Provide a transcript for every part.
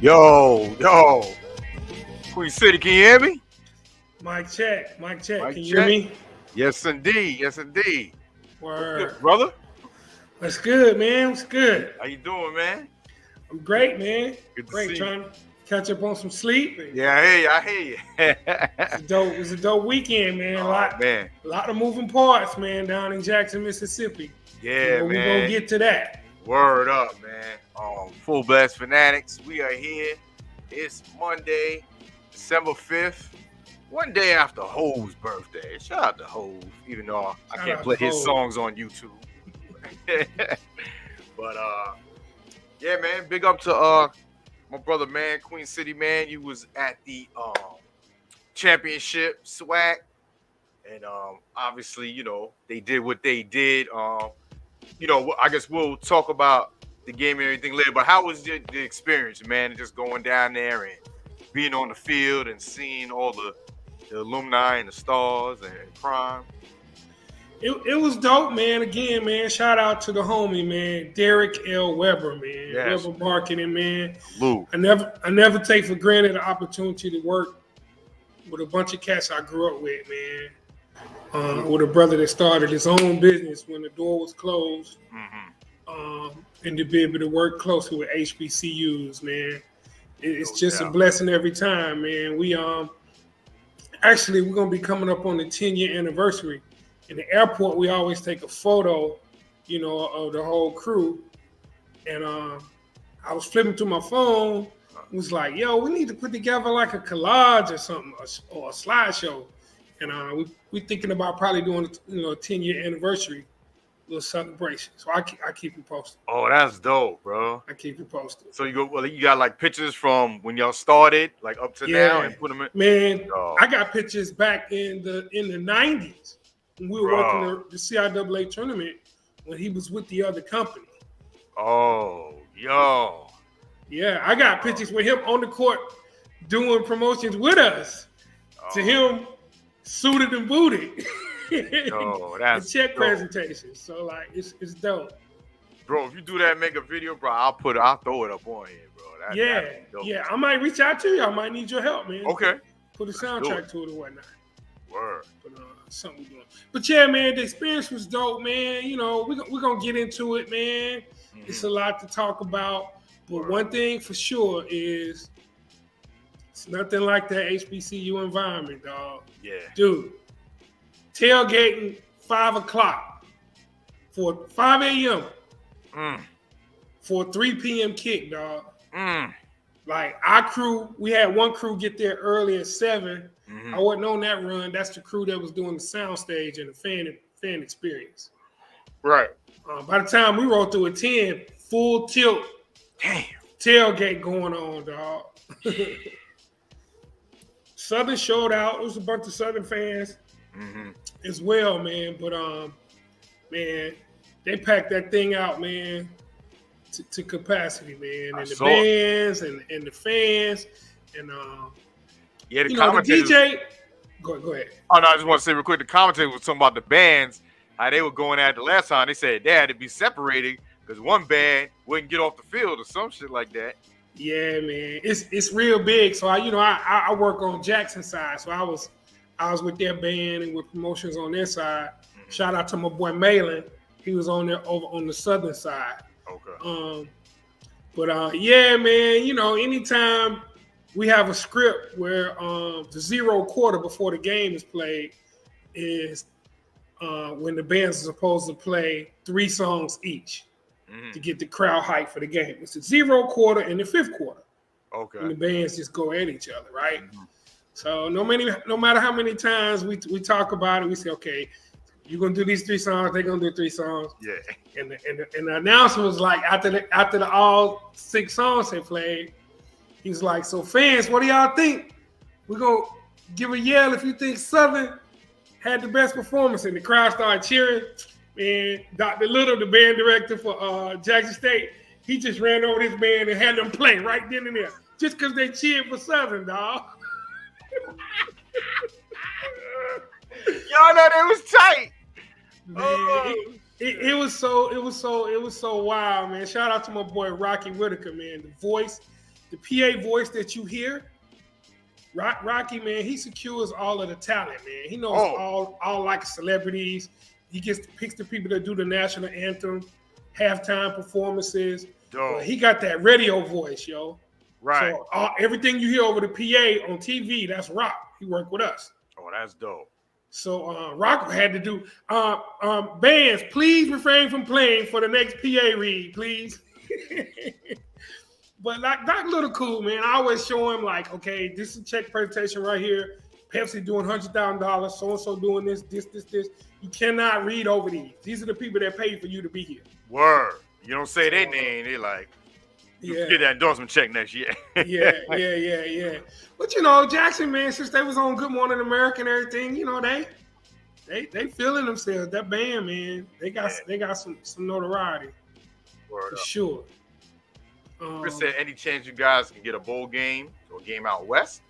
Yo. Queen City, can you hear me? Mic check. Mic Can you check. hear me? Yes, indeed. What's Word. good, brother? What's good, man? What's good? How you doing, man? I'm great, man. Good to Great. see Trying to catch up on some sleep. Yeah, I hear you. It was a dope weekend, man. Man. A lot of moving parts, man, down in Jackson, Mississippi. Yeah, man. We're going to get to that. Word up, man. Fullblast Fanatics, we are here. It's Monday, December 5th. One day after Hove's birthday. Shout out to Hove, even though I can't play his songs on YouTube. But yeah, man, big up to my brother, man, Queen City, man. You was at the championship swag, and obviously, you know, they did what they did. You know, I guess we'll talk about the game and everything later. But how was the experience, man? Just going down there and being on the field and seeing all the alumni and the stars and Prime. It was dope, man. Again, man, shout out to the homie, man, Derek L. Weber, man. Yes. Weber Marketing, man. Lou. I never take for granted the opportunity to work with a bunch of cats I grew up with, man. With a brother that started his own business when the door was closed. Mm-hmm. And to be able to work closely with HBCUs, man. It's just a blessing every time, man. We're gonna be coming up on the 10-year anniversary. In the airport, we always take a photo, you know, of the whole crew. And I was flipping through my phone. It was like, yo, we need to put together like a collage or something, or a slideshow. And we thinking about probably doing, you know, a 10-year anniversary little celebration. So I keep you posted. Oh, that's dope, bro. I keep you posted. So you got like pictures from when y'all started, like up to now, and put them in. Man, I got pictures back in the 90s when we were working the CIAA tournament when he was with the other company. Oh, yo. Yeah, I got pictures with him on the court doing promotions with us. To him, suited and booted. Yo, that's check dope. Presentation. So like it's dope. Bro, if you do that, make a video, bro, I'll throw it up on here, bro. Yeah. I might reach out to you. I might need your help, man. Okay. Put a soundtrack to it or whatnot. Word. But something doing. But yeah, man, the experience was dope, man. You know, we're gonna get into it, man. Mm-hmm. It's a lot to talk about. But one thing for sure is it's nothing like that HBCU environment, dog. Yeah. Dude, tailgating 5 o'clock for 5 a.m. For a 3 p.m. kick, dog. Like our crew, we had one crew get there early at 7. Mm-hmm. I wasn't on that run. That's the crew that was doing the sound stage and the fan experience. Right. By the time we rolled through at 10, full tilt. Damn. Tailgate going on, dog. Southern showed out. It was a bunch of Southern fans as well, man. But man, they packed that thing out, man, to capacity, man. And the bands and the fans and yeah, the DJ. Go ahead. Oh no, I just want to say real quick. The commentator was talking about the bands, how they were going at the last time. They said they had to be separated because one band wouldn't get off the field or some shit like that. Yeah, man, it's real big. So I work on Jackson side, so I was with their band and with promotions on their side. Mm-hmm. Shout out to my boy Malin. He was on there over on the southern side. Okay. But yeah, man, you know, anytime we have a script where the 0 quarter before the game is played is when the bands are supposed to play 3 songs each to get the crowd hyped for the game. It's the 0 quarter and the 5th quarter. Okay. And the bands just go at each other, right? Mm-hmm. So no matter how many times we talk about it, we say, okay, you're gonna do these 3 songs, they're gonna do 3 songs. Yeah. And the announcer was like, after the all 6 songs they played, he's like, so fans, what do y'all think? We're gonna give a yell if you think Southern had the best performance. And the crowd started cheering. And Dr. Little, the band director for Jackson State, he just ran over this band and had them play right then and there. Just because they cheered for Southern, dog. Y'all know they was tight. Man, it was so wild, man. Shout out to my boy Rocky Whitaker, man. The voice, the PA voice that you hear, Rocky, man, he secures all of the talent, man. He knows all like celebrities. He picks the people that do the national anthem, halftime performances. But he got that radio voice, yo. Right. So everything you hear over the PA on TV, that's Rock. He worked with us. Oh, that's dope. So Rock had to do bands, please refrain from playing for the next PA read, please. But like Doc Little cool, man. I always show him like, okay, this is a check presentation right here. Pepsi doing $100,000, so-and-so doing this. You cannot read over these. These are the people that pay for you to be here. Word. You don't say their name, they like, you get that endorsement check next year. yeah. But you know, Jackson, man, since they was on Good Morning America and everything, you know, they feeling themselves. That band, man, they got some notoriety. Word for up. Sure. Chris said, any chance you guys can get a bowl game or a game out west?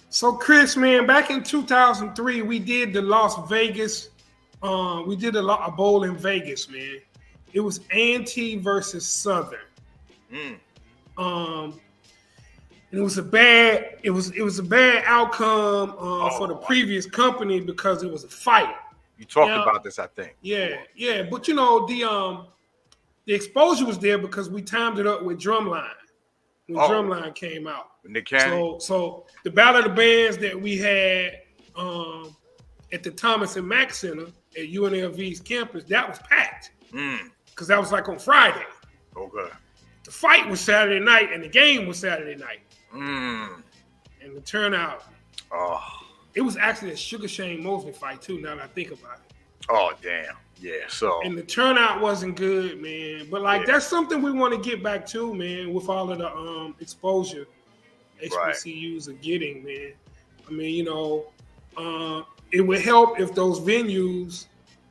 So Chris, man, back in 2003, we did the Las Vegas. We did a bowl in Vegas, man. It was A&T versus Southern. And it was a bad outcome for the previous company because it was a fight. You talked about this, I think. Yeah. But you know, the exposure was there because we timed it up with Drumline when Drumline came out. Nick Cannon. So the Battle of the Bands that we had at the Thomas and Mack Center at UNLV's campus, that was packed because that was like on Friday. Okay. The fight was Saturday night and the game was Saturday night. And the turnout. It was actually a Sugar Shane Mosley fight too. Now that I think about it. Oh damn. Yeah. So. And the turnout wasn't good, man. But like that's something we want to get back to, man. With all of the exposure HBCUs are getting, man. I mean, you know, it would help if those venues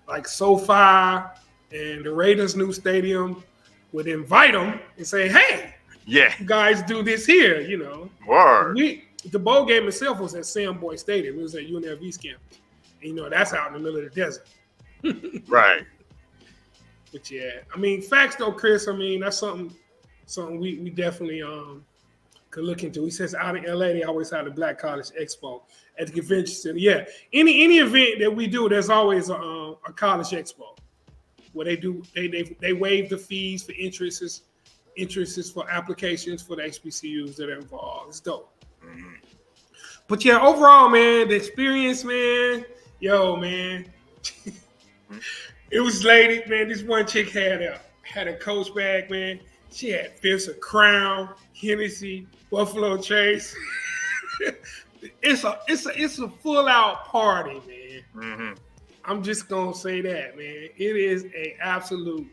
like SoFi and the Raiders' new stadium would invite them and say, "Hey, you guys do this here," you know. Word. The bowl game itself was at Sam Boyd Stadium. It was at UNLV's campus. And, you know, that's out in the middle of the desert. Right. But yeah, I mean, facts though, Chris. I mean, that's something we definitely could look into. He says out in LA, they always have the Black College Expo at the convention center. Yeah, any event that we do, there's always a college expo where they waive the fees for interests for applications for the HBCUs that are involved. It's dope. But yeah, overall, man, the experience, man, man. It was lady, man. This one chick had a coach bag, man. She had Fierce, Crown, Hennessy, Buffalo Trace. It's a full out party, man. I'm just gonna say that, man. It is an absolute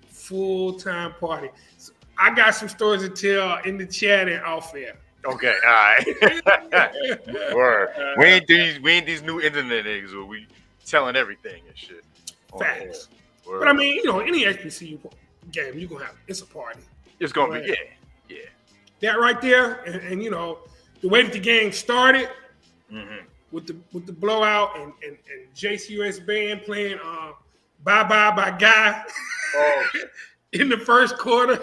full-time party. So I got some stories to tell in the chat and off air. Okay, all right. Word. We ain't these new internet niggas where we telling everything and shit. Facts. But I mean, you know, any HBCU game, you gonna have it's a party. It's gonna be yeah. That right there, and you know, the way that the game started with the blowout and JCUS band playing Bye Bye by Guy in the first quarter.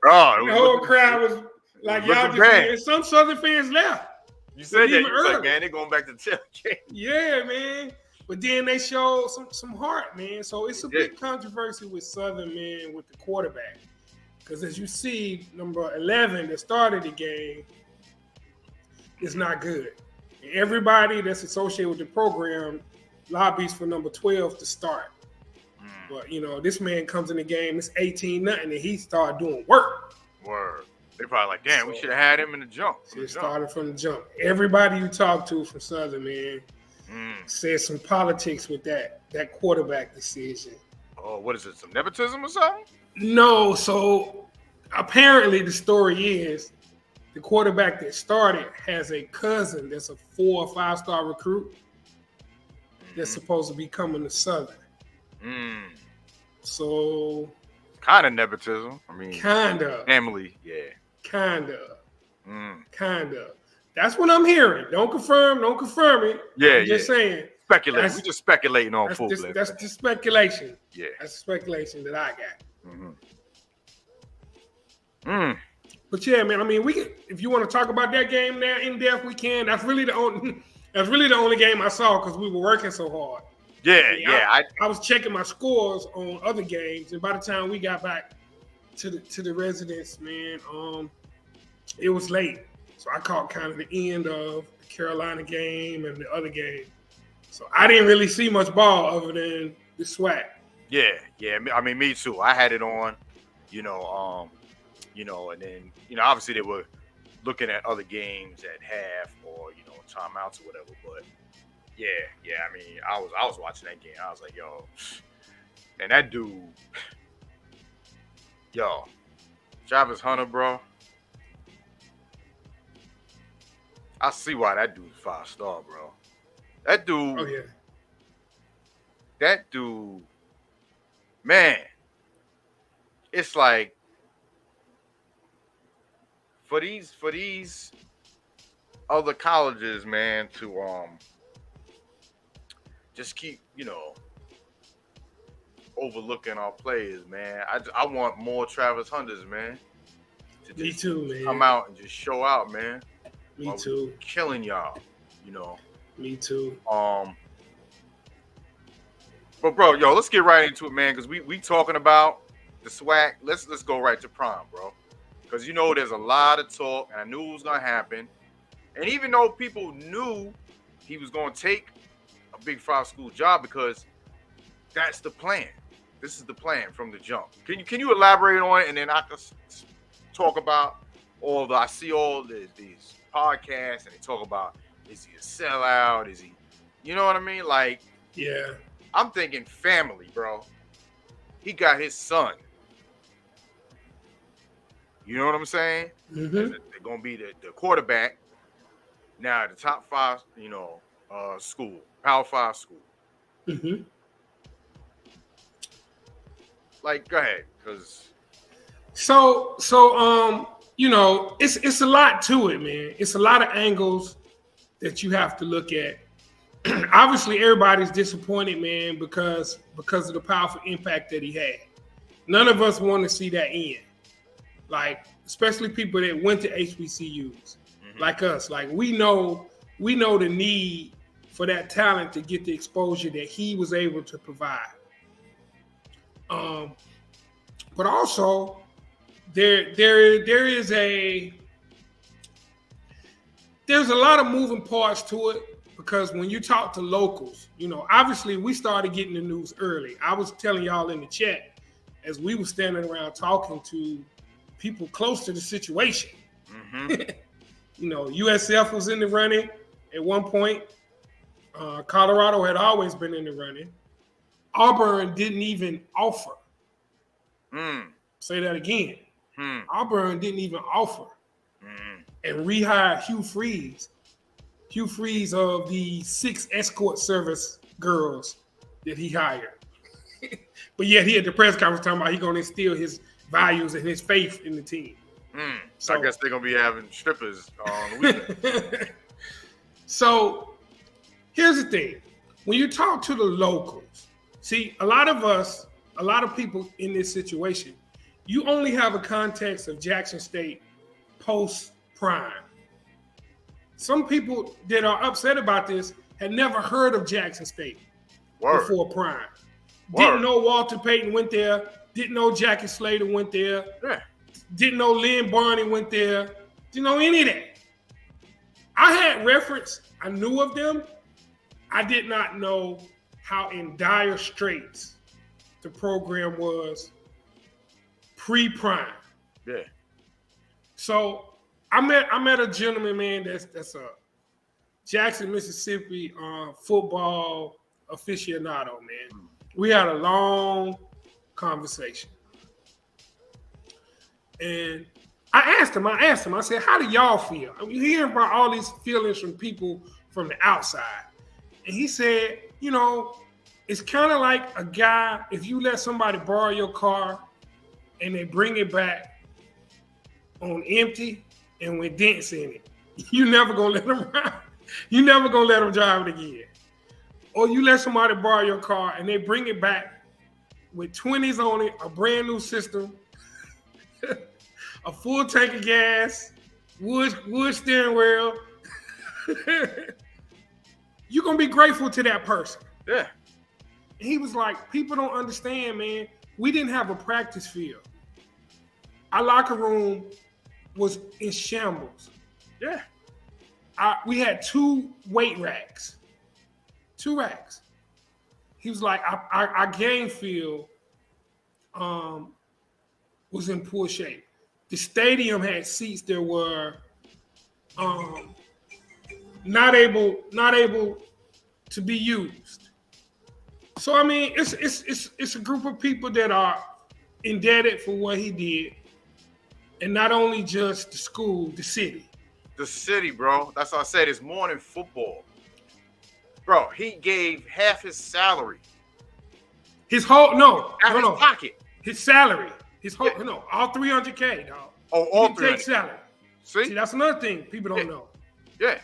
The whole crowd was like, y'all just some Southern fans left. You said that you was like, man, they're going back to tailgate. Yeah, man. But then they showed some heart, man. So it's a big controversy with Southern, man, with the quarterback. Because as you see, number 11 that started the game is not good. And everybody that's associated with the program lobbies for number 12 to start. But, you know, this man comes in the game, it's 18-0, and he started doing work. Word. They probably like, damn, we should have had him in the jump. It started from the jump. Everybody you talk to from Southern, man, said some politics with that quarterback decision. Oh, what is it? Some nepotism or something? No. So apparently the story is the quarterback that started has a cousin that's a 4 or 5-star recruit that's supposed to be coming to Southern. So kind of nepotism. I mean, kind of family, kind of. That's what I'm hearing. Don't confirm it. Yeah, I'm just saying. Speculate. We just speculating on Fullblast. That's just speculation. Yeah, that's the speculation that I got. But yeah, man. I mean, we can. If you want to talk about that game now in depth, we can. That's really the only. That's really the only game I saw because we were working so hard. Yeah, I mean, I was checking my scores on other games, and by the time we got back to the residence, man, it was late. So I caught kind of the end of the Carolina game and the other game. So I didn't really see much ball other than the SWAC. Yeah. I mean, me too. I had it on, and then obviously they were looking at other games at half or timeouts or whatever. But yeah. I mean, I was watching that game. I was like, yo, and that dude, yo, Travis Hunter, bro. I see why that dude's 5-star, bro. That dude. Oh yeah. That dude, man. It's like for these other colleges, man, to just keep overlooking our players, man. I want more Travis Hunters, man. Me too, man. Come out and just show out, man. Me too. Killing y'all, Me too. But bro, yo, let's get right into it, man, because we talking about the SWAC. Let's go right to prime, bro. Because there's a lot of talk, and I knew it was gonna happen. And even though people knew he was gonna take a Big 5 school job, because that's the plan. This is the plan from the jump. Can you elaborate on it, and then I can talk about I see all these podcasts, and they talk about, is he a sellout? Is he, you know what I mean? Like, yeah. I'm thinking family, bro. He got his son. You know what I'm saying? Mm-hmm. They're gonna be the quarterback now at the top 5, school, Power 5 school. Mm-hmm. Like, go ahead, because. So, it's a lot to it, man. It's a lot of angles that you have to look at. Obviously, everybody's disappointed, man, because of the powerful impact that he had. None of us want to see that end. Like, especially people that went to HBCUs, like us. Like, we know the need for that talent to get the exposure that he was able to provide. But also, there's a lot of moving parts to it, because when you talk to locals, obviously we started getting the news early. I was telling y'all in the chat as we were standing around talking to people close to the situation. Mm-hmm. USF was in the running at one point. Colorado had always been in the running. Auburn didn't even offer. Say that again. Auburn didn't even offer. And rehired Hugh Freeze. Hugh Freeze of the 6 escort service girls that he hired. But yet he at the press conference talking about he's going to instill his values and his faith in the team. So I guess they're going to be having strippers on the weekend. So here's the thing. When you talk to the locals, see, a lot of people in this situation, you only have a context of Jackson State post-prime. Some people that are upset about this had never heard of Jackson State before prime. Didn't know Walter Payton went there. Didn't know Jackie Slater went there. Yeah. Didn't know Lynn Barney went there. Didn't know any of that. I had reference. I knew of them. I did not know how in dire straits the program was pre-prime. Yeah. So I met a gentleman, man, that's a Jackson, Mississippi football aficionado, man. We had a long conversation. And I asked him, I said, how do y'all feel? I'm hearing about all these feelings from people from the outside. And he said, it's kind of like a guy, if you let somebody borrow your car and they bring it back on empty and with dents in it, you never gonna let them ride. You never gonna let them drive it again. Or you let somebody borrow your car and they bring it back with 20s on it, a brand new system, a full tank of gas, wood steering wheel. You're gonna be grateful to that person. Yeah. And he was like, people don't understand, man. We didn't have a practice field. Our locker room was in shambles. Yeah. We had 2 weight racks. 2 racks. He was like, our game field was in poor shape. The stadium had seats that were not able to be used. So I mean, it's a group of people that are indebted for what he did, and not only just the school, the city. The city, bro. That's what I said. It's more than football, bro. He gave half his salary. His whole Out his pocket. His salary. His whole all $300K, dog. Oh, all he didn't take salary. See, that's another thing people don't know. Yeah.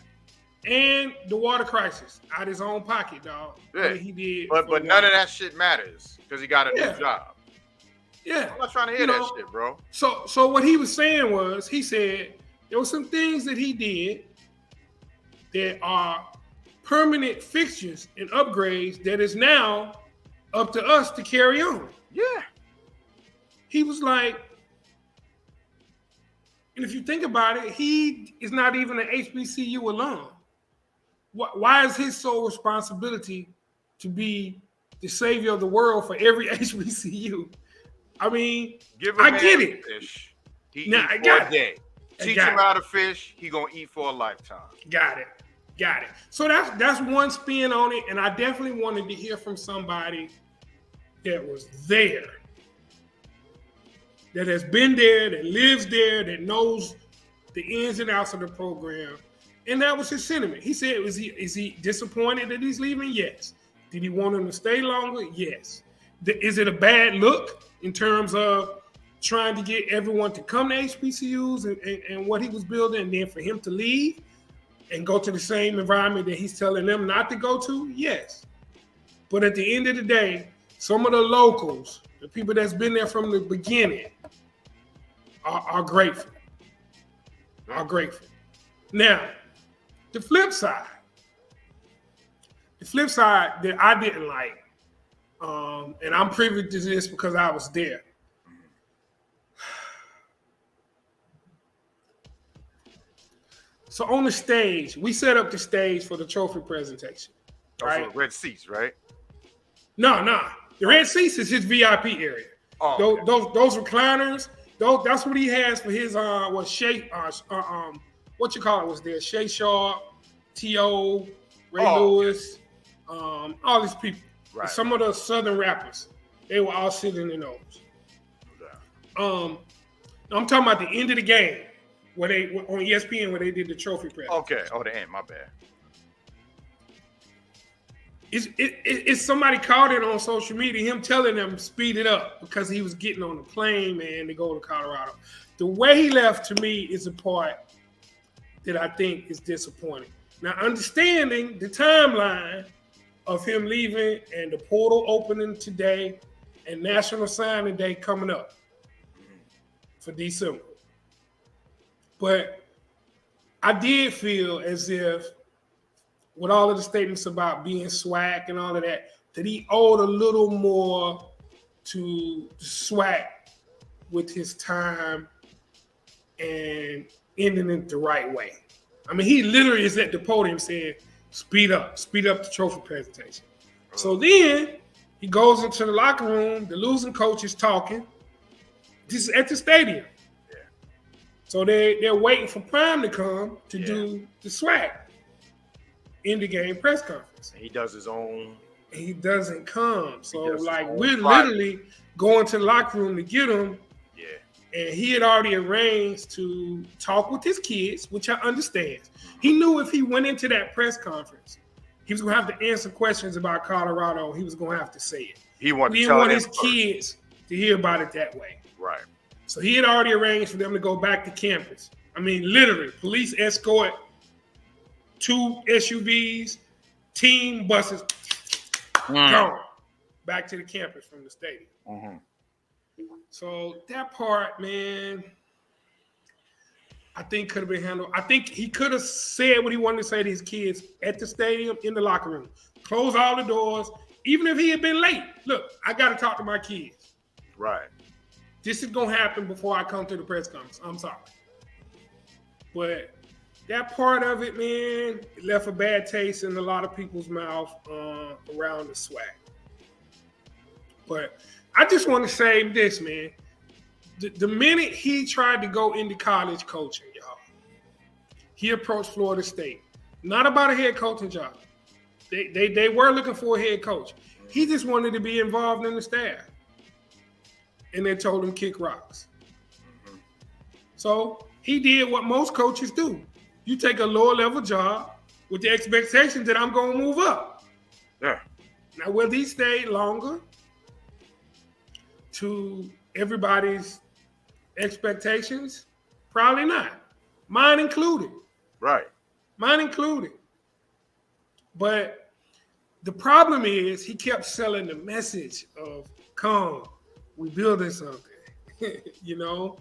And the water crisis out his own pocket, dog. Yeah. He did. But none of that shit matters because he got a new job. Yeah. I'm not trying to hear that shit, bro. So what he was saying was, he said there were some things that he did that are permanent fixtures and upgrades that is now up to us to carry on. Yeah. He was like, and if you think about it, he is not even an HBCU alum. Why is his sole responsibility to be the savior of the world for every HBCU? I mean, I get it. Fish. He eat for a day. Teach him how to fish. He gonna eat for a lifetime. Got it. So that's one spin on it, and I definitely wanted to hear from somebody that was there, that has been there, that lives there, that knows the ins and outs of the program. And that was his sentiment. He said, is he disappointed that he's leaving? Yes. Did he want him to stay longer? Yes. Is it a bad look in terms of trying to get everyone to come to HBCUs and what he was building, and then for him to leave and go to the same environment that he's telling them not to go to? Yes. But at the end of the day, some of the locals, the people that's been there from the beginning, are grateful. Are grateful. Now, the flip side that I didn't like, and I'm privy to this because I was there. So on the stage, we set up the stage for the trophy presentation. Right? Those are red seats, right? No. The red seats is his VIP area. Oh, those recliners, that's what he has for his what you call it was there? Shay Sharp, T.O., Ray Lewis, all these people. Right. Some of the Southern rappers, they were all sitting in those. Yeah. I'm talking about the end of the game, where they on ESPN where they did the trophy press. Okay. Oh, the end. My bad. It's somebody caught it on social media, him telling them speed it up because he was getting on the plane, man, to go to Colorado. The way he left, to me, is a part that I think is disappointing. Now, understanding the timeline of him leaving and the portal opening today and National Signing Day coming up for December. But I did feel as if, with all of the statements about being swag and all of that, that he owed a little more to swag with his time and ending it the right way. I mean, he literally is at the podium saying, speed up the trophy presentation. So then he goes into the locker room, the losing coach is talking. This is at the stadium. Yeah. So they're waiting for Prime to come to do the swag in the game press conference. He does his own. He doesn't come. So like we're literally going to the locker room to get him. Yeah. And he had already arranged to talk with his kids, which I understand. He knew if he went into that press conference, he was going to have to answer questions about Colorado. He was going to have to say it. He didn't want his kids to hear about it that way. Right. So he had already arranged for them to go back to campus. I mean, literally, police escort, 2 SUVs, team buses, gone back to the campus from the stadium. Mm-hmm. So that part, man, I think could have been handled. I think he could have said what he wanted to say to his kids at the stadium, in the locker room. Close all the doors. Even if he had been late. Look, I got to talk to my kids. Right. This is going to happen before I come to the press conference. I'm sorry. But that part of it, man, it left a bad taste in a lot of people's mouth around the swag. But I just want to say this, man. The minute he tried to go into college coaching, y'all, he approached Florida State. Not about a head coaching job. They were looking for a head coach. He just wanted to be involved in the staff. And they told him kick rocks. Mm-hmm. So he did what most coaches do. You take a lower level job with the expectation that I'm going to move up. Yeah. Now, will he stay longer to everybody's expectations? Probably not. Mine included. Right. Mine included. But the problem is he kept selling the message of, come, we building something. You know?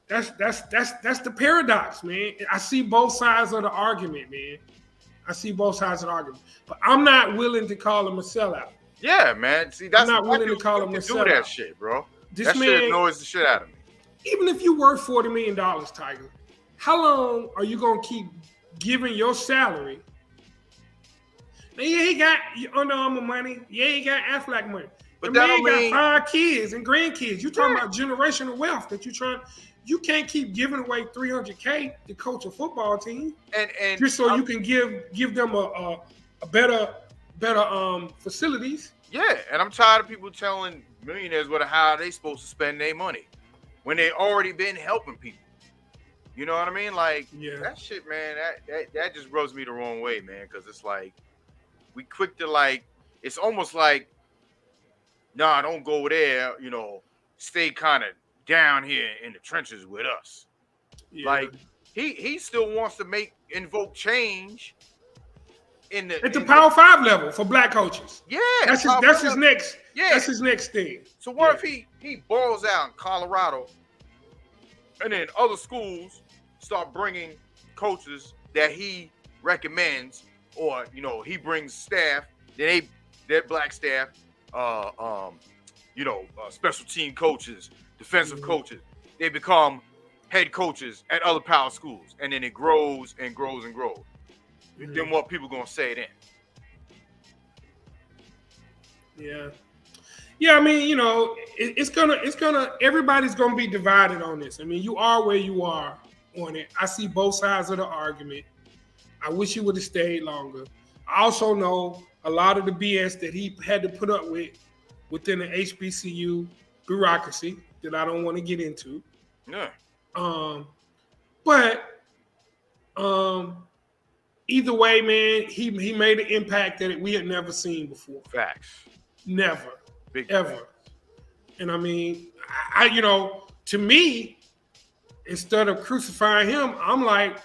That's the paradox, man. I see both sides of the argument, man. I see both sides of the argument. But I'm not willing to call him a sellout. Yeah, man. See, that's I'm not willing to call him a sellout. Do that shit, bro. This that man, shit annoys the shit out of me. Even if you worth $40 million, Tiger, how long are you gonna keep giving your salary? Now, yeah, he got Under Armour money. Yeah, he got Aflac money. But the man got 5 kids and grandkids. You talking about generational wealth that you trying. You can't keep giving away $300K to coach a football team, and just so you can give them a better facilities. Yeah, and I'm tired of people telling millionaires how they supposed to spend their money when they already been helping people. You know what I mean? Like, that shit, man. That just rubs me the wrong way, man. Because it's like we quick to it's almost like, nah, don't go there. You know, stay kind of down here in the trenches with us. Yeah. Like he still wants to invoke change at the Power 5 level for black coaches. Yeah, that's his next. Yeah, that's his next thing. So what if he balls out in Colorado, and then other schools start bringing coaches that he recommends, or he brings staff that black staff, special team coaches, defensive coaches, they become head coaches at other power schools, and then it grows and grows and grows. Mm-hmm. Then what people gonna say then? Yeah. I mean, it's gonna. Everybody's gonna be divided on this. I mean, you are where you are on it. I see both sides of the argument. I wish he would have stayed longer. I also know a lot of the BS that he had to put up with within the HBCU bureaucracy that I don't want to get into. Yeah. But either way, man, he made an impact that we had never seen before. Facts. Never. Big ever. Facts. And I mean, I to me, instead of crucifying him, I'm like,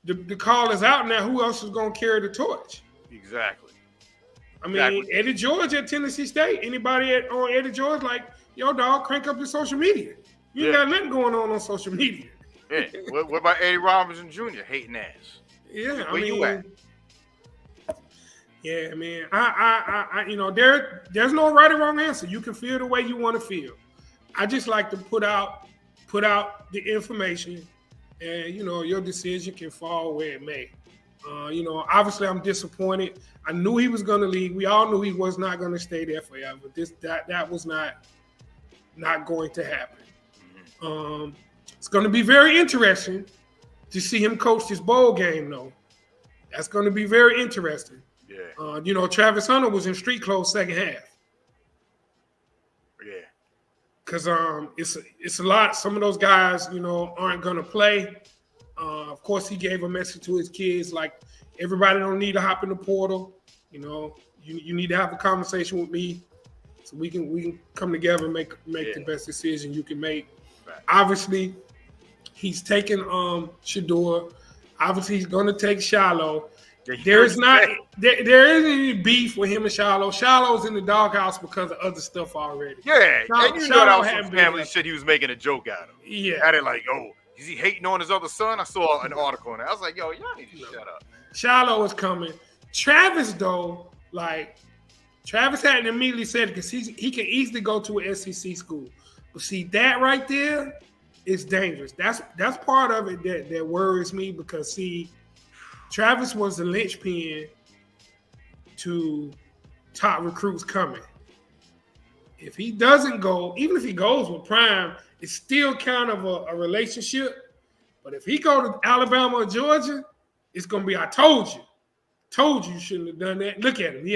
the call is out now. Who else is going to carry the torch? Exactly. I mean, Eddie George at Tennessee State. Anybody on Eddie George, like, yo, dog, crank up your social media. You ain't got nothing going on social media. Yeah. What about Eddie Robinson Jr. hating ass? Yeah, Where you at? Yeah, man. I there's no right or wrong answer. You can feel the way you want to feel. I just like to put out the information, and your decision can fall where it may. Obviously I'm disappointed. I knew he was going to leave. We all knew he was not going to stay there forever. That was not going to happen. Mm-hmm. It's going to be very interesting to see him coach this bowl game, though. That's going to be very interesting. Yeah. Travis Hunter was in street clothes second half. Yeah. Because it's a lot. Some of those guys, aren't going to play. Of course, he gave a message to his kids like, everybody don't need to hop in the portal. You need to have a conversation with me so we can come together and make the best decision you can make. Right. Obviously, he's taking Shedeur. Obviously, he's going to take Shiloh. There isn't any beef with him and Shiloh. Shiloh's in the doghouse because of other stuff already. Yeah, and that was some family shit he was making a joke out of. Yeah. At it like, oh, Is he hating on his other son? I saw an article on it. I was like, yo, y'all need to shut up. Shiloh is coming. Travis, though, like, Travis hadn't immediately said it because he can easily go to an SEC school. But see, that right there is dangerous. That's part of it that worries me because, see, Travis was the linchpin to top recruits coming. If he doesn't go, even if he goes with Prime, it's still kind of a relationship. But if he go to Alabama or Georgia, it's gonna be I told you shouldn't have done that. Look at him. He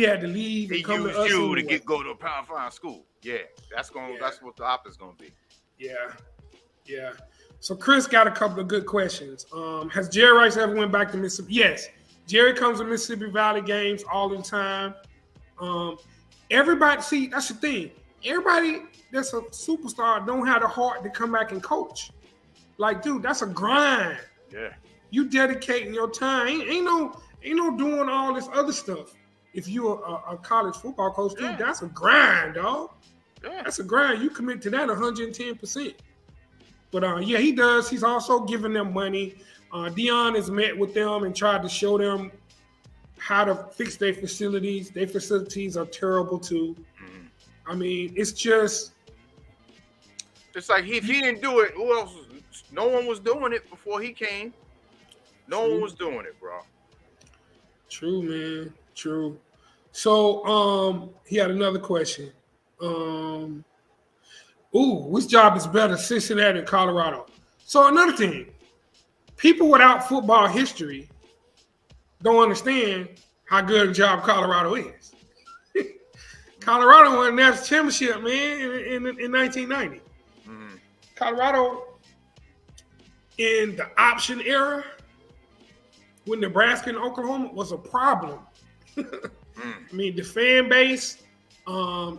had to leave and come to us. He used you anyway. to go to a Power 5 school. Yeah, that's what the op is gonna be. Yeah. So Chris got a couple of good questions. Has Jerry Rice ever went back to Mississippi? Yes. Jerry comes to Mississippi Valley games all the time. Everybody, see, that's the thing. Everybody that's a superstar don't have the heart to come back and coach. Like, dude, that's a grind. Yeah. You dedicating your time. Ain't no doing all this other stuff. If you're a college football coach, dude, that's a grind, dog. Yeah. That's a grind. You commit to that 110%. But he does. He's also giving them money. Dion has met with them and tried to show them how to fix their facilities. Their facilities are terrible too. Mm-hmm. I mean, it's just. It's like if he didn't do it, who else? No one was doing it before he came. No one was doing it, bro. True, man. True. So, he had another question. Which job is better, Cincinnati or Colorado? So another thing, people without football history don't understand how good a job Colorado is. Colorado won a national championship, man, in 1990. Mm-hmm. Colorado, in the option era, when Nebraska and Oklahoma was a problem. I mean, the fan base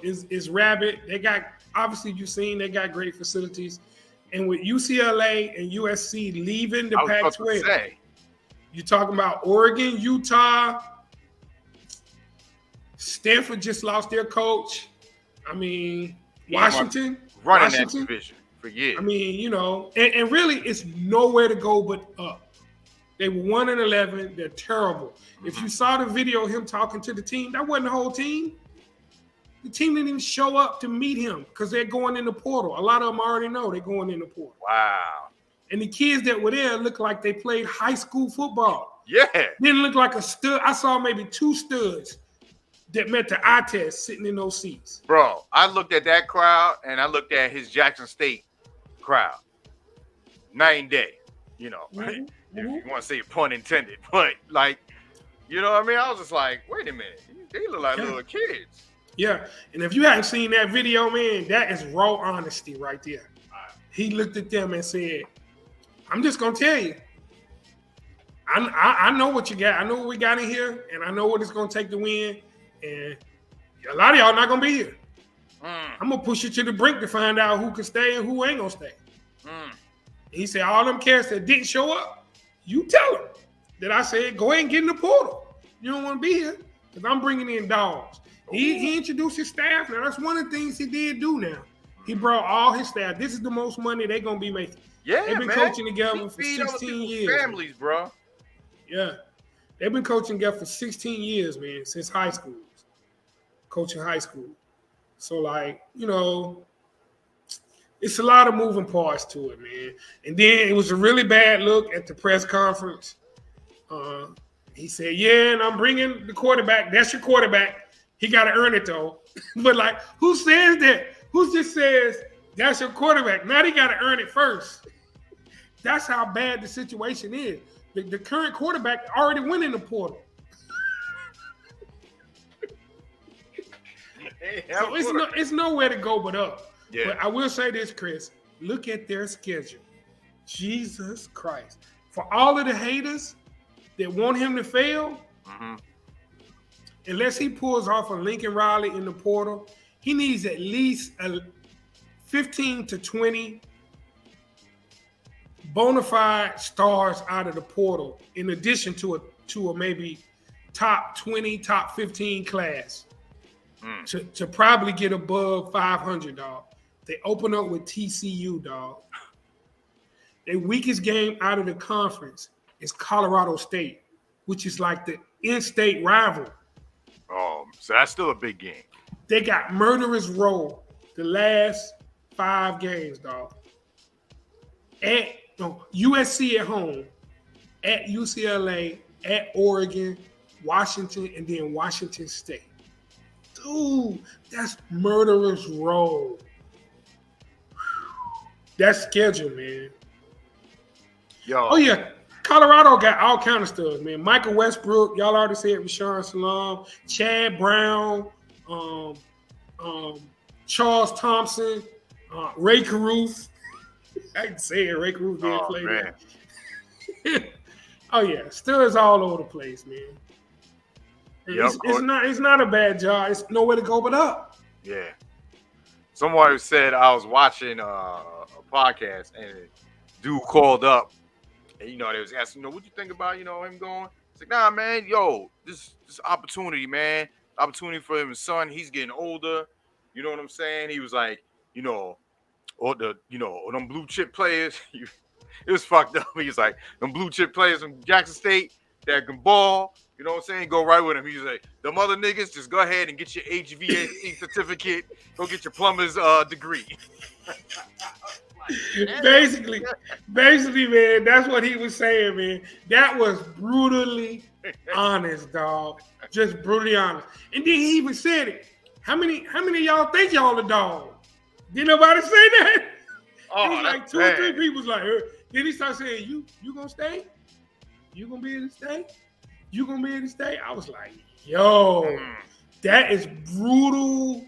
is rabid. They got, obviously, you've seen they got great facilities. And with UCLA and USC leaving the Pac-12, you're talking about Oregon, Utah, Stanford just lost their coach. I mean, Washington. Running that division for years. I mean, and really it's nowhere to go but up. They were 1-11. They're terrible. Mm-hmm. If you saw the video of him talking to the team, that wasn't the whole team. The team didn't even show up to meet him because they're going in the portal. A lot of them already know they're going in the portal. Wow. And the kids that were there looked like they played high school football. Yeah. Didn't look like a stud. I saw maybe 2 studs that met the eye test sitting in those seats. Bro, I looked at that crowd and I looked at his Jackson State crowd. Night and day, Mm-hmm. If you want to say pun intended. But, like, you know what I mean? I was just like, wait a minute. They look like little kids. Yeah, and if you haven't seen that video, man, that is raw honesty right there. He looked at them and said, I'm just going to tell you. I know what you got. I know what we got in here, and I know what it's going to take to win. And a lot of y'all not going to be here. I'm going to push you to the brink to find out who can stay and who ain't going to stay. He said, all them cats that didn't show up, you tell them that I said, go ahead and get in the portal. You don't want to be here because I'm bringing in dogs. He introduced his staff. Now, that's one of the things he did do now. He brought all his staff. This is the most money they're going to be making. Yeah, they've been coaching together for 16 years. Families, bro. Yeah. They've been coaching together for 16 years, man, since high school. Coaching high school. So, like, it's a lot of moving parts to it, man. And then it was a really bad look at the press conference. He said, yeah, and I'm bringing the quarterback. That's your quarterback. He got to earn it, though. But, like, who says that? Who just says that's your quarterback? Now he got to earn it first. That's how bad the situation is. The current quarterback already went in the portal. So it's nowhere to go but up. Yeah. But I will say this, Chris. Look at their schedule. Jesus Christ. For all of the haters that want him to fail, unless he pulls off a Lincoln Riley in the portal, he needs at least 15 to 20 bona fide stars out of the portal, in addition to a maybe top 20, top 15 class to probably get above 500, dog. They open up with TCU, dog. their weakest game out of the conference is Colorado State, which is like the in-state rival. So that's still a big game. They got murderous row the last 5 games, dog. USC at home, at UCLA, at Oregon, Washington, and then Washington State. Dude, that's murderous row. That's schedule, man. Yo. Oh, yeah. Colorado got all kind of stuff, man. Michael Westbrook, y'all already said Rashawn Salam, Chad Brown, Charles Thompson, Ray Caruth. I can say it, Ray Caruth didn't play that. Oh, yeah. Still is all over the place, man. Yep, It's not a bad job. It's nowhere to go but up. Yeah. Someone said I was watching a podcast and a dude called up and they was asking, what you think about, him going? It's like, nah, man, this opportunity, man. Opportunity for him and son. He's getting older. You know what I'm saying? He was like, or them blue chip players. It was fucked up. He was like, them blue chip players from Jackson State that can ball. You know what I'm saying? Go right with him. He's like, them other niggas, just go ahead and get your HVAC certificate. Go get your plumber's degree. Basically, man, that's what he was saying, man. That was brutally honest, dog. Just brutally honest. And then he even said it. How many of y'all think y'all the dog? Did nobody say that? It was like 2 or 3 people was like, then he started saying, you gonna stay? You gonna be able to stay? You gonna be able to stay? I was like, yo, that is brutal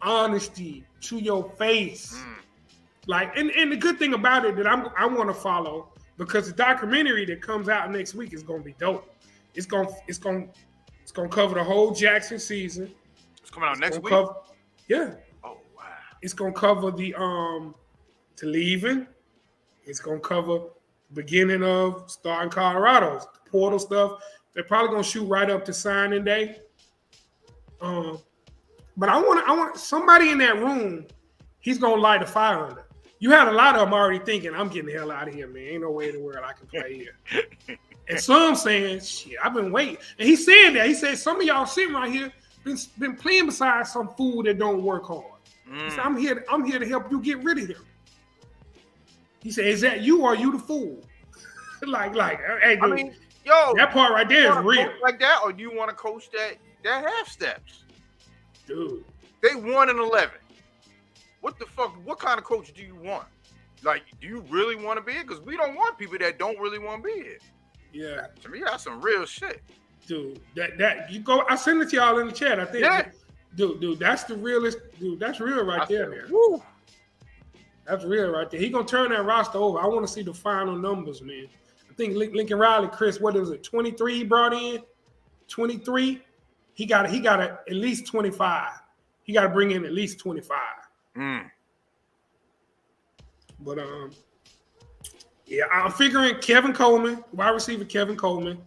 honesty to your face. Like, and the good thing about it that I want to follow, because the documentary that comes out next week is gonna be dope. It's gonna cover the whole Jackson season. It's coming out next week. Yeah. Oh wow. It's gonna cover the to leaving. It's gonna cover beginning of starting Colorado's the portal stuff. They're probably gonna shoot right up to signing day. But I want somebody in that room. He's gonna light a fire under. You had a lot of them already thinking, I'm getting the hell out of here, man. Ain't no way in the world I can play here. And some saying, shit, I've been waiting. And he said that. He said, some of y'all sitting right here been playing beside some fool that don't work hard. He said, I'm here to help you get rid of him. He said, is that you or are you the fool? like, hey, dude, I mean, that part right there is real. Like that, or do you want to coach that half steps? Dude. They 1-11. What the fuck? What kind of coach do you want? Like, do you really want to be it? Because we don't want people that don't really want to be it. Yeah. To me, that's some real shit. Dude, that you go. I send it to y'all in the chat. I think, dude, that's the realest. Dude, that's real right there, man. Woo. That's real right there. He gonna turn that roster over. I want to see the final numbers, man. I think Lincoln Riley, Chris, what is it? 23 he brought in. 23. He got at least 25. He got to bring in at least 25. But yeah, I'm figuring Kevin Coleman, wide receiver Kevin Coleman,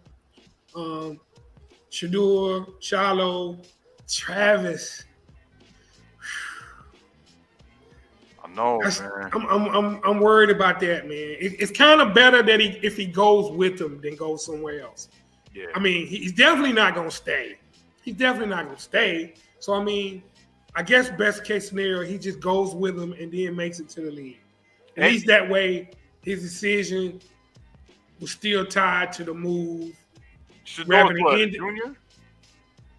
Shedeur, Shiloh, Travis. I know, man. I'm worried about that, man. It's kind of better that if he goes with them than goes somewhere else. Yeah. I mean, he's definitely not gonna stay. So I mean, I guess best case scenario, he just goes with them and then makes it to the league. At least that way, his decision was still tied to the move. Shedeur's what, a junior?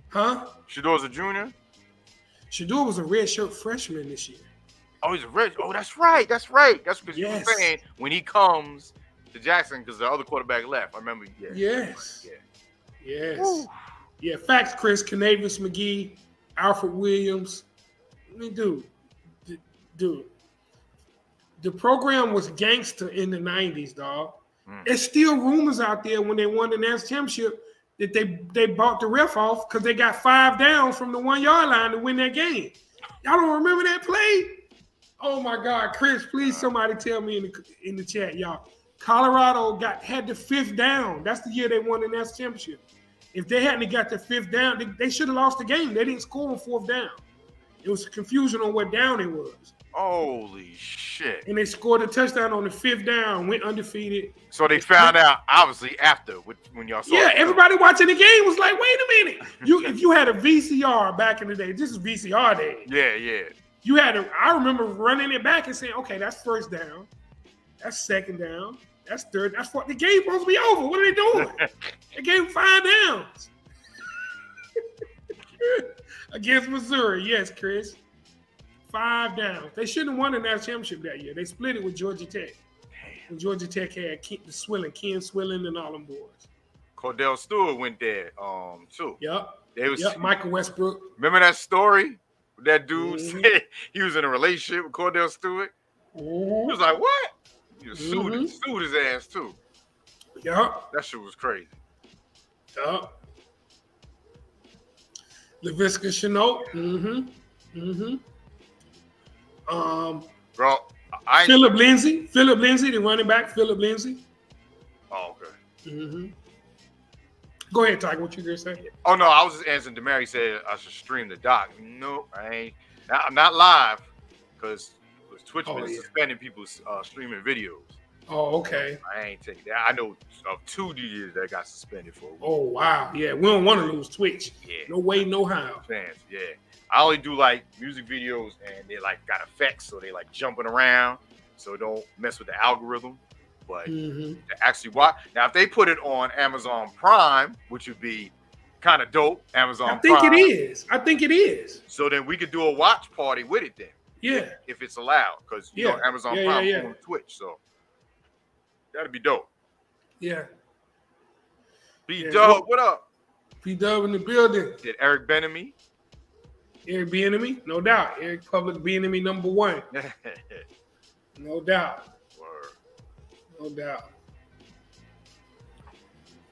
Huh? Shedeur's a junior? Shedeur was a redshirt freshman this year. Oh, he's a red. Oh, that's right. That's because you were saying when he comes to Jackson because the other quarterback left. I remember. Yeah. Yes. Yeah. Yes. Woo. Yeah. Facts, Chris. Canavius McGee, Alfred Williams. I mean, dude. The program was gangster in the 90s, dog. There's still rumors out there when they won the national championship that they bought the ref off because they got 5 downs from the 1 yard line to win that game. Y'all don't remember that play? Oh my God, Chris! Please, somebody tell me in the chat, y'all. Colorado had the 5th down. That's the year they won the national championship. If they hadn't got the 5th down, they should have lost the game. They didn't score on 4th down. It was confusion on what down it was. Holy shit. And they scored a touchdown on the 5th down, went undefeated. So they found out, obviously, after when y'all saw Yeah, it. everybody watching the game was like, wait a minute. If you had a VCR back in the day, this is VCR day. Yeah. You had I remember running it back and saying, okay, that's 1st down. That's 2nd down. That's 3rd. That's 4th. The game's supposed to be over. What are they doing? They gave 5 downs. Against Missouri. Yes, Chris. 5 downs. They shouldn't have won the national championship that year. They split it with Georgia Tech. When Georgia Tech had Ken Swilling, and all them boys. Cordell Stewart went there, too. Yep. Michael Westbrook. Remember that story? That dude said he was in a relationship with Cordell Stewart. He was like, "What?" He was sued his ass too. Yep. That shit was crazy. Yep. LaVisca Chenault. Bro, Philip Lindsay, the running back, Philip Lindsay. Oh, okay. Go ahead, Tiger. What you gonna say? Oh no, I was just answering. Demary said I should stream the doc. No, I ain't. I'm not live because Twitch been suspending people's streaming videos. Oh, okay. I ain't taking that. I know of 2 DJs that got suspended for. Oh wow, yeah. We don't want to lose Twitch. Yeah. No way, no how. Fans, yeah. I only do like music videos and they like got effects, so they like jumping around, so don't mess with the algorithm. But to actually watch now, if they put it on Amazon Prime, which would be kind of dope, Amazon Prime. I think it is. So then we could do a watch party with it then. Yeah. If it's allowed, because you know Amazon Prime on Twitch, so that'd be dope. Yeah. B-Dub, what up? B-Dub in the building. Did Eric Benemy? Eric Bieniemy, no doubt. Eric Public Bieniemy #1. No doubt. Word. No doubt.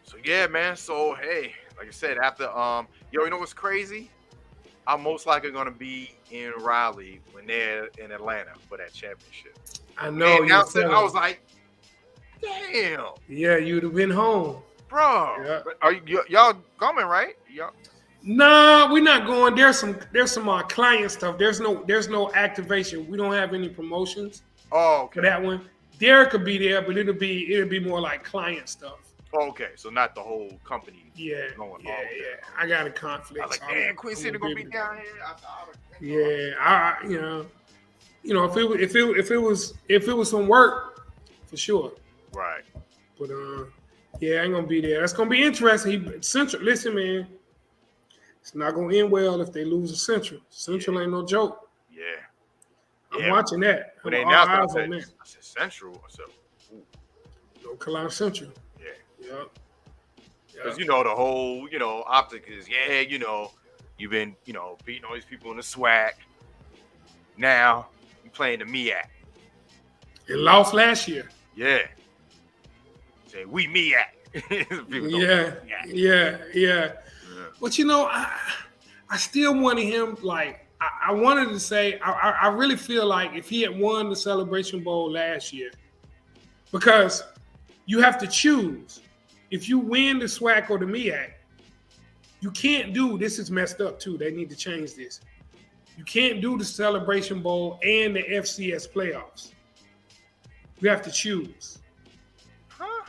So yeah, man. So hey, like I said, after you know what's crazy? I'm most likely gonna be in Raleigh when they're in Atlanta for that championship. I know. I was like, damn. Yeah, you'd have been home, bro. Yeah. Are y'all coming, right? Y'all. Nah, we're not going. There's some client stuff. There's no activation. We don't have any promotions. Oh, okay. For that one. Derek could be there, but it'll be more like client stuff. Oh, okay, so not the whole company. Yeah, going yeah. I got a conflict. I was like, damn, Queen City gonna be down Yeah, here. if it was some work, for sure. Right. But yeah, I ain't gonna be there. That's gonna be interesting. Central, listen, man. It's not gonna end well if they lose to Central. Central ain't no joke. Yeah. I'm watching that. When they announced that, I said Central. I said, ooh. North Carolina Central. Yeah. Yep. Because, the whole, optic is, you've been, beating all these people in the SWAC. Now, you're playing the MEAC. It lost last year. Yeah. Say, we MEAC. Yeah. But, I still wanted him, like, I wanted to say, I really feel like if he had won the Celebration Bowl last year, because you have to choose. If you win the SWAC or the MEAC, you can't do, this is messed up too, they need to change this. You can't do the Celebration Bowl and the FCS playoffs. You have to choose. Huh?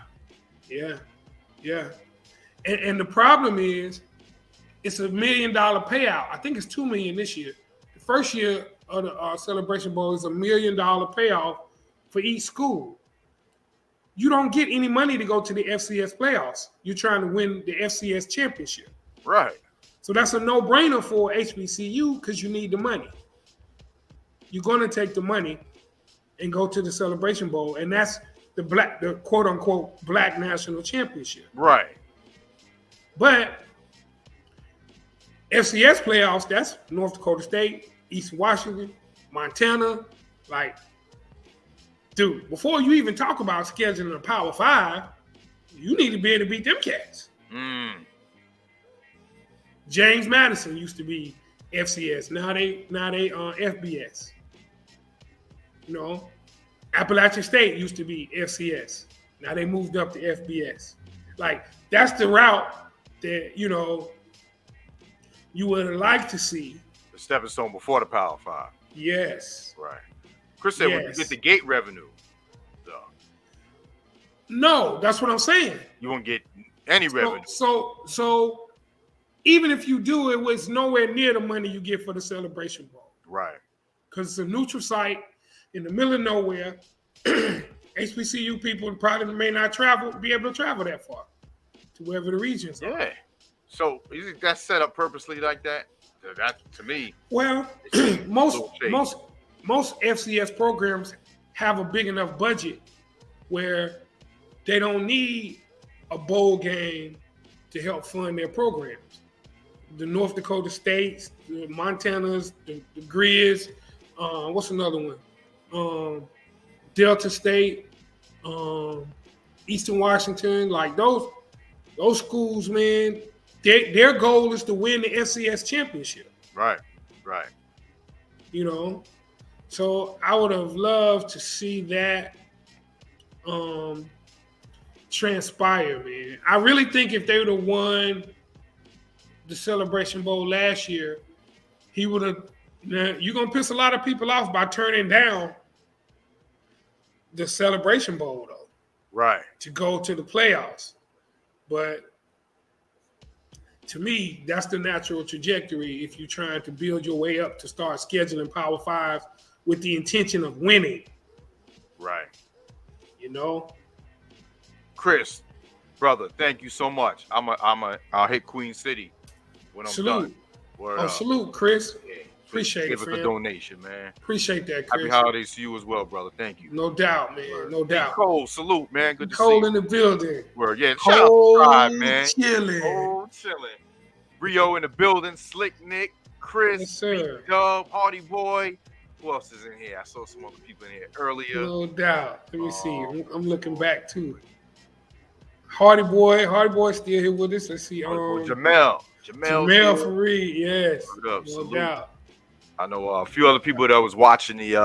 Yeah. And the problem is, it's $1 million payout. I think it's $2 million this year. The first year of the Celebration Bowl is $1 million payout for each school. You don't get any money to go to the FCS playoffs. You're trying to win the FCS championship. Right. So that's a no-brainer for HBCU because you need the money. You're going to take the money and go to the Celebration Bowl, and that's the quote-unquote Black National Championship. Right. But FCS playoffs, that's North Dakota State, East Washington, Montana. Like, dude, before you even talk about scheduling a Power 5, you need to be able to beat them cats. James Madison used to be FCS. Now they FBS. Appalachian State used to be FCS. Now they moved up to FBS. Like, that's the route that, you would like to see. The stepping stone before the Power 5. Yes. Right. Chris said, "When you get the gate revenue, so no, that's what I'm saying. You won't get any revenue. So even if you do, it was nowhere near the money you get for the Celebration Bowl. Right. Because it's a neutral site in the middle of nowhere. HBCU people probably may not be able to travel that far to wherever the regions are. Yeah. So you think that's set up purposely like that? That to me. Well, most FCS programs have a big enough budget where they don't need a bowl game to help fund their programs. The North Dakota States, the Montanas, the Grizz, what's another one? Delta State, Eastern Washington, like those schools, man, their goal is to win the FCS championship. Right. You know, so I would have loved to see that transpire, man. I really think if they would have won the Celebration Bowl last year, he would have. You're gonna piss a lot of people off by turning down the Celebration Bowl, though. Right. To go to the playoffs, but to me, that's the natural trajectory if you're trying to build your way up to start scheduling Power Five with the intention of winning. Right. You know, Chris, brother, thank you so much. I'll hit Queen City when I'm done. Salute, Chris. Yeah. Appreciate it, Give us a donation, man. Appreciate that, Chris. Happy holidays to you as well, brother. Thank you. No doubt, man. No doubt. Cole, salute, man. Good to see you. Cole in the building. Word, yeah. Shout out to Tribe, man. Chilling. Rio in the building. Slick Nick, Chris, yes, sir. Dub, Hardy Boy. Who else is in here? I saw some other people in here earlier. No doubt. Let me see. I'm looking back too. Hardy Boy still here with us. Let's see. Jamel Fareed, yes. Up, no doubt. I know a few other people that was watching the.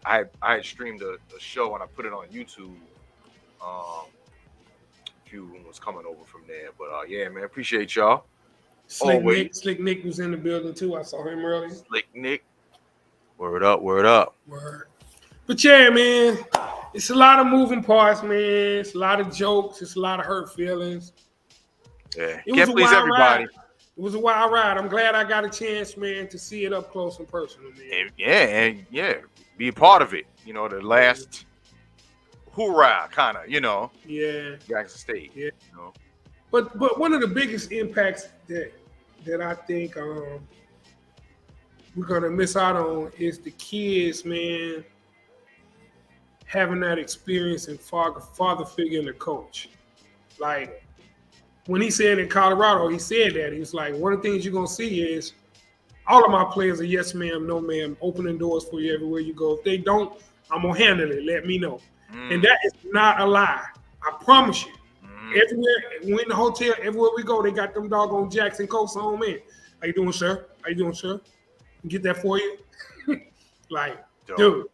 I had streamed a show and I put it on YouTube. A few was coming over from there, but yeah, man, appreciate y'all. Slick Nick was in the building too. I saw him earlier. Slick Nick, word up. Word. But yeah, man, it's a lot of moving parts, man. It's a lot of jokes. It's a lot of hurt feelings. Yeah, can't please everybody. It was a wild ride. I'm glad I got a chance, man, to see it up close and personal, man. And be a part of it. You know, the last hoorah, kind of. You know. Yeah. Jackson State. Yeah. You know? But one of the biggest impacts that I think we're gonna miss out on is the kids, man, having that experience and father figure in the coach. Like, when he said in Colorado, he said that. He was like, one of the things you're going to see is all of my players are yes, ma'am, no, ma'am, opening doors for you everywhere you go. If they don't, I'm going to handle it. Let me know. And that is not a lie. I promise you. Everywhere, we're in the hotel, everywhere we go, they got them doggone Jackson coats on, man. How you doing, sir? Get that for you? Like, dude,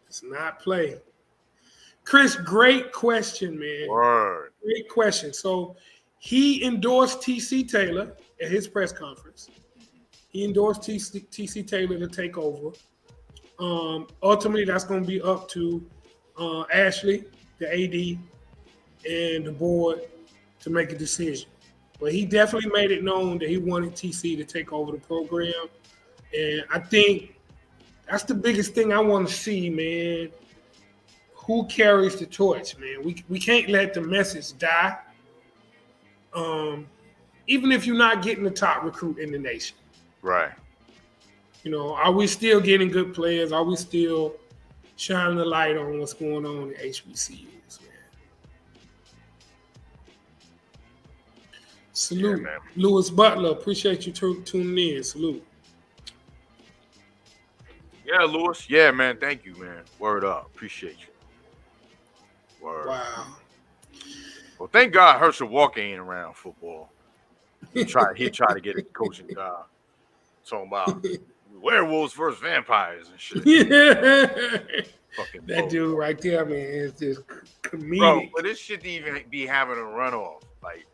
it's not play. Chris, great question, man. Word. Great question. So he endorsed TC Taylor at his press conference. He endorsed TC Taylor to take over. Ultimately, that's going to be up to Ashley, the AD, and the board to make a decision. But he definitely made it known that he wanted TC to take over the program. And I think that's the biggest thing I want to see, man. Who carries the torch, man? We can't let the message die. Even if you're not getting the top recruit in the nation. Right. You know, are we still getting good players? Are we still shining the light on what's going on in HBCUs, man? Salute. Yeah, man. Lewis Butler, appreciate you tuning in. Salute. Yeah, Lewis. Yeah, man. Thank you, man. Word up. Appreciate you. Word. Wow. Well, thank God Herschel Walker ain't around football. He tried to get a coaching job. Talking about werewolves versus vampires and shit. Yeah. Fucking that dude right there, man, is just comedic. Bro, but this shit even be having a runoff. Like,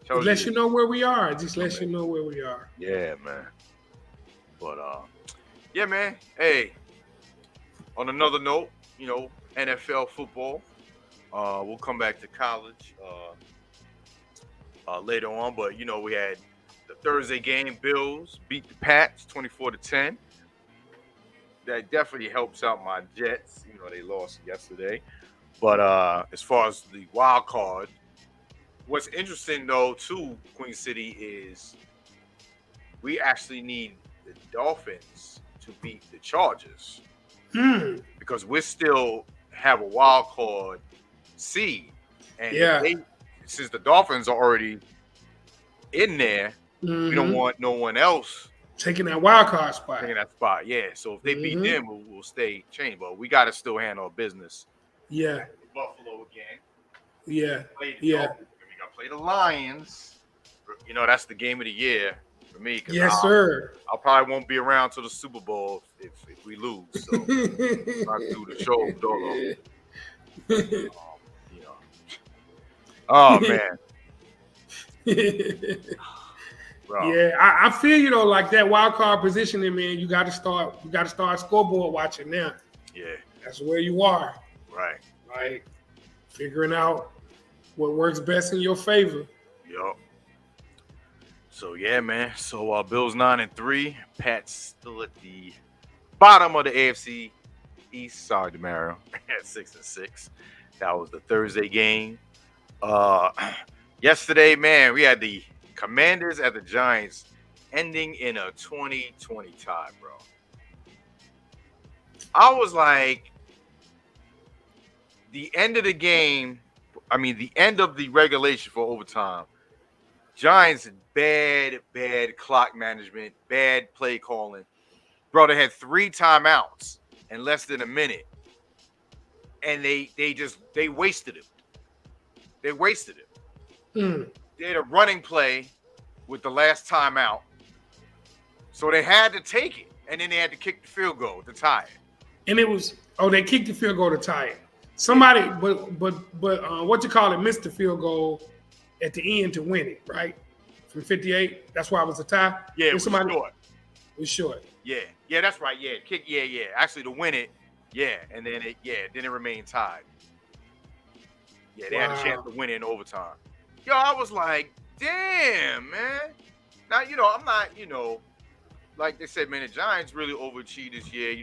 just let you know where we are. Just let you know where we are. Yeah, man. But yeah, man. Hey, On another note, NFL football. We'll come back to college later on, but we had the Thursday game. Bills beat the Pats 24-10. That definitely helps out my Jets. They lost yesterday. But as far as the wild card, what's interesting though too, Queen City, is we actually need the Dolphins to beat the Chargers because we still have a wild card seed, and since the Dolphins are already in there, we don't want no one else taking that wild card spot. Taking that spot, yeah. So if they beat them, we'll stay chained. But we got to still handle business. Yeah. Buffalo again. Yeah. We got to play the Lions. That's the game of the year for me. Yes, sir. I probably won't be around till the Super Bowl if we lose. So I do the show, Dolo. Oh man. Bro. Yeah, I feel like that wild card positioning, man. You got to start scoreboard watching now. Yeah, that's where you are. Right. Like figuring out what works best in your favor. Yup. So yeah, man. So Bills 9-3, Pats still at the bottom of the AFC East. Sorry, Demaro at 6-6. That was the Thursday game. Yesterday, man, we had the Commanders at the Giants ending in a 20-20 tie, bro. I was like, the end of the game, the end of the regulation for overtime, Giants bad clock management, bad play calling. Bro, they had 3 timeouts in less than a minute. And they wasted it. They wasted it. They had a running play with the last timeout. So they had to take it. And then they had to kick the field goal to tie it. And it was, they kicked the field goal to tie it. Somebody, but what you call it, missed the field goal at the end to win it, right? From 58. That's why it was a tie. Yeah, it was short. It was short. Yeah, that's right. Yeah, kick. Yeah. Actually, to win it, yeah, and then it remained tied. Yeah, they had a chance to win it in overtime. Yo, I was like, damn, man. Now, I'm not, like they said, man, the Giants really overachieved this year.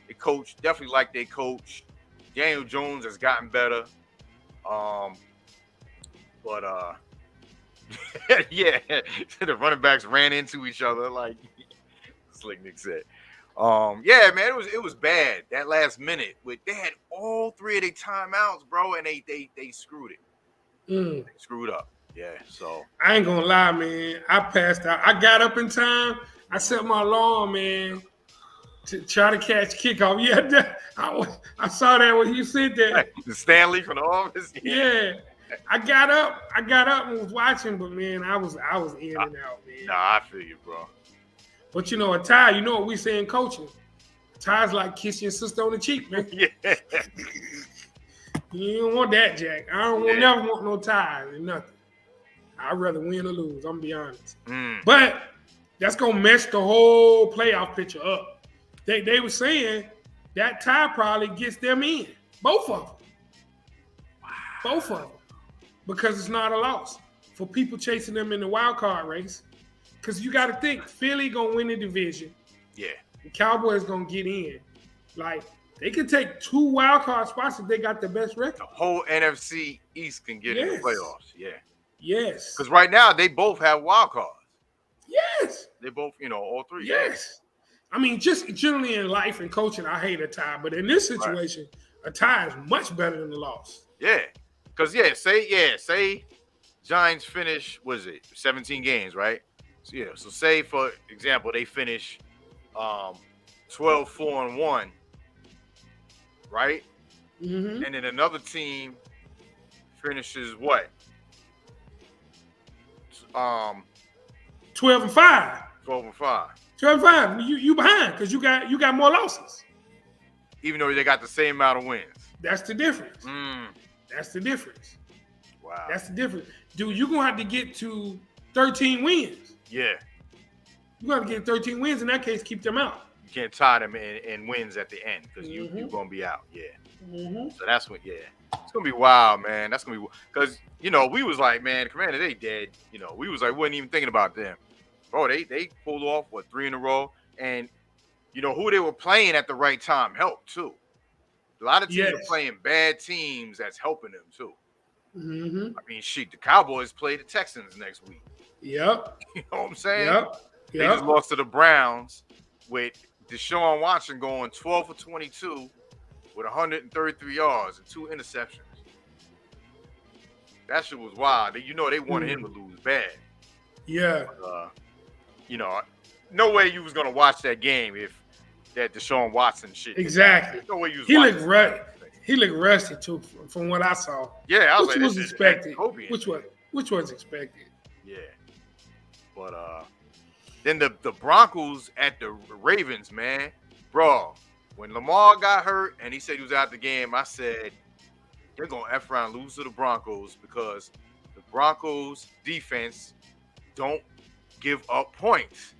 The coach, definitely like their coach. Daniel Jones has gotten better. Yeah, the running backs ran into each other, like Slick Nick said. Yeah, man, it was bad that last minute. They had all 3 of their timeouts, bro, and they screwed it. They screwed up. Yeah, so I ain't gonna lie, man. I passed out. I got up in time. I set my alarm, man, to try to catch kickoff. Yeah, I saw that when you said that. Stanley from the office. Yeah. I got up and was watching, but man, I was in and out, man. Nah, I feel you, bro. But a tie, what we say in coaching? A tie's like kiss your sister on the cheek, man. Yeah. You don't want that, Jack. I never want no ties and nothing. I'd rather win or lose, I'm gonna be honest. But that's gonna mess the whole playoff picture up. They were saying that tie probably gets them in. Both of them. Wow. Both of them. Because it's not a loss for people chasing them in the wild card race. Because you got to think, Philly going to win the division. Yeah. The Cowboys going to get in. Like, they can take 2 wild card spots if they got the best record. The whole NFC East can get in the playoffs. Yeah. Yes. Because right now, they both have wild cards. Yes. They both, all 3. Yes. Just generally in life and coaching, I hate a tie. But in this situation, a tie is much better than a loss. Yeah. Because, say Giants finish, 17 games, right? So say, for example, they finish 12-4-1, right? Mm-hmm. And then another team finishes what? 12-5. 12-5. 12-5. You behind because you got more losses. Even though they got the same amount of wins. That's the difference. That's the difference. Wow. That's the difference. Dude, you're going to have to get to 13 wins. Yeah. You're going to get 13 wins. In that case, keep them out. You can't tie them in wins at the end because you're gonna be out. Yeah. So that's when it's gonna be wild, man. That's gonna be because we was like, man, Commander, they dead. We was like, wasn't even thinking about them. Bro, they pulled off 3 in a row, and who they were playing at the right time helped too. A lot of teams are playing bad teams that's helping them too. I mean, shit, the Cowboys play the Texans next week. Yep. You know what I'm saying? Yep. They just lost to the Browns with Deshaun Watson going 12 for 22 with 133 yards and 2 interceptions. That shit was wild. They wanted him to lose bad. Yeah. But, no way you was gonna watch that game if that Deshaun Watson shit. Exactly. No way you was he watching. He looked rusty too, from what I saw. Yeah, I was which like, was expected. Which was expected. Yeah, but then the Broncos at the Ravens, man, bro. When Lamar got hurt and he said he was out the game, I said they're gonna F around and lose to the Broncos because the Broncos defense don't give up points,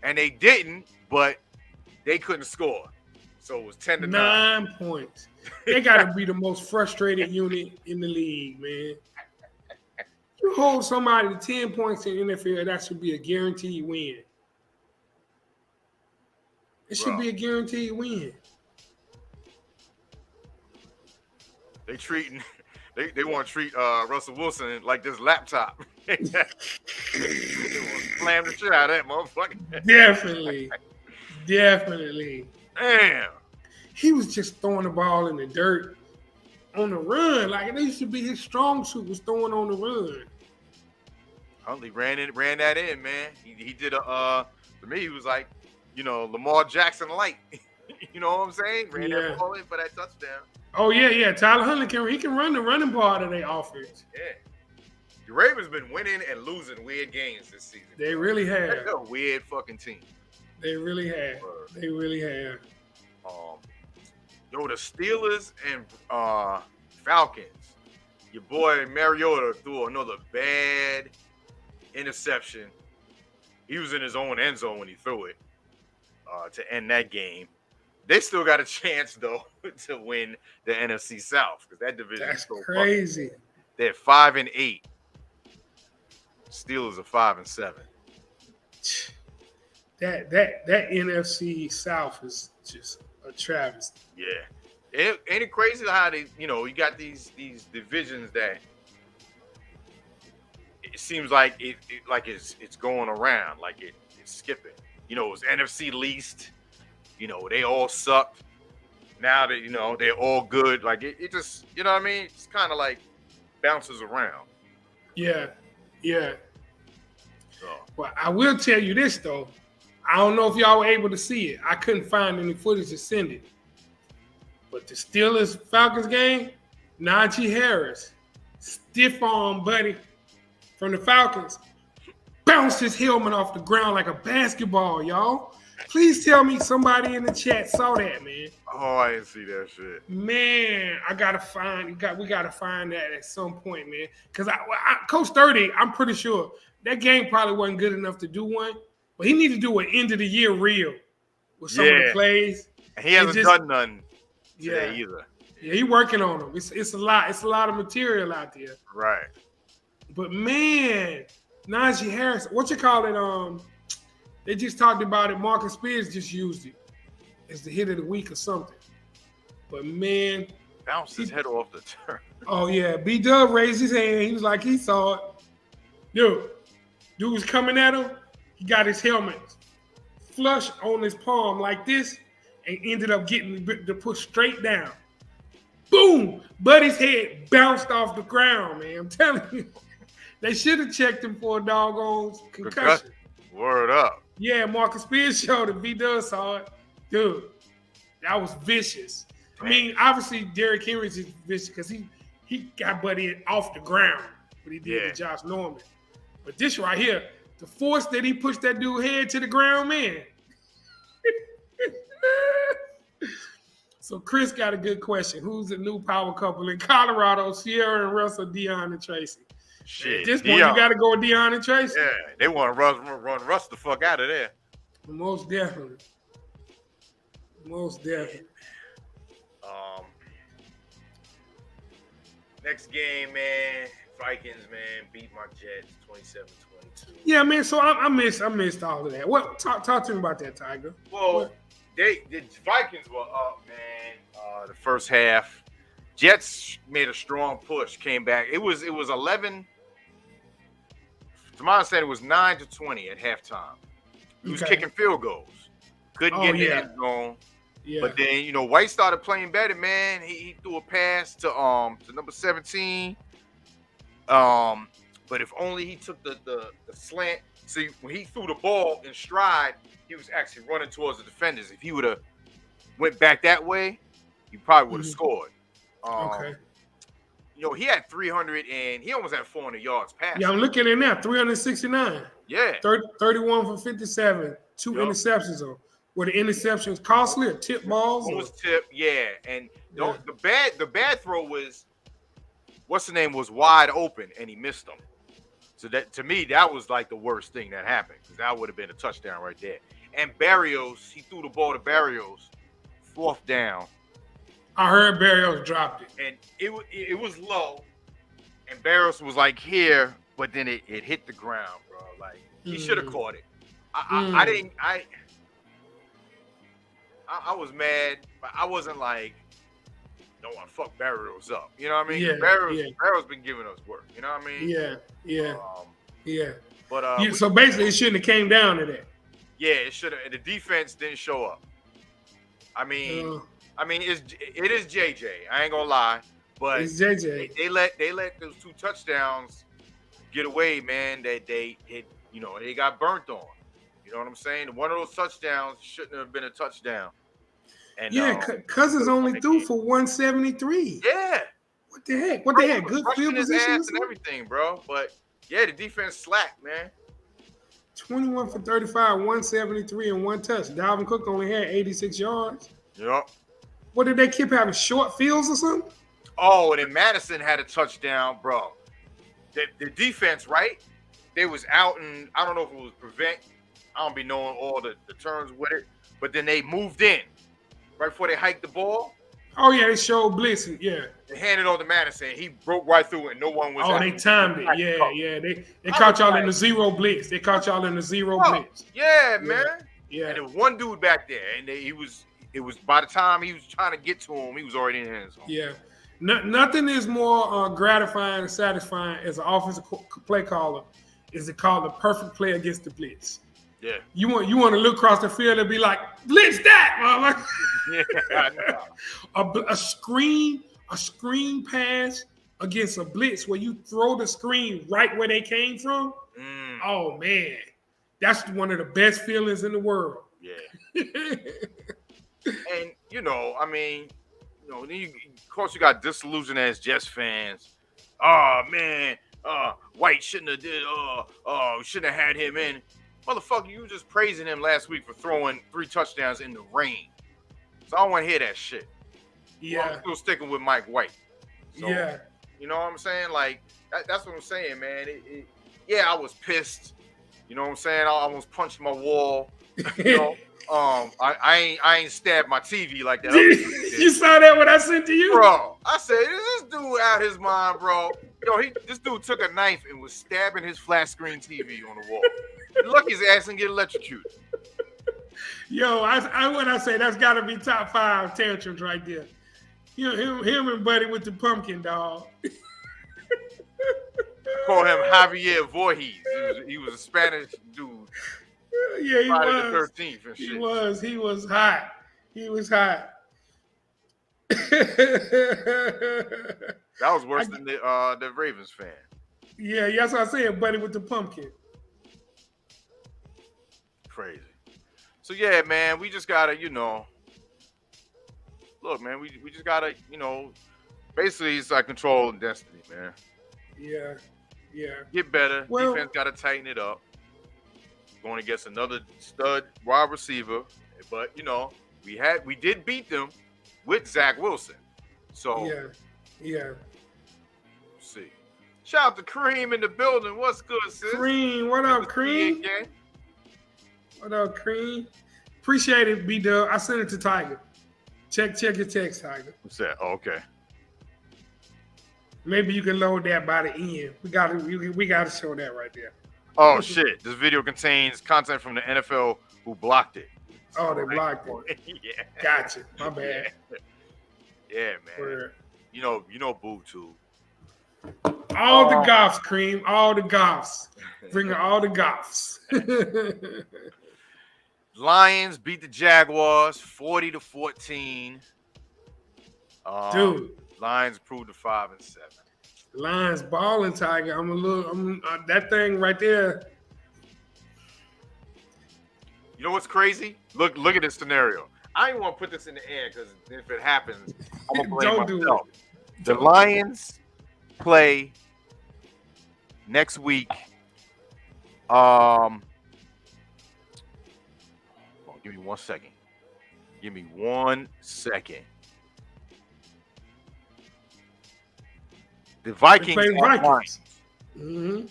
and they didn't, but they couldn't score, so it was 10-9. 9 points. They got to be the most frustrated unit in the league, man. You hold somebody to 10 points in the NFL, that should be a guaranteed win. It should be a guaranteed win. They want to treat Russell Wilson like this laptop. They want to slam the shit out of that motherfucker. Definitely. Damn. He was just throwing the ball in the dirt on the run. Like, it used to be his strong suit was throwing on the run. Huntley ran that in, man. He did to me, he was like, Lamar Jackson light. You know what I'm saying? Ran that ball in for that touchdown. Oh, yeah. Tyler Huntley can run the running part of their offense. Yeah. The Ravens been winning and losing weird games this season. They really have. They're a weird fucking team. They really have. The Steelers and Falcons. Your boy Mariota threw another bad interception. He was in his own end zone when he threw it to end that game. They still got a chance though to win the NFC South because that division is so crazy. They're 5-8. Steelers are 5-7. That NFC South is just a travesty. Yeah. Ain't it crazy how they, you got these divisions that it seems like it's going around, like it's skipping. It was NFC least. They all sucked. Now that they're all good. Like it just, what I mean? It's kind of like bounces around. Yeah. Well, I will tell you this though. I don't know if y'all were able to see it. I couldn't find any footage to send it. But the Steelers Falcons game, Najee Harris, stiff arm buddy from the Falcons, bounced his helmet off the ground like a basketball, y'all. Please tell me somebody in the chat saw that, man. Oh, I didn't see that shit. Man, we gotta find that at some point, man. Because Coach 30, I'm pretty sure that game probably wasn't good enough to do one, but he needs to do an end of the year reel with some of the plays. And he hasn't done none today either. Yeah, he working on them. It's a lot. It's a lot of material out there. Right. But man, Najee Harris, what you call it? They just talked about it. Marcus Spears just used it as the hit of the week or something. But man, bounced his head off the turn. Oh yeah, B-Dub raised his hand. He was like, he saw it. Dude was coming at him. He got his helmet flush on his palm like this, and ended up getting the push straight down. Boom! Buddy's head bounced off the ground, man. I'm telling you. They should have checked him for a doggone concussion. Word up. Yeah, Marcus Spears showed it. B-Dub saw it. Dude, that was vicious. I mean, obviously, Derrick Henry's is vicious because he got Buddy off the ground, but he did to Josh Norman. But this right here, the force that he pushed that dude's head to the ground, man. So Chris got a good question. Who's the new power couple in Colorado? Sierra and Russell, Deion and Tracy. Shit, at this point, you got to go with Deion and Tracy. Yeah, they want to run Russ the fuck out of there. Most definitely. Most definitely. Um, next game, man. Vikings, man, beat my Jets 27-22. Yeah, man. So I missed all of that. What? Talk to me about that, Tiger. Well, What? the Vikings were up, man. The first half, Jets made a strong push, came back. It was 11. To my understanding, it was 9-20 at halftime. He was Okay. kicking field goals, couldn't get in the end zone. Yeah. But then White started playing better, man. He threw a pass to number 17. But if only he took the slant. See, when he threw the ball in stride, he was actually running towards the defenders. If he would have went back that way, he probably would have scored. Okay. He had 300 and he almost had 400 yards passing. Yeah, I'm looking at now. 369. Yeah. 31 for 57. Two interceptions though. Were the interceptions costly or tip balls? One was tip, yeah. And the bad throw was, what's the name, was wide open and he missed them. So that, to me, that was like the worst thing that happened, because that would have been a touchdown right there. And Barrios, he threw the ball to Barrios, 4th down. I heard Barrios dropped it. And it was low, and Barrios was like here, but then it hit the ground, bro. Like, he should have caught it. I was mad, but I wasn't like, don't want to fuck Barrios up. You know what I mean? Yeah, Barrios been giving us work. You know what I mean? Yeah. But so basically, it shouldn't have came down to that. Yeah, it should have. And the defense didn't show up. I mean, it is JJ. I ain't gonna lie, but it's JJ. They let those 2 touchdowns get away, man. They got burnt on. You know what I'm saying? One of those touchdowns shouldn't have been a touchdown. And Cousins only threw for 173. Yeah. What the heck? What they had? Good field position and everything, bro. But yeah, the defense slacked, man. 21 for 35, 173, and 1 touch. Dalvin Cook only had 86 yards. Yep. What did they keep having? Short fields or something? Oh, and then Madison had a touchdown, bro. The defense, right? They was out, and I don't know if it was prevent. I don't be knowing all the terms with it. But then they moved in right before they hiked the ball. Oh, yeah, they showed blitzing. Yeah. They handed on to Madison. He broke right through it. No one was. Oh, they timed it. Yeah. They caught y'all in the zero blitz. Blitz. Yeah, man. Yeah. And there was one dude back there, and it was by the time he was trying to get to him, he was already in the end zone. Yeah. Nothing is more gratifying and satisfying as an offensive play caller is to call the perfect play against the blitz. Yeah. You want to look across the field and be like, blitz that, a screen pass against a blitz where you throw the screen right where they came from. Oh man, that's one of the best feelings in the world. Yeah. And then of course you got disillusioned as Jets fans. Oh man, White shouldn't have did. Shouldn't have had him in. Motherfucker, you were just praising him last week for throwing 3 touchdowns in the rain. So I don't want to hear that shit. Yeah. I'm still sticking with Mike White. So, yeah. You know what I'm saying? Like, that's what I'm saying, man. I was pissed. You know what I'm saying? I almost punched my wall. I ain't stabbed my TV like that. You saw that when I sent to you? Bro, I said, is this dude out his mind, bro? This dude took a knife and was stabbing his flat screen TV on the wall. Look his ass and get electrocuted. Yo, when I say that's got to be top 5 tantrums right there. Him and Buddy with the pumpkin, dog. Call him Javier Voorhees. He was a Spanish dude. Yeah, he Friday was. the 13th and shit. He was hot. That was worse than the Ravens fan. Yeah, that's what I said, Buddy with the pumpkin. Crazy. So yeah, man, we just gotta, look, man, we just gotta, basically it's like control and destiny, man. Yeah. Get better. Well, defense gotta tighten it up. Going against another stud wide receiver, but we did beat them with Zach Wilson. So yeah. Let's see. Shout out to Cream in the building. What's good, sis? Cream, what up, Cream? What up, Cream? Appreciate it, B-Dub. I sent it to Tiger. Check your text, Tiger. What's that? Oh, okay. Maybe you can load that by the end. We gotta show that right there. Oh shit! This video contains content from the NFL who blocked it. Oh, they blocked it. Yeah. Gotcha. My bad. Yeah, man. Word. You know, Boo too. All the golfs, Cream. All the golfs. Bring all the golfs. Lions beat the Jaguars 40-14. Dude. Lions improved to 5-7. Lions balling, Tiger. I'm that thing right there. You know what's crazy? Look at this scenario. I don't want to put this in the air because if it happens, I'm gonna blame myself. The Lions play next week. Give me 1 second. Give me 1 second. The Vikings. Mm-hmm.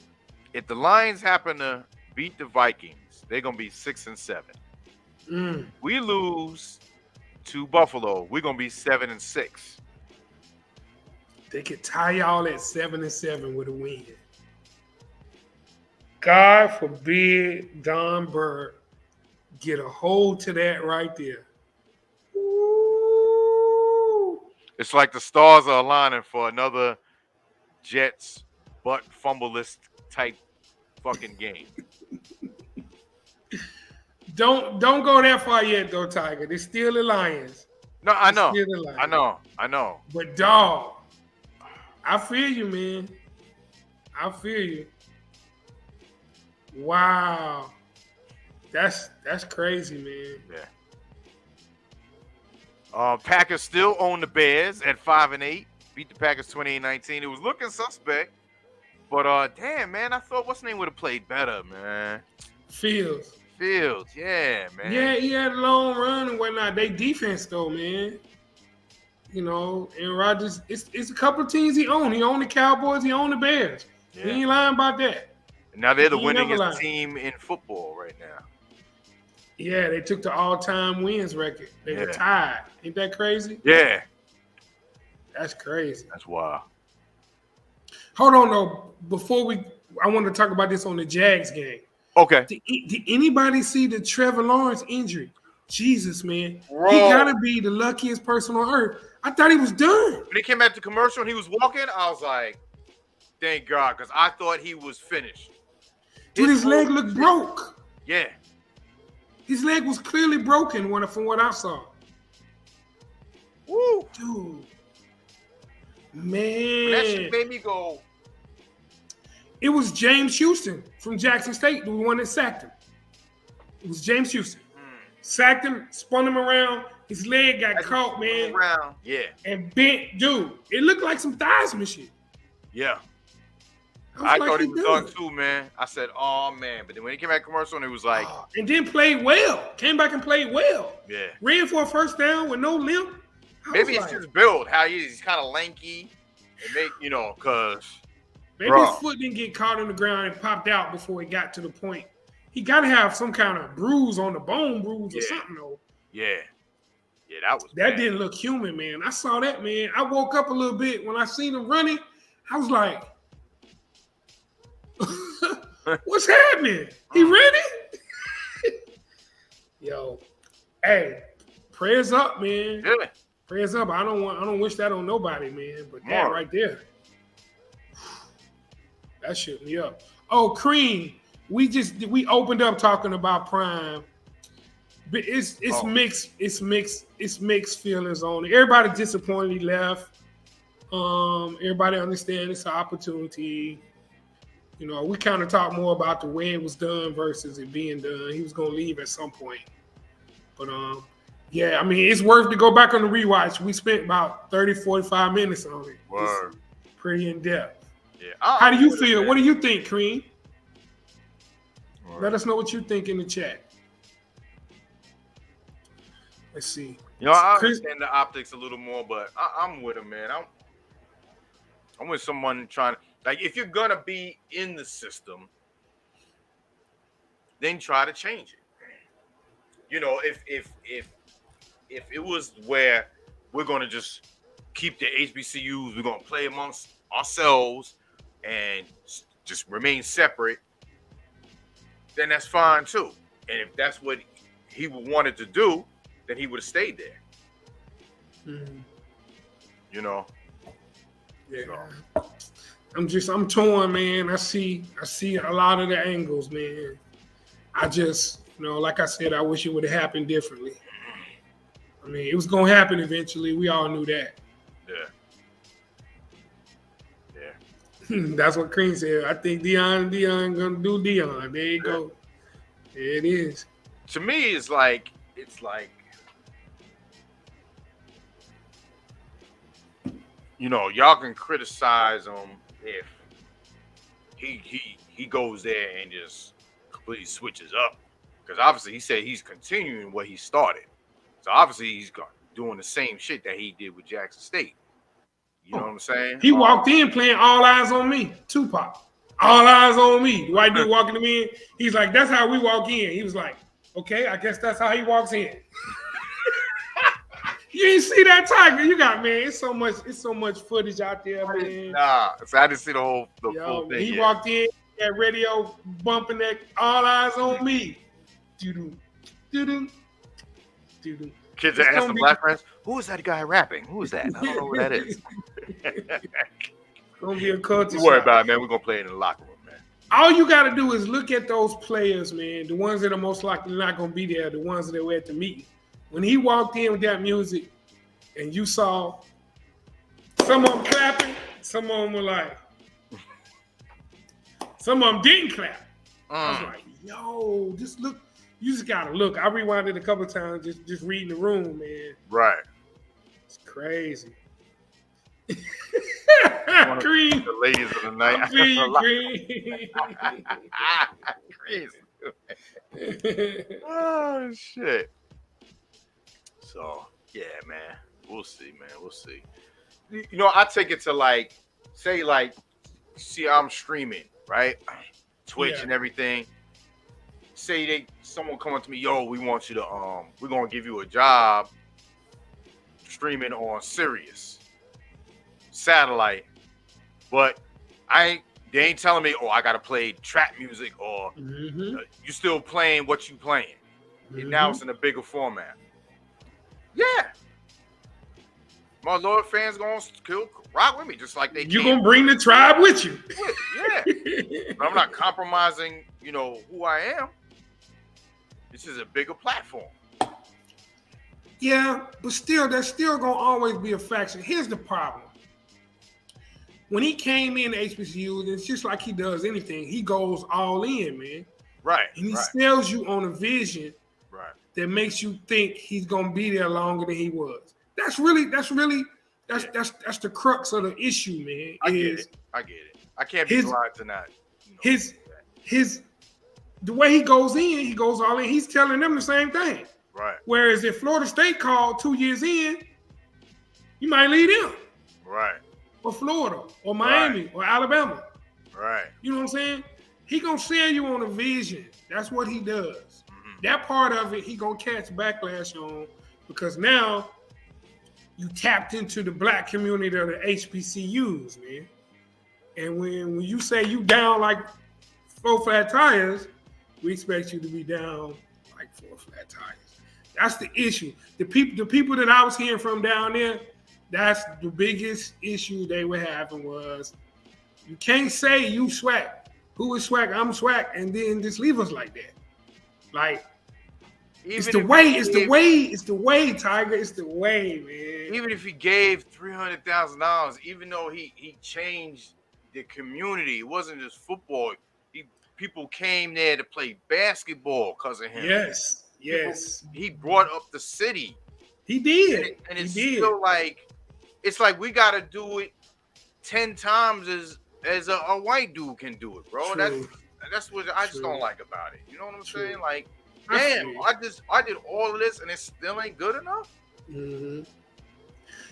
If the Lions happen to beat the Vikings, they're gonna be 6-7. We lose to Buffalo, we're gonna be 7-6. They could tie y'all at 7-7 with a win. God forbid Don Bird get a hold to that right there. Ooh. It's like the stars are aligning for another Jets butt fumbleless type fucking game. Don't go that far yet, though, Tiger. They're still the Lions. No, I know. I know. But dog, I feel you, man. I feel you. Wow. That's crazy, man. Yeah. Packers still own the Bears at 5-8. Beat the Packers 28-19. It was looking suspect, but damn, man, I thought what's name would have played better, man. Fields, yeah, man. Yeah, he had a long run and whatnot. They defense though, man. You know, and Rodgers, it's a couple of teams he owned. He owned the Cowboys. He owned the Bears. Yeah. He ain't lying about that. Now they're the winningest team in football right now. Yeah, they took the all-time wins record. They were tied. Ain't that crazy? Yeah. That's crazy. That's wild. Hold on, though. I want to talk about this on the Jags game. Okay. Did anybody see the Trevor Lawrence injury? Jesus, man. Bro. He got to be the luckiest person on earth. I thought he was done. When he came back to commercial and he was walking, I was like, thank God, because I thought he was finished. Dude, his leg looked broke. Yeah. His leg was clearly broken from what I saw. Woo. Dude. Man. That shit made me go. It was James Houston from Jackson State, the one that sacked him. It was James Houston. Sacked him, spun him around. His leg got caught, man. Around. Yeah. And bent. Dude, it looked like some Theismann shit. Yeah. I thought he was done too, man. I said, oh, man. But then when he came back commercial, and it was like. And then played well. Came back and played well. Yeah. Ran for a first down with no limp. Maybe it's his build, how he is. He's kind of lanky. And because. Maybe his foot didn't get caught in the ground and popped out before he got to the point. He got to have some kind of bruise on the bone bruise or something, though. Yeah. Yeah, that was That bad. didn't look human, man. I saw that, man. I woke up a little bit when I seen him running. I was like, what's happening? He ready? Yo, hey, prayers up, man. Yeah. Prayers up. I don't wish that on nobody, man. But that right there, that shook me up. Oh, Cream, we opened up talking about Prime, but it's mixed feelings on it. Everybody disappointed he left. Everybody understand it's an opportunity. You know, we kind of talk more about the way it was done versus it being done. He was gonna leave at some point, but yeah, I mean, it's worth to go back on the rewatch. We spent about 30, 45 minutes on it. Word. It's pretty in depth. Yeah. How do you feel? What do you think, Cream? Let us know what you think in the chat. Let's see. You know, I understand the optics a little more, but I'm with him, man. I'm with someone trying to, like, if you're gonna be in the system, then try to change it. you know, if it was where we're gonna just keep the HBCUs, we're gonna play amongst ourselves and just remain separate, then that's fine too. And if that's what he wanted to do, then he would have stayed there. Mm-hmm. You know. Yeah. So. I'm torn, man. I see a lot of the angles, man. I just, like I said, I wish it would have happened differently. I mean, it was gonna happen eventually. We all knew that. Yeah. That's what Cream said. I think Dion gonna do Dion. There you go. There it is. To me, it's like y'all can criticize him if he goes there and just completely switches up, because obviously he said he's continuing what he started, so obviously he's doing the same shit that he did with Jackson State. You know what I'm saying? He walked in playing All Eyes on Me, Tupac. All eyes on me. The white dude walking him in. He's like, that's how we walk in. He was like, okay, I guess that's how he walks in. You ain't see that, Tiger? You got, man. It's so much footage out there, man. Nah, so I didn't see the full thing. He walked in, that radio bumping that All Eyes on Me. Doo-doo, doo-doo, doo-doo. Kids are asking black friends, who is that guy rapping? Who is that? I don't know who that is. Gonna be a culture. Don't worry about it, man. We're gonna play it in the locker room, man. All you gotta do is look at those players, man. The ones that are most likely not gonna be there, the ones that were at the meeting. When he walked in with that music, and you saw some of them clapping, some of them were like, some of them didn't clap. I was like, yo, just look. You just gotta look. I rewinded a couple of times just reading the room, man. Right. It's crazy. Cream. The ladies of the night. Crazy. Oh shit. So yeah, man. We'll see, man. We'll see. I take it to say see, I'm streaming, right? Twitch and everything. Say someone coming to me, yo, we want you to we're gonna give you a job streaming on Sirius satellite, but they ain't telling me, I gotta play trap music or you still playing what you playing. And now it's in a bigger format. Yeah, my Lord fans gonna rock with me just like they. You gonna bring the tribe with you? Yeah, but I'm not compromising. Who I am. This is a bigger platform. Yeah, but still, there's still gonna always be a faction. Here's the problem. When he came in HBCU, it's just like he does anything. He goes all in, man. Right. And he sells you on a vision that makes you think he's gonna be there longer than he was. That's the crux of the issue, man. I get it. I can't be blind to that. The way he goes in, he goes all in. He's telling them the same thing. Right. Whereas if Florida State called 2 years in, you might lead them. Right. Or Florida, or Miami, or Alabama. Right. You know what I'm saying? He gonna sell you on a vision. That's what he does. That part of it, he gonna catch backlash on, because now you tapped into the black community of the HBCUs, man. And when you say you down like 4 flat tires, we expect you to be down like 4 flat tires. That's the issue. The people that I was hearing from down there, that's the biggest issue they were having was, you can't say you swag. Who is swag? I'm swag, and then just leave us like that. Like, it's the way, Tiger. It's the way, man. Even if he gave $300,000, even though he changed the community, it wasn't just football. People came there to play basketball because of him. Yes. He brought up the city. He did. And it's still it's like we got to do it 10 times as a white dude can do it, bro. True. That's what I just don't like about it. You know what I'm saying? Like, damn, I did all of this and it still ain't good enough. Mm-hmm.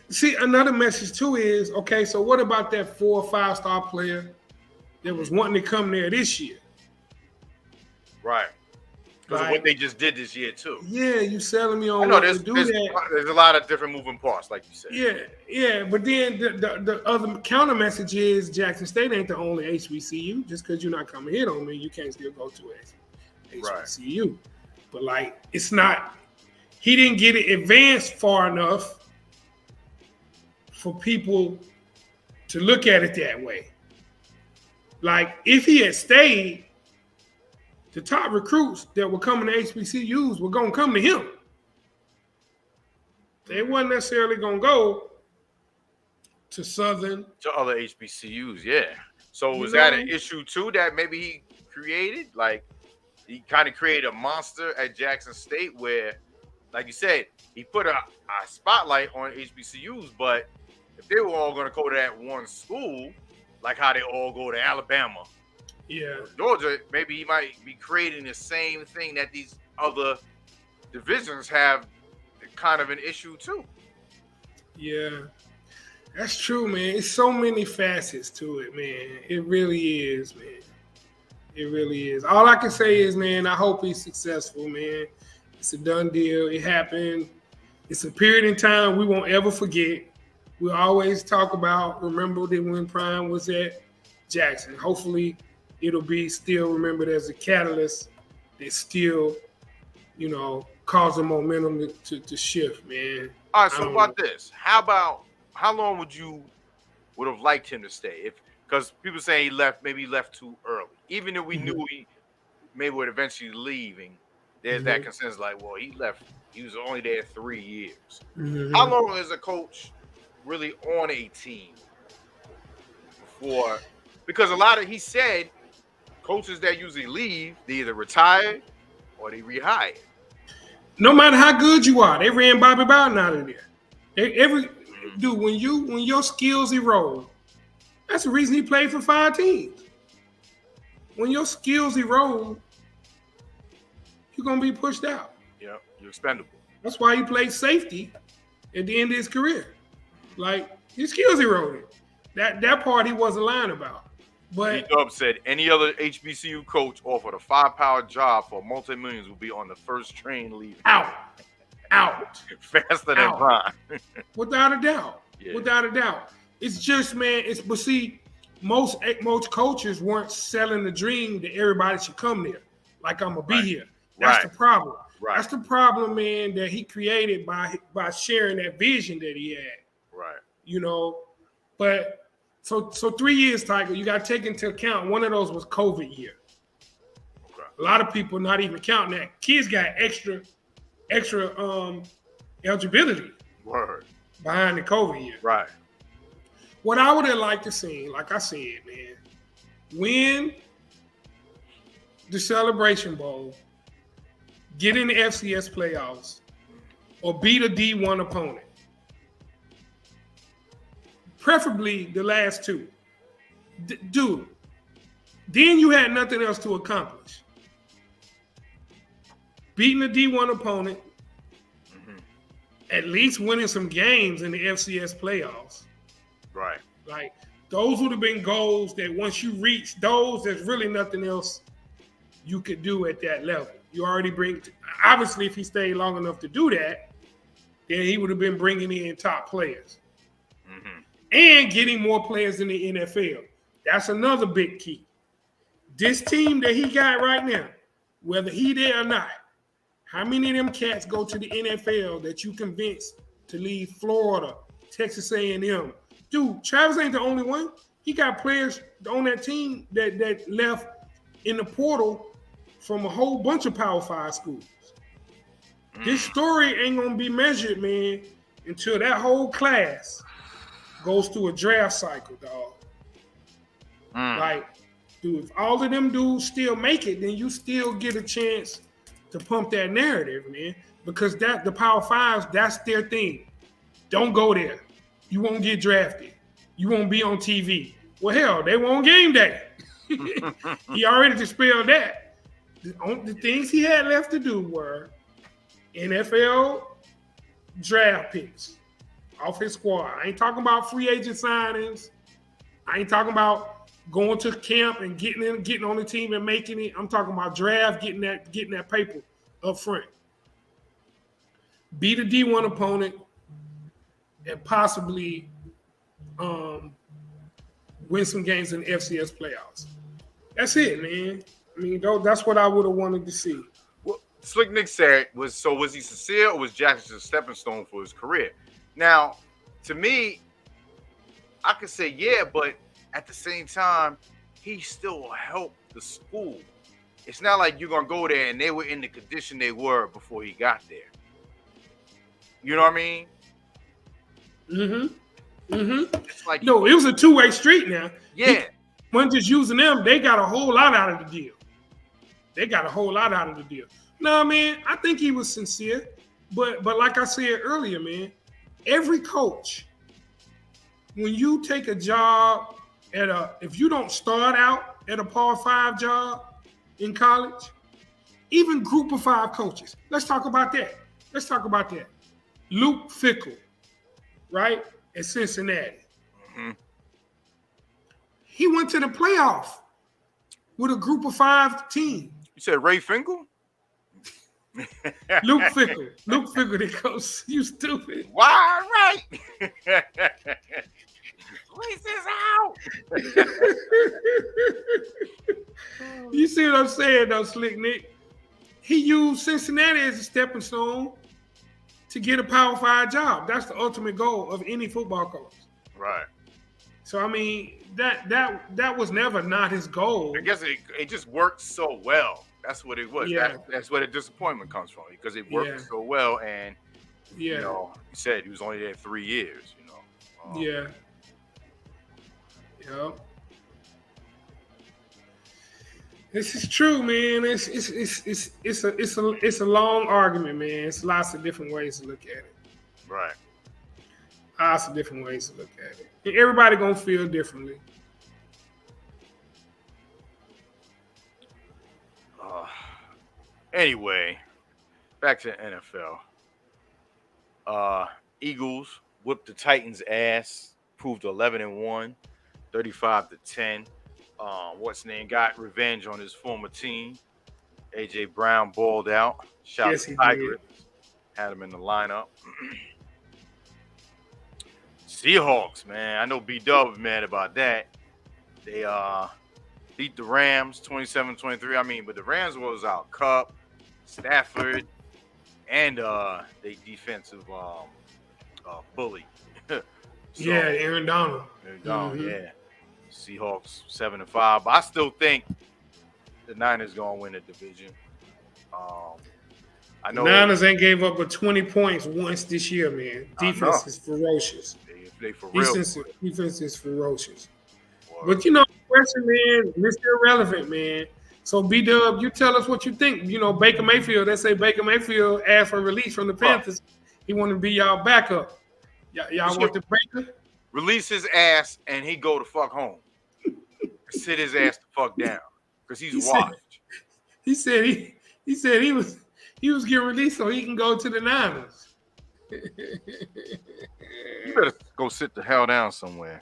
See, another message too is, okay, so what about that 4 or 5 star player that was wanting to come there this year? Right. Because of what they just did this year too. Yeah, you selling me on I know what there's, to do there's, that. there's a lot of different moving parts, like you said. Yeah. But then the other counter message is Jackson State ain't the only HBCU. Just because you're not coming here don't mean you can't still go to HBCU. Right. But like, it's not. He didn't get it advanced far enough for people to look at it that way. Like, if he had stayed, the top recruits that were coming to HBCUs were going to come to him. They wasn't necessarily going to go to Southern. To other HBCUs, yeah. So was that an issue too that maybe he created? Like, he kind of created a monster at Jackson State where, like you said, he put a spotlight on HBCUs, but if they were all going to go to that one school, like how they all go to Alabama, Georgia, maybe he might be creating the same thing that these other divisions have kind of an issue too. Yeah, that's true, man. It's so many facets to it, man. It really is, man. It really is. All I can say is, man, I hope he's successful, man. It's a done deal. It happened. It's a period in time we won't ever forget. We always talk about, remember that when Prime was at Jackson. Hopefully it'll be still remembered as a catalyst that still, cause a momentum to shift, man. All right, so about this. How long would have liked him to stay? Because people say he left too early. Even if we knew he maybe would eventually leaving, there's that consensus like, well, he left. He was only there 3 years. How long is a coach really on a team before? Because he said coaches that usually leave, they either retire or they rehire. No matter how good you are, they ran Bobby Bowden out of there. When your skills erode, that's the reason he played for 5 teams. When your skills erode, you're gonna be pushed out. Yeah, you're expendable. That's why he played safety at the end of his career. Like, his skills eroded. That part he wasn't lying about. But D-Dub said any other HBCU coach offered a firepower job for multi-millions will be on the first train leaving. Out. Faster than Prime. Without a doubt. Yeah. Without a doubt. It's just, man, but see, most coaches weren't selling the dream that everybody should come there. Like, I'm gonna be here. That's the problem. Right. That's the problem, man, that he created by sharing that vision that he had. Right. But so 3 years, Tiger, you got to take into account one of those was COVID year. Okay. A lot of people not even counting that. Kids got extra eligibility. Word. Behind the COVID year. Right. What I would have liked to see, like I said, man, win the Celebration Bowl, get in the FCS playoffs, or beat a D1 opponent. Preferably the last two. Dude, then you had nothing else to accomplish. Beating a D1 opponent, at least winning some games in the FCS playoffs. Right. Like, those would have been goals that once you reach those, there's really nothing else you could do at that level. You already obviously, if he stayed long enough to do that, then he would have been bringing in top players. And getting more players in the NFL. That's another big key. This team that he got right now, whether he there or not, how many of them cats go to the NFL that you convinced to leave Florida, Texas A&M? Dude, Travis ain't the only one. He got players on that team that left in the portal from a whole bunch of Power 5 schools. This story ain't going to be measured, man, until that whole class goes through a draft cycle, dog. Like, dude, if all of them dudes still make it, then you still get a chance to pump that narrative, man. Because the Power 5s, that's their thing. Don't go there. You won't get drafted. You won't be on TV. Well, hell, they won't game day. He already dispelled that. The things he had left to do were NFL draft picks off his squad. I ain't talking about free agent signings. I ain't talking about going to camp and getting on the team and making it. I'm talking about draft, getting that paper up front. Beat a D1 opponent and possibly win some games in the FCS playoffs. That's it, man. I mean, that's what I would have wanted to see. Well, Slick Nick said, was he sincere or was Jackson just a stepping stone for his career? Now, to me, I could say yeah, but at the same time, he still helped the school. It's not like you're going to go there and they were in the condition they were before he got there. You know what I mean? It's like no, it was a two-way street now. Yeah. He wasn't just using them. They got a whole lot out of the deal. No, man, I think he was sincere. But like I said earlier, man, every coach, when you take a job if you don't start out at a Power 5 job in college, even Group of 5 coaches, let's talk about that. Luke Fickell, right, at Cincinnati. He went to the playoff with a Group of 5 team. You said Ray Finkel? Luke Fickell, the coach. You stupid. Why, right? Lisa's out. You see what I'm saying, though, Slick Nick? He used Cincinnati as a stepping stone to get a Power 5 job. That's the ultimate goal of any football coach. Right. So, I mean, that was never not his goal. I guess it just worked so well. That's what it was. Yeah. That's where the disappointment comes from, because it worked so well. And, you he said he was only there 3 years, Yep. This is true, man. It's a long argument, man. It's lots of different ways to look at it. Right. Lots of different ways to look at it. And everybody gonna feel differently. Anyway, back to the NFL. Eagles whipped the Titans' ass, proved 11-1, 35-10. What's his name got revenge on his former team. AJ Brown balled out. Shout out to Tigers. Had him in the lineup. Seahawks, man. I know B-Dub is mad about that. They beat the Rams 27-23. I mean, but the Rams was out. Cup, Stafford, and they defensive bully. Aaron Donald. Yeah. Seahawks 7-5. But I still think the Niners gonna win the division. I know Niners ain't gave up but 20 points once this year, man. Defense is ferocious. They for real. Defense is ferocious. Boy. But question, man, Mr. Irrelevant, man. So B-Dub, you tell us what you think. Baker Mayfield. They say Baker Mayfield asked for release from the Panthers. He want to be y'all backup. Y'all want the Baker? Release his ass and he go to fuck home. Sit his ass the fuck down because he's washed. He said he was getting released so he can go to the Niners. You better go sit the hell down somewhere.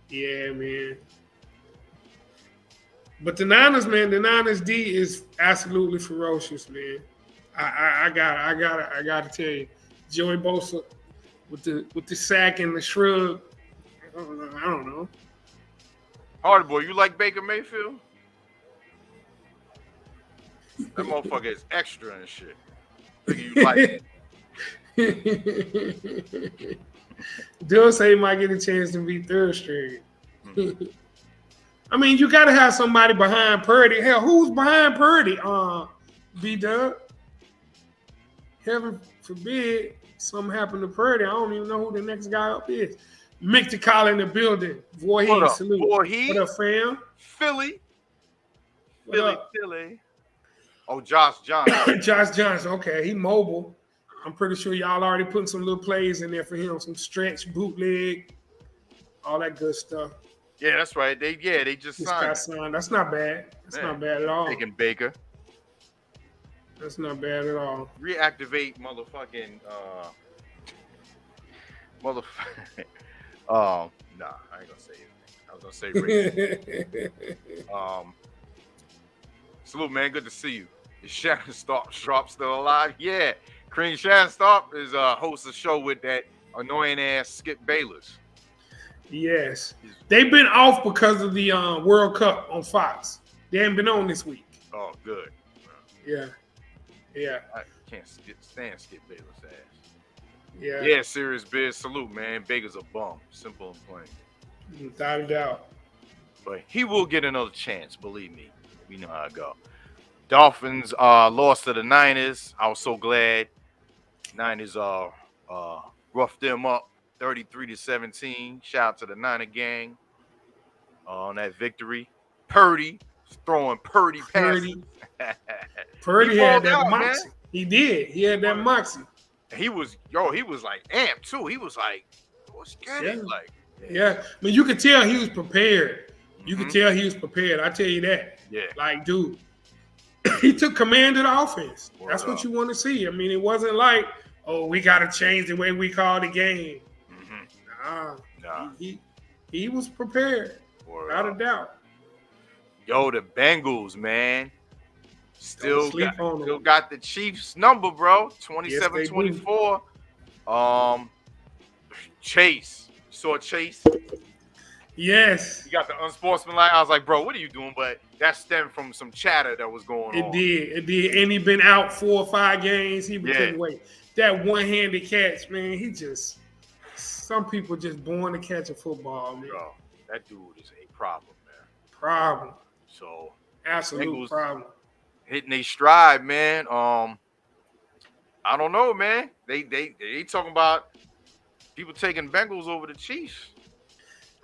Yeah, man. But the Niners D is absolutely ferocious, man. I gotta tell you, Joey Bosa with the sack and the shrug. I don't know. Hardy boy, you like Baker Mayfield? That motherfucker is extra and shit. Think you like it. Dill say he might get a chance to be third string. I mean, you gotta have somebody behind Purdy. Hell, who's behind Purdy? B-Dub. Heaven forbid something happened to Purdy. I don't even know who the next guy up is. Mick the Collar in the building. Voorhees, salute. Voorhees. What up, fam? Philly. Philly. Oh, Josh Johnson. Josh Johnson. Okay, he mobile. I'm pretty sure y'all already putting some little plays in there for him. Some stretch, bootleg, all that good stuff. Yeah, that's right. They just signed. That's not bad. That's not bad at all. Taking Baker. That's not bad at all. Reactivate motherfucking Motherfucker. Nah, I ain't gonna say it. I was gonna say Ray. Salute, man. Good to see you. Is Shannon Sharp still alive? Yeah. Cream Shannon Sharp is hosts a show with that annoying ass Skip Bayless. Yes. They've been off because of the World Cup on Fox. They haven't been on this week. Oh, good. Yeah. Yeah. I can't stand Skip Bayless ass. Yeah. Yeah, serious biz. Salute, man. Baker's a bum. Simple and plain. Without a doubt. But he will get another chance, believe me. We know how it go. Dolphins lost to the Niners. I was so glad. Niners roughed them up 33-17. Shout out to the Niner gang on that victory. Purdy throwing Purdy passes. Purdy had that out, moxie. Man. He did. He had that moxie. He was like amped too. He was like, what's good? Like, yeah. I mean, you could tell he was prepared. You could tell he was prepared. I tell you that. Yeah. Like, dude, he took command of the offense. That's what you want to see. I mean, it wasn't like, oh, we got to change the way we call the game. Nah. He was prepared. Without a doubt. Yo, the Bengals, man. Still got the Chiefs number, bro. 27-24. Chase. You saw Chase? Yes. You got the unsportsmanlike. I was like, bro, what are you doing? But that stemmed from some chatter that was going on. It did. And he been out 4 or 5 games. He couldn't wait. That one-handed catch, man, some people just born to catch a football, man. Bro, that dude is a problem, man. Problem. So absolute problem. Hitting a stride, man. I don't know, man. They talking about people taking Bengals over the Chiefs.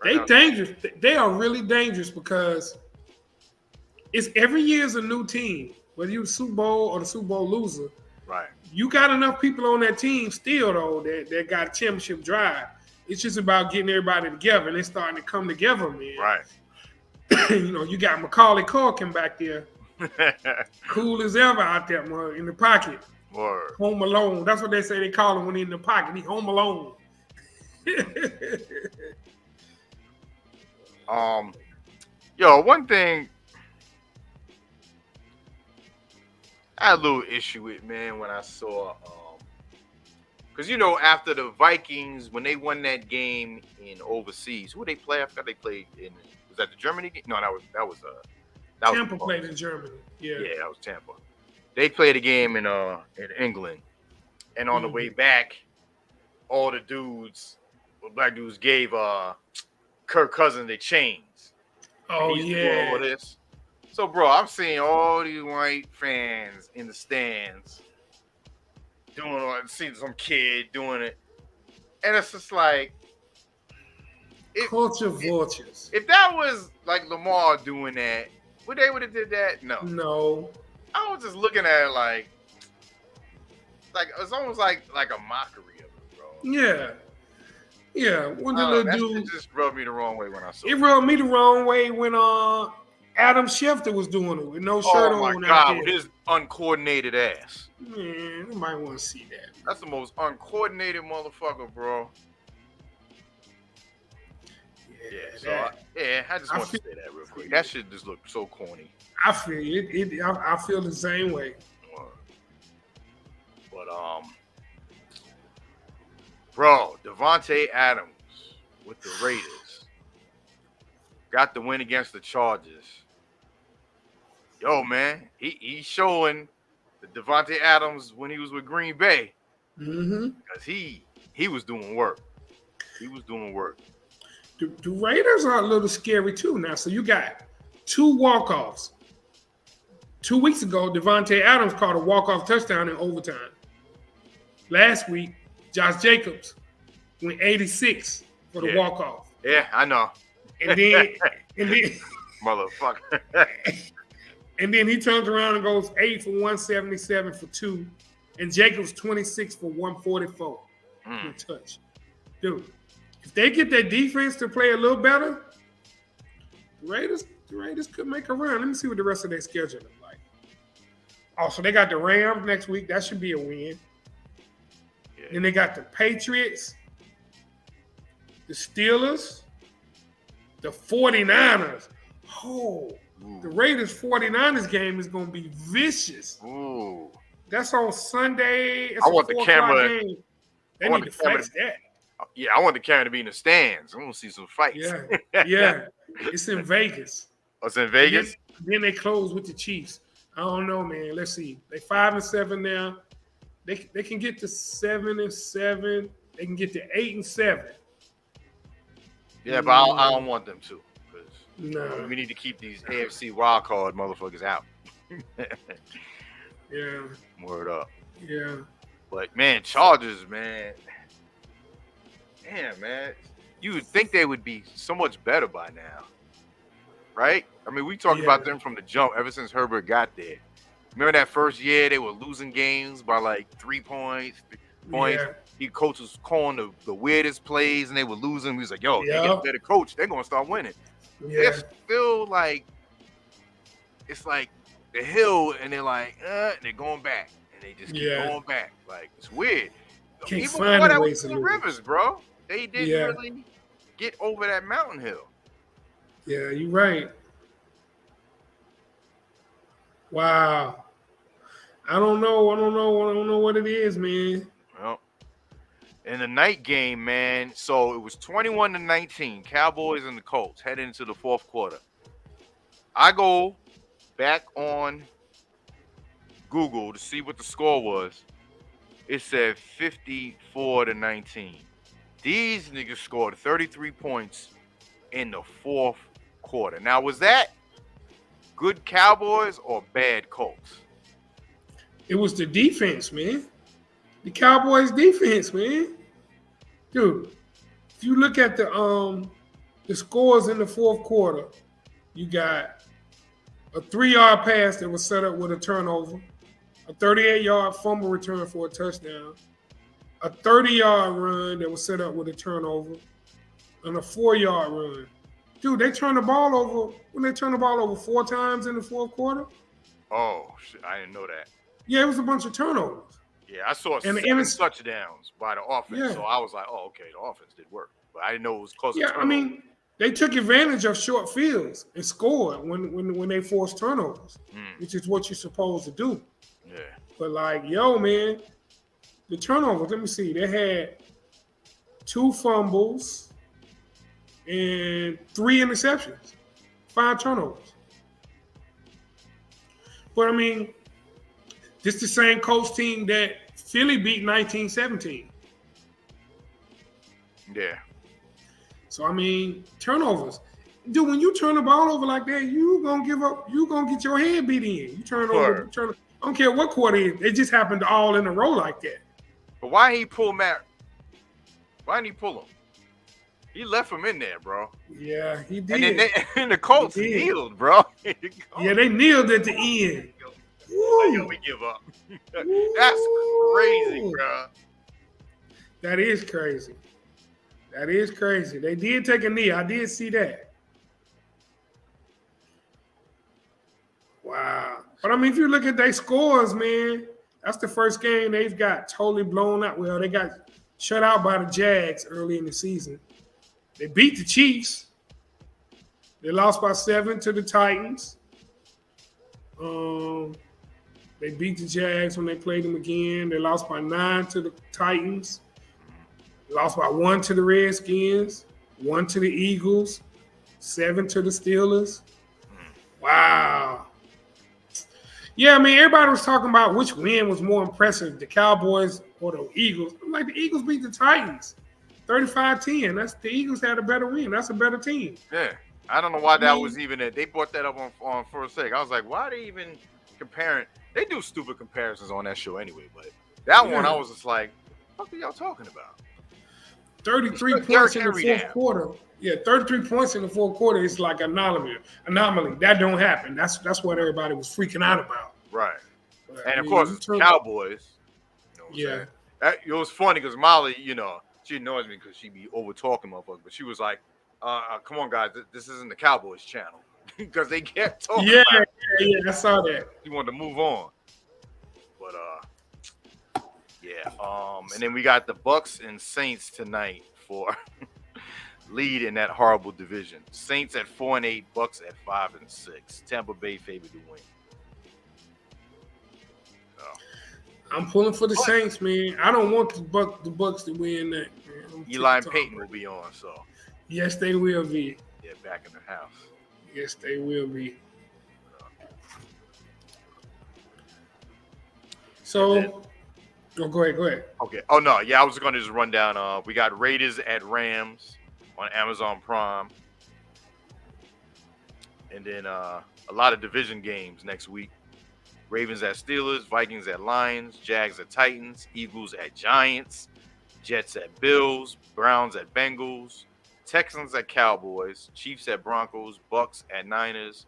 They dangerous. They are really dangerous because it's every year is a new team. Whether you're the Super Bowl or the Super Bowl loser, right? You got enough people on that team still though that got a championship drive. It's just about getting everybody together, and they're starting to come together, man. Right. You got Macaulay Culkin back there. Cool as ever out there, man, in the pocket. Word. Home alone. That's what they say they call him when he's in the pocket. He home alone. One thing I had a little issue with, man, when I saw because after the Vikings, when they won that game in overseas, who they play? I forgot they played in. Was that the Germany game? No, that was Tampa played in Germany. Yeah, that was Tampa. They played a game in England, and on the way back, all the black dudes gave Kirk Cousins their chains. Oh yeah. All this. So, bro, I'm seeing all these white fans in the stands seeing some kid doing it, and it's just like culture vultures. If that was like Lamar doing that, would they would have did that? No. I was just looking at it like it's almost like a mockery of it, bro. Yeah. When the little dude just rubbed me the wrong way when I saw it. It rubbed me the wrong way when Adam Schefter was doing it with no shirt on. Oh my God, with his uncoordinated ass. Man, you might want to see that. That's the most uncoordinated motherfucker, bro. I just want to say that real quick. That shit just looked so corny. I feel it. I feel the same way. But bro, Devontae Adams with the Raiders got the win against the Chargers. Yo, man, he's showing the Devontae Adams when he was with Green Bay. Because he was doing work. He was doing work. The Raiders are a little scary too now. So you got 2 walk-offs. 2 weeks ago, Devontae Adams caught a walk-off touchdown in overtime. Last week, Josh Jacobs went 86 for the walk-off. Yeah, I know. And then motherfucker. And then he turns around and goes 8 for 177 for 2, and Jacobs 26 for 144 with touch. Dude, if they get their defense to play a little better, the Raiders could make a run. Let me see what the rest of their schedule looks like. Oh, so they got the Rams next week. That should be a win. Yeah. Then they got the Patriots. the Steelers, the 49ers. Oh, the Raiders 49ers game is going to be vicious. Ooh. That's on Sunday. It's I a want the 4 camera. o'clock game. They need to flex that. Yeah, I want the camera to be in the stands. I want to see some fights. Yeah. It's in Vegas. Oh, it's in Vegas? Then they close with the Chiefs. I don't know, man. Let's see. They 5-7 now. They can get to 7-7. They can get to 8-7. Yeah, but I don't want them to. No. We need to keep these AFC wildcard motherfuckers out. Yeah. Word up. Yeah. But man, Chargers, man. Damn, man. You would think they would be so much better by now. Right? I mean, we talked about them from the jump ever since Herbert got there. Remember that first year they were losing games by like 3 points. Yeah. The coach was calling the weirdest plays and they were losing. He was like, yo, they get a better coach. They're going to start winning. Yeah. They're still like, it's like the hill and they're like, and they're going back. And they just keep going back. Like, it's weird. Can't Even find before that ways was to the lose. Rivers, bro. They didn't really get over that mountain hill. Yeah, you're right. Wow. I don't know what it is, man. Well, in the night game, man, so it was 21-19, Cowboys and the Colts heading into the fourth quarter. I go back on Google to see what the score was. It said 54-19. These niggas scored 33 points in the fourth quarter. Now, was that good Cowboys or bad Colts? It was the defense, man. The Cowboys defense, man. Dude, if you look at the scores in the fourth quarter, you got a 3-yard pass that was set up with a turnover, a 38-yard fumble return for a touchdown, a 30-yard run that was set up with a turnover, and a 4-yard run. Dude, they turned the ball over. When they turned the ball over 4 times in the fourth quarter? Oh, shit, I didn't know that. Yeah, it was a bunch of turnovers. Yeah, I saw 7 touchdowns by the offense, so I was like, oh, okay, the offense did work. But I didn't know it was close to turnovers. I mean, they took advantage of short fields and scored when they forced turnovers, which is what you're supposed to do. Yeah. But like, yo, man, the turnovers, let me see. They had 2 fumbles and 3 interceptions, 5 turnovers. But I mean, this is the same Colts team that Philly beat 19-17. Yeah. So I mean, turnovers. Dude, when you turn the ball over like that, you gonna give up. You gonna get your head beat in. You turn over. I don't care what quarter it is. It just happened all in a row like that. But why he pull Matt? Why didn't he pull him? He left him in there, bro. Yeah, he did. And then the Colts kneeled, bro. Yeah, they kneeled at the end. Like, yo, we give up. That's crazy, bro. That is crazy. That is crazy. They did take a knee. I did see that. Wow. But I mean, if you look at their scores, man, that's the first game they've got totally blown out. Well, they got shut out by the Jags early in the season. They beat the Chiefs. They lost by 7 to the Titans. They beat the Jags when they played them again. They lost by 9 to the Titans. They lost by 1 to the Redskins, 1 to the Eagles, 7 to the Steelers. Wow. Yeah, I mean, everybody was talking about which win was more impressive, the Cowboys or the Eagles. I'm like, the Eagles beat the Titans 35-10. That's the Eagles had a better win. That's a better team. Yeah. I don't know why that was even it. They brought that up on first take. I was like, why are they even comparing? They do stupid comparisons on that show anyway, but that one I was just like, what are y'all talking about? 33 points in the fourth quarter. Yeah, 33 points in the fourth quarter is like anomaly. That don't happen. That's what everybody was freaking out about. Right. But, and of course, it's Cowboys. You know it was funny because Molly, she annoys me because she be over talking motherfuckers, but she was like, come on, guys, this isn't the Cowboys channel. Because they kept talking Yeah, I saw that. He wanted to move on. But and then we got the Bucks and Saints tonight for lead in that horrible division. Saints at 4-8, Bucks at 5-6. Tampa Bay favored to win. So, I'm pulling for the Saints, man. I don't want the Bucks to win that. Man. Eli and Peyton will be on, so. Yes, they will be. Yeah, back in the house. Yes, they will be. So, go ahead. Okay. Oh, no. Yeah, I was going to just run down. We got Raiders at Rams on Amazon Prime. And then a lot of division games next week. Ravens at Steelers, Vikings at Lions, Jags at Titans, Eagles at Giants, Jets at Bills, Browns at Bengals, Texans at Cowboys, Chiefs at Broncos, Bucks at Niners,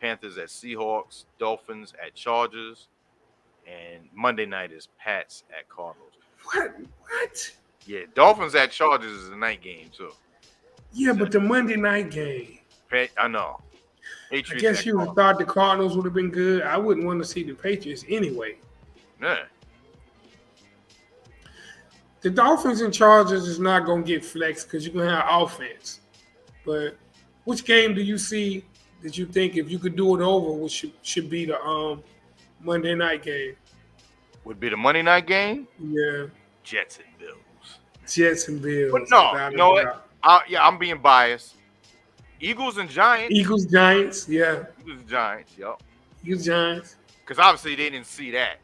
Panthers at Seahawks, Dolphins at Chargers, and Monday night is Pats at Cardinals. What? Yeah, Dolphins at Chargers is a night game too. Yeah, but the Monday night game. I know. Patriots I guess you would thought the Cardinals would have been good. I wouldn't want to see the Patriots anyway. Yeah. The Dolphins and Chargers is not going to get flexed because you're going to have offense. But which game do you see that you think if you could do it over, which should be the Monday night game? Would be the Monday night game? Yeah. Jets and Bills. Jets and Bills. But no, you know what? I'm being biased. Eagles and Giants. Eagles, Giants, yeah. Eagles and Giants, yep. Eagles, Giants. Because obviously they didn't see that,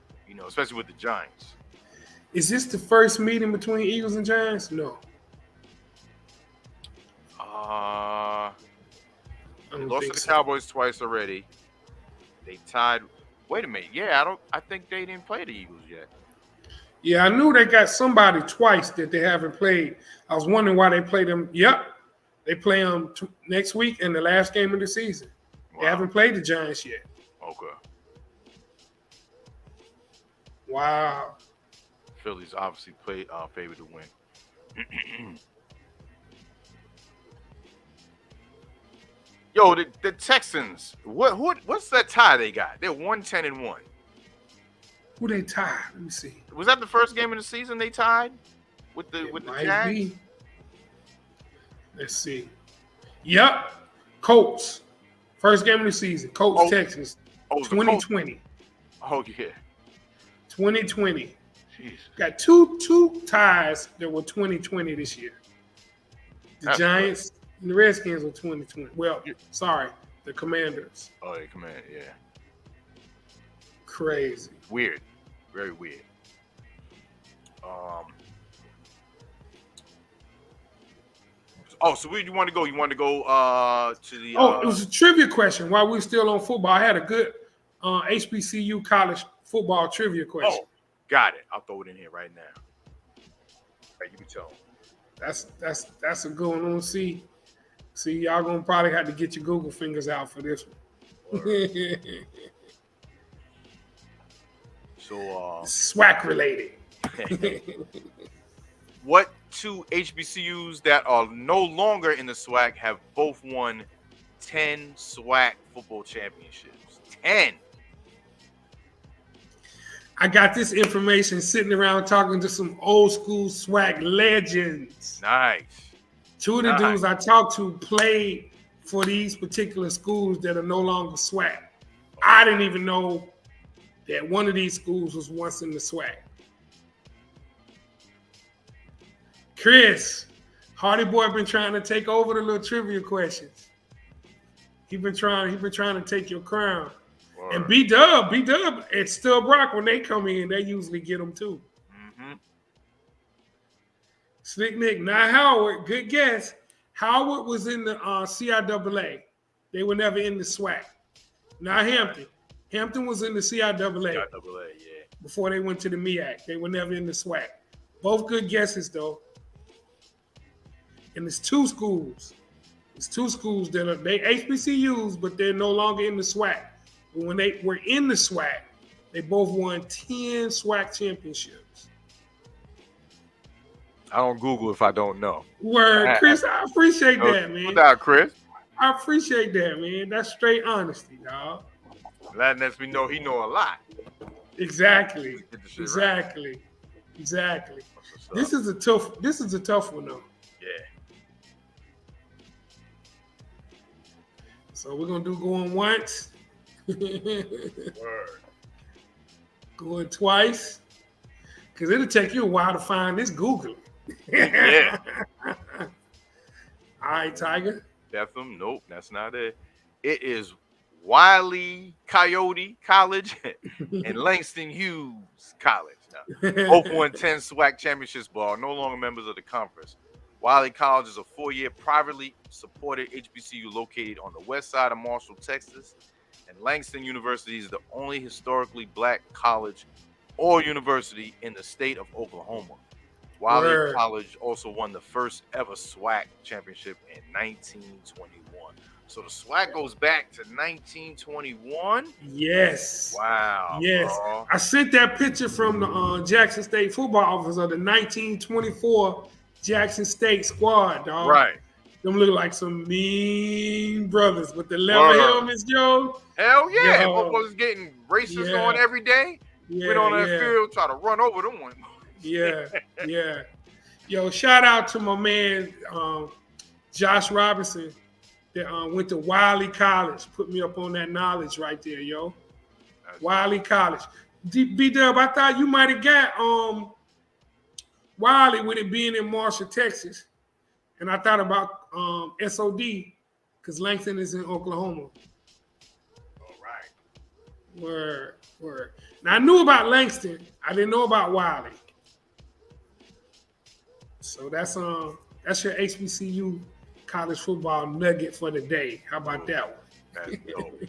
especially with the Giants. Is this the first meeting between Eagles and Giants? No. They lost to the Cowboys twice already. They tied. Wait a minute. Yeah, I think they didn't play the Eagles yet. Yeah, I knew they got somebody twice that they haven't played. I was wondering why they played them. Yep. They play them next week in the last game of the season. Wow. They haven't played the Giants yet. Okay. Wow. Phillies obviously favored to win. Yo, the Texans. What's that tie they got? They're 1-10-1. Who they tied? Let me see. Was that the first game of the season they tied with the Jags? Be. Let's see. Yep. Colts. First game of the season. Colts, Texans. 2020. Oh, yeah. 2020. Jeez. Got two ties that were 2020 this year. The Giants and the Redskins were 2020. Well, sorry, the Commanders. Oh, the Commanders, yeah. Crazy. Weird. Very weird. So where do you want to go? You want to go to the... it was a trivia question while we're still on football. I had a good HBCU college football trivia question. Oh, got it. I'll throw it in here right now. Right, you can tell them. That's a good one. See, y'all gonna probably have to get your Google fingers out for this one. So SWAC related. What two HBCUs that are no longer in the SWAC have both won 10 SWAC football championships? 10. I got this information sitting around talking to some old school SWAC legends. Nice. Two of the dudes I talked to played for these particular schools that are no longer SWAC. I didn't even know that one of these schools was once in the SWAC. Chris, Hardy Boy been trying to take over the little trivia questions. He been trying to take your crown. Word. And B-Dub, and Still Brock, when they come in, they usually get them too. Mm-hmm. Slick Nick, not Howard, good guess. Howard was in the CIAA. They were never in the SWAC. Not Hampton. Hampton was in the CIAA. CIAA, yeah. Before they went to the MEAC. They were never in the SWAC. Both good guesses, though. And it's two schools. It's two schools that are they HBCUs, but they're no longer in the SWAC. But when they were in the SWAC, they both won 10 SWAC championships. I don't Google if I don't know. Word, Chris, I appreciate that, man. Without Chris. I appreciate that, man. That's straight honesty, dog. That lets me know he know a lot. Exactly. Exactly. Right. Exactly. This is a tough one though. Yeah. So we're gonna do going once, Word. going twice, because it'll take you a while to find this Google. Yeah. All right, Tiger. Betham, nope, that's not it. It is Wiley Coyote College and Langston Hughes College. Now, both won 10 SWAC championships, but are no longer members of the conference. Wiley College is a 4-year privately supported HBCU located on the west side of Marshall, Texas. And Langston University is the only historically black college or university in the state of Oklahoma. Wiley College also won the first ever SWAC championship in 1921. So the SWAC goes back to 1921? Yes. Wow. Yes. Bro. I sent that picture from the Jackson State football office of the 1924 Jackson State squad, dog. Right. Them look like some mean brothers with the leather helmets, yo. Hell yeah. What was getting racers going every day? Went on that field, try to run over them one. Yeah. Yo, shout out to my man, Josh Robinson, that went to Wiley College. Put me up on that knowledge right there, yo. Wiley College. B-Dub, I thought you might have got Wiley with it being in Marshall, Texas. And I thought about SOD because Langston is in Oklahoma. All right. Word. Now, I knew about Langston. I didn't know about Wiley. So that's your HBCU college football nugget for the day. How about that one? That's dope.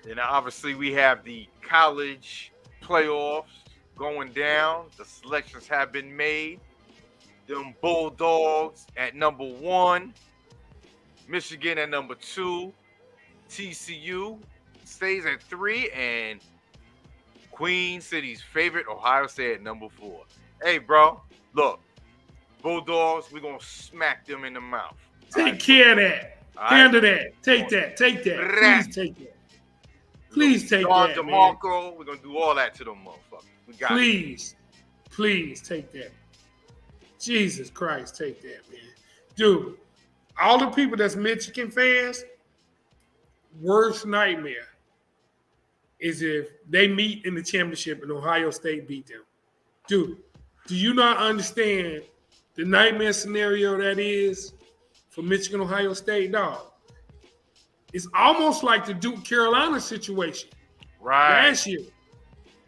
Then obviously we have the college playoffs going down. The selections have been made. Them Bulldogs at number 1. Michigan at number 2. TCU stays at 3. And Queen City's favorite, Ohio State, at number 4. Hey, bro, look. Bulldogs, we're going to smack them in the mouth. Take care of that. Handle that. Take that. Please take that. Please take that, DeMarco, we're going to do all that to them motherfuckers. We got Please take that. Jesus Christ, take that, man. Dude, all the people that's Michigan fans, worst nightmare is if they meet in the championship and Ohio State beat them. Dude, do you not understand the nightmare scenario that is for Michigan, Ohio State, dog? It's almost like the Duke Carolina situation last year,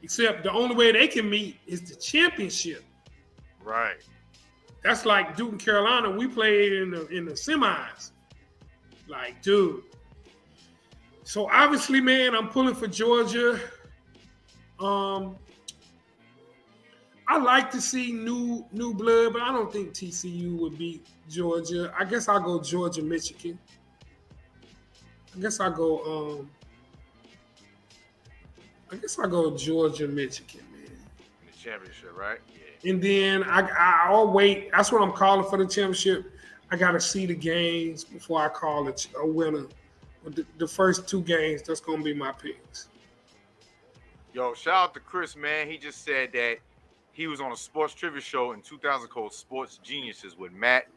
except the only way they can meet is the championship. Right. That's like Duke and Carolina. We played in the semis. Like, dude. So obviously, man, I'm pulling for Georgia. I like to see new blood, but I don't think TCU would beat Georgia. I guess I'll go Georgia, Michigan. I guess I'll go Georgia, Michigan, man. In the championship, right? Yeah. And then I'll wait. That's what I'm calling for the championship. I got to see the games before I call it a winner. But the first 2 games, that's going to be my picks. Yo, shout out to Chris, man. He just said that he was on a sports trivia show in 2000 called Sports Geniuses with Matt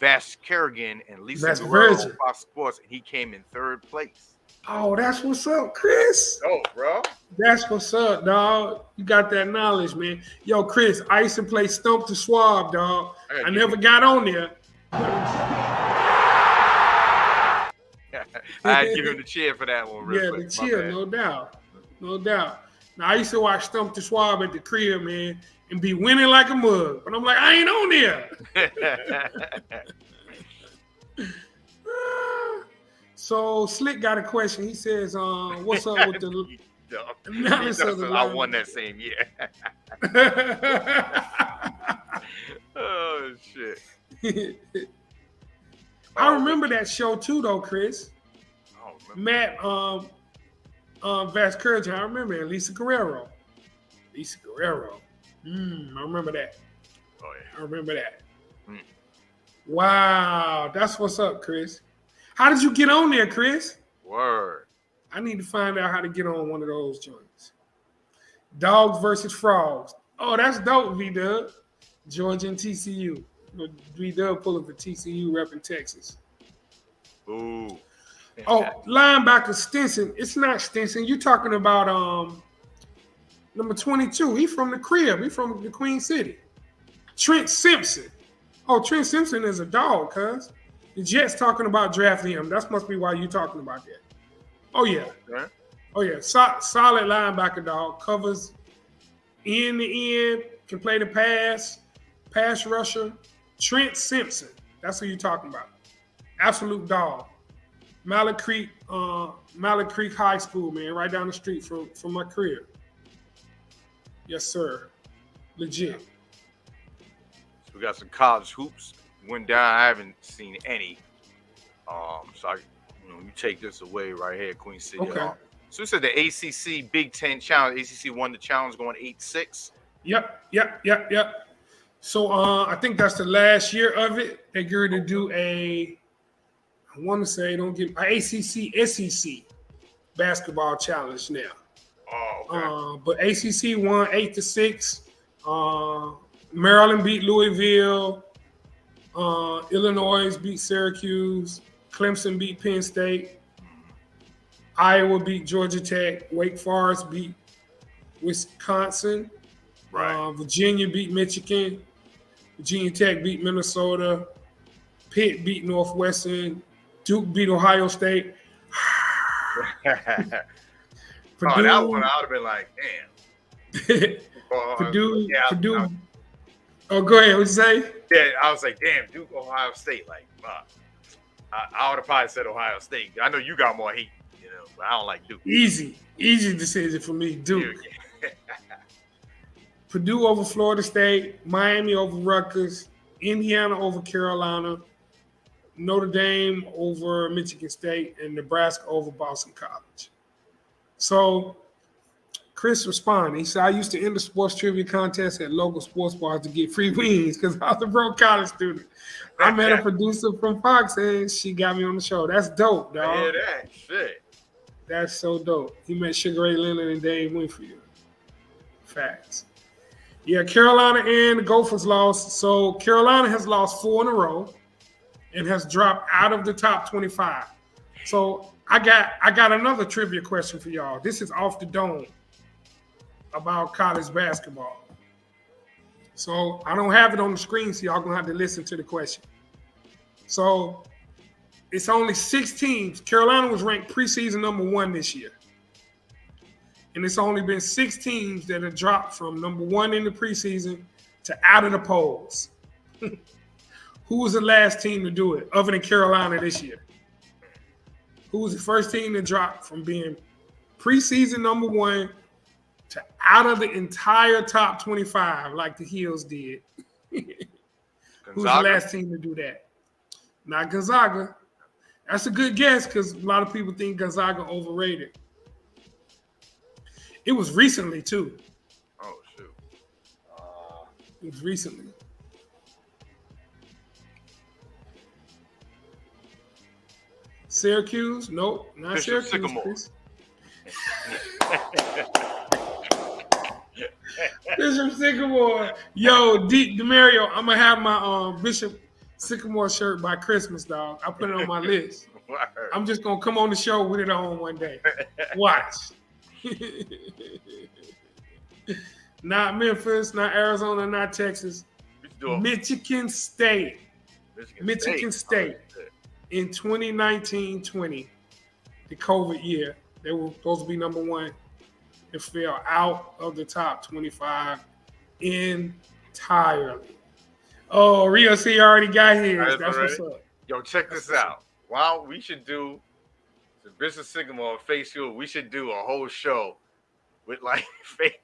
Vashkerrigan and Lisa Guerrero on Fox Sports, and he came in 3rd place. Oh, that's what's up, Chris. Oh, bro. That's what's up, dog. You got that knowledge, man. Yo, Chris, I used to play Stump to Swab, dog. I never got on there. I'd give him the cheer for that one. Real quick. The cheer, no doubt. Now, I used to watch Stump to Swab at the crib, man, and be winning like a mug. But I'm like, I ain't on there. So Slick got a question. He says, what's up with the I won that same year. Oh, shit. I remember that show too, though, Chris. Matt Vashkerrigan, I remember it. Lisa Guerrero. I remember that. Oh, yeah. I remember that. Wow, that's what's up, Chris. How did you get on there, Chris? Word. I need to find out how to get on one of those joints. Dogs versus frogs. Oh, that's dope, V-Dub. Georgia and TCU. V-Dub pulling for TCU repping Texas. Ooh. Oh, linebacker Stinson. It's not Stinson. You talking about number 22. He from the crib. He from the Queen City. Trent Simpson. Oh, Trent Simpson is a dog, cuz. The Jets talking about drafting him. That must be why you talking about that. Oh, yeah. Okay. Oh, yeah. Solid linebacker, dog. Covers end to end. Can play the pass rusher. Trent Simpson. That's who you talking about. Absolute dog. Mallard Creek High School, man, right down the street from my crib. Yes, sir. Legit. So we got some college hoops. Went down. I haven't seen any. So you take this away right here, Queen City. Okay. So we said the ACC Big Ten Challenge. ACC won the challenge, going 8-6. Yep. So I think that's the last year of it. They're going to do I want to say, don't get an ACC SEC basketball challenge now. Oh, okay. But ACC won 8-6. Maryland beat Louisville. Illinois beat Syracuse. Clemson beat Penn State. Iowa beat Georgia Tech. Wake Forest beat Wisconsin. Right. Virginia beat Michigan. Virginia Tech beat Minnesota. Pitt beat Northwestern. Duke beat Ohio State. Purdue, that one I would have been like, damn. Purdue. Oh, go ahead. What'd you say? Yeah, I was like, damn, Duke, Ohio State. Like, I would have probably said Ohio State. I know you got more heat, but I don't like Duke. Easy decision for me, Duke. Yeah. Purdue over Florida State, Miami over Rutgers, Indiana over Carolina, Notre Dame over Michigan State, and Nebraska over Boston College. So Chris responded. He said, I used to enter sports trivia contests at local sports bars to get free wings because I was a broke college student. I met a producer from Fox and she got me on the show. That's dope, dog. I hear that. Shit. That's so dope. He met Sugar Ray Leonard and Dave Winfield. Facts. Yeah, Carolina and the Gophers lost. So Carolina has lost 4 in a row and has dropped out of the top 25. So I got another trivia question for y'all. This is off the dome about college basketball. So I don't have it on the screen, so y'all gonna have to listen to the question. So it's only 6 teams. Carolina was ranked preseason number 1 this year. And it's only been 6 teams that have dropped from number 1 in the preseason to out of the polls. Who was the last team to do it other than Carolina this year? Who was the first team to drop from being preseason number 1 to out of the entire top 25 like the Heels did? Who's the last team to do that? Not Gonzaga. That's a good guess because a lot of people think Gonzaga overrated. It was recently, too. Oh, shoot. It was recently. Syracuse? Nope, not Bishop Syracuse. Sycamore. Bishop Sycamore. Yo, Demario, I'm going to have my Bishop Sycamore shirt by Christmas, dog. I put it on my list. I'm just going to come on the show with it on one day. Watch. Not Memphis, not Arizona, not Texas. Michigan State. Michigan State. In 2019-20, the COVID year, they were supposed to be number 1 and fell out of the top 25 entirely. Oh, Rio C already got his. That's what's up. Yo, check this out. Wow, we should do the Bishop Sycamore face fuel. We should do a whole show with like fake,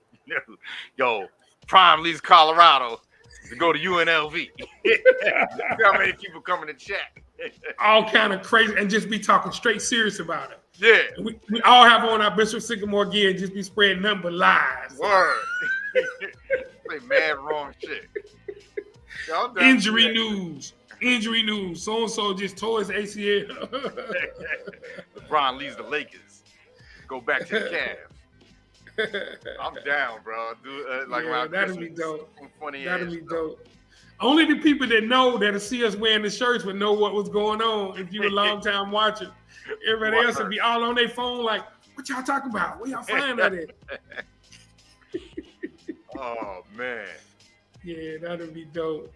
Prime leaves Colorado to go to UNLV. See how many people come in the chat. All kind of crazy and just be talking straight serious about it. Yeah. We all have on our Bishop Sycamore gear and just be spreading nothing but lies. Word. Say mad wrong shit. Injury news. So-and-so just tore his ACL. LeBron leaves the Lakers. Go back to the Cavs. I'm down, bro. Around that'll Christmas. be dope. Funny that'll be dope. Only the people that know that'll see us wearing the shirts would know what was going on. If you were a long time watcher, everybody else would be all on their phone like, "What y'all talking about? Where y'all find that at?" Oh man. Yeah, that'd be dope.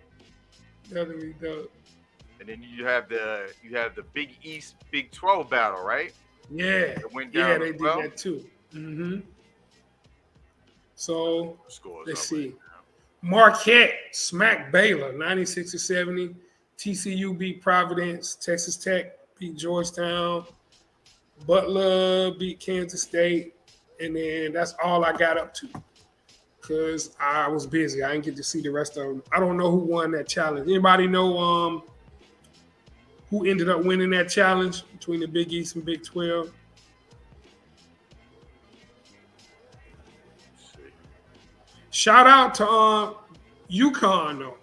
That'd be dope. And then you have the Big East Big 12 battle, right? Yeah, It went down they as did well. that too. So Scores let's up see. right Marquette smacked Baylor 96-70. TCU beat Providence. Texas Tech beat Georgetown. Butler beat Kansas State. And then that's all I got up to because I was busy. I didn't get to see the rest of them. I don't know who won that challenge. Anybody know who ended up winning that challenge between the Big East and Big 12? Shout out to UConn, though.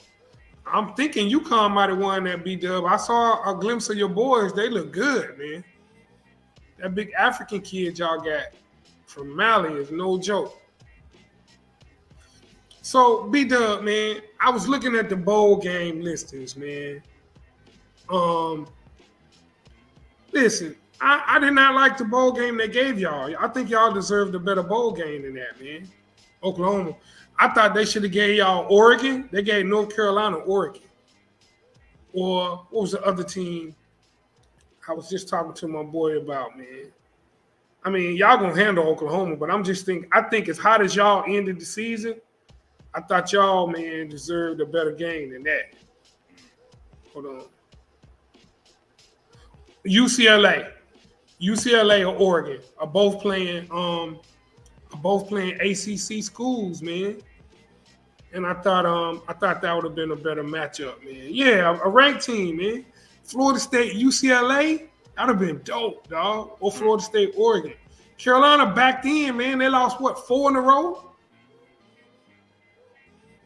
I'm thinking UConn might have won that B-Dub. I saw a glimpse of your boys. They look good, man. That big African kid y'all got from Mali is no joke. So, B-Dub, man, I was looking at the bowl game listings, man. Listen, I did not like the bowl game they gave y'all. I think y'all deserved a better bowl game than that, man. Oklahoma. I thought they should have gave y'all Oregon. They gave North Carolina Oregon. Or what was the other team I was just talking to my boy about, man? I mean, y'all going to handle Oklahoma, but I think as hot as y'all ended the season, I thought y'all, man, deserved a better game than that. Hold on. UCLA or Oregon are both playing ACC schools, man. And I thought that would have been a better matchup, man. Yeah, a ranked team, man. Florida State, UCLA, that'd have been dope, dog. Or Florida State, Oregon. Carolina backed in, man. They lost 4 in a row.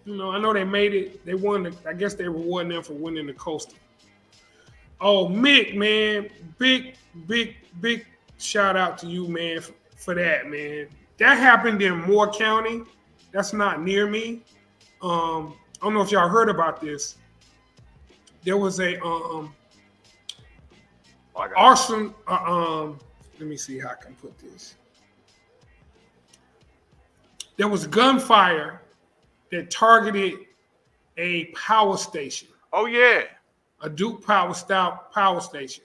You know, I know they made it. They won. I guess they rewarding them for winning the Coastal. Oh, Mick, man, big shout out to you, man, for that, man. That happened in Moore County. That's not near me. I don't know if y'all heard about this. There was a arson. Let me see how I can put this. There was gunfire that targeted a power station. Oh yeah, a Duke power station,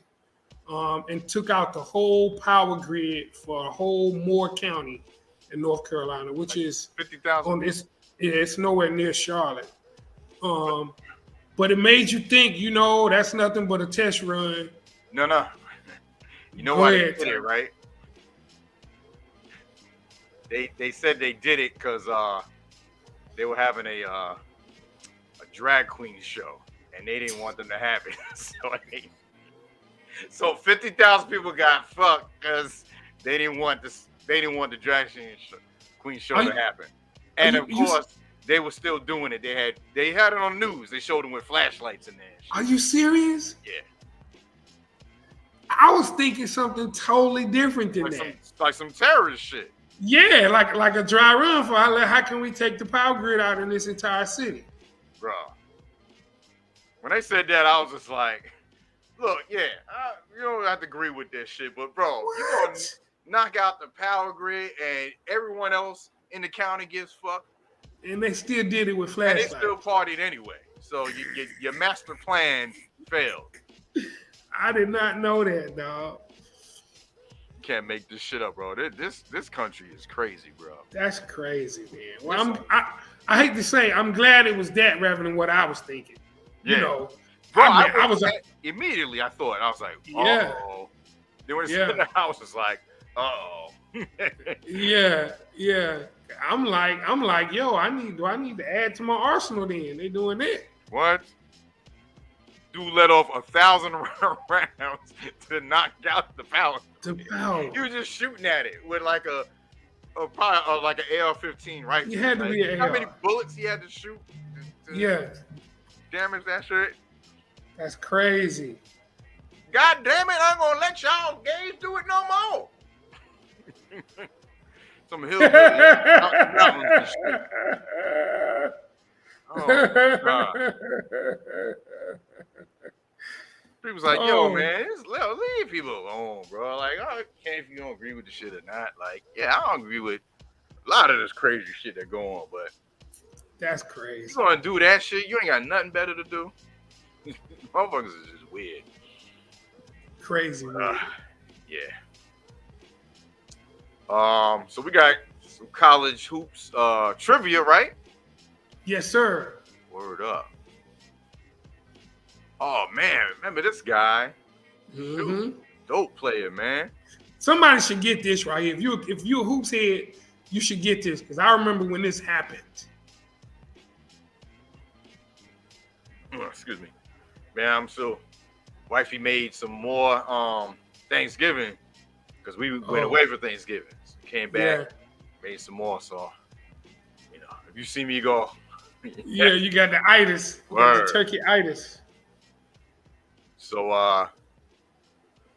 and took out the whole power grid for a whole Moore County in North Carolina, which is 50,000. It's nowhere near Charlotte. But it made you think, you know, that's nothing but a test run. No. You know why they did it, right? They said they did it because they were having a drag queen show, and they didn't want them to have it. So 50,000 people got fucked because they didn't want the drag queen show to happen. And of course, they were still doing it. They had it on the news. They showed them with flashlights in there. Are you serious? Yeah. I was thinking something totally different than that. Like some terrorist shit. Yeah, like a dry run for how can we take the power grid out in this entire city? Bro. When they said that, I was just like, look, yeah, you don't have to agree with this shit, but bro, you gonna knock out the power grid and everyone else in the county gives fuck? And they still did it with flashlights. And they still partied anyway. So your master plan failed. I did not know that, dog. Can't make this shit up, bro. This country is crazy, bro. That's crazy, man. Well, I hate to say, I'm glad it was that rather than what I was thinking. Yeah. You know, bro, I was immediately. I thought I was like, yeah. Oh. Then when it said that, I was just like, oh. yeah. I'm like, yo, do I need to add to my arsenal? Then they doing that. What? Dude let off 1,000 rounds to knock out the power. He was just shooting at it with like probably like an AR-15 rifle. You had to be an AR. How many bullets he had to shoot? To damage that shit. That's crazy. God damn it! I'm gonna let y'all gays do it no more. Some hillbilly. Oh, God. People's like, yo, Oh, man, leave people alone, bro. Like, I can't if you don't agree with the shit or not. Like, yeah, I don't agree with a lot of this crazy shit that go on, but that's you crazy. gonna do that shit? You ain't got nothing better to do. Motherfuckers is just weird. Crazy weird. Yeah. So we got some college hoops trivia, right? Yes, sir. Word up. Oh man, remember this guy? Mm-hmm. Dope player, man. Somebody should get this right here. If you're a hoops head, you should get this because I remember when this happened. Excuse me. Man, I'm so wifey made some more Thanksgiving because we went away for Thanksgiving. So came back, made some more. So, you know, if you see me go, yeah, you got the itis, you got the turkey itis. So,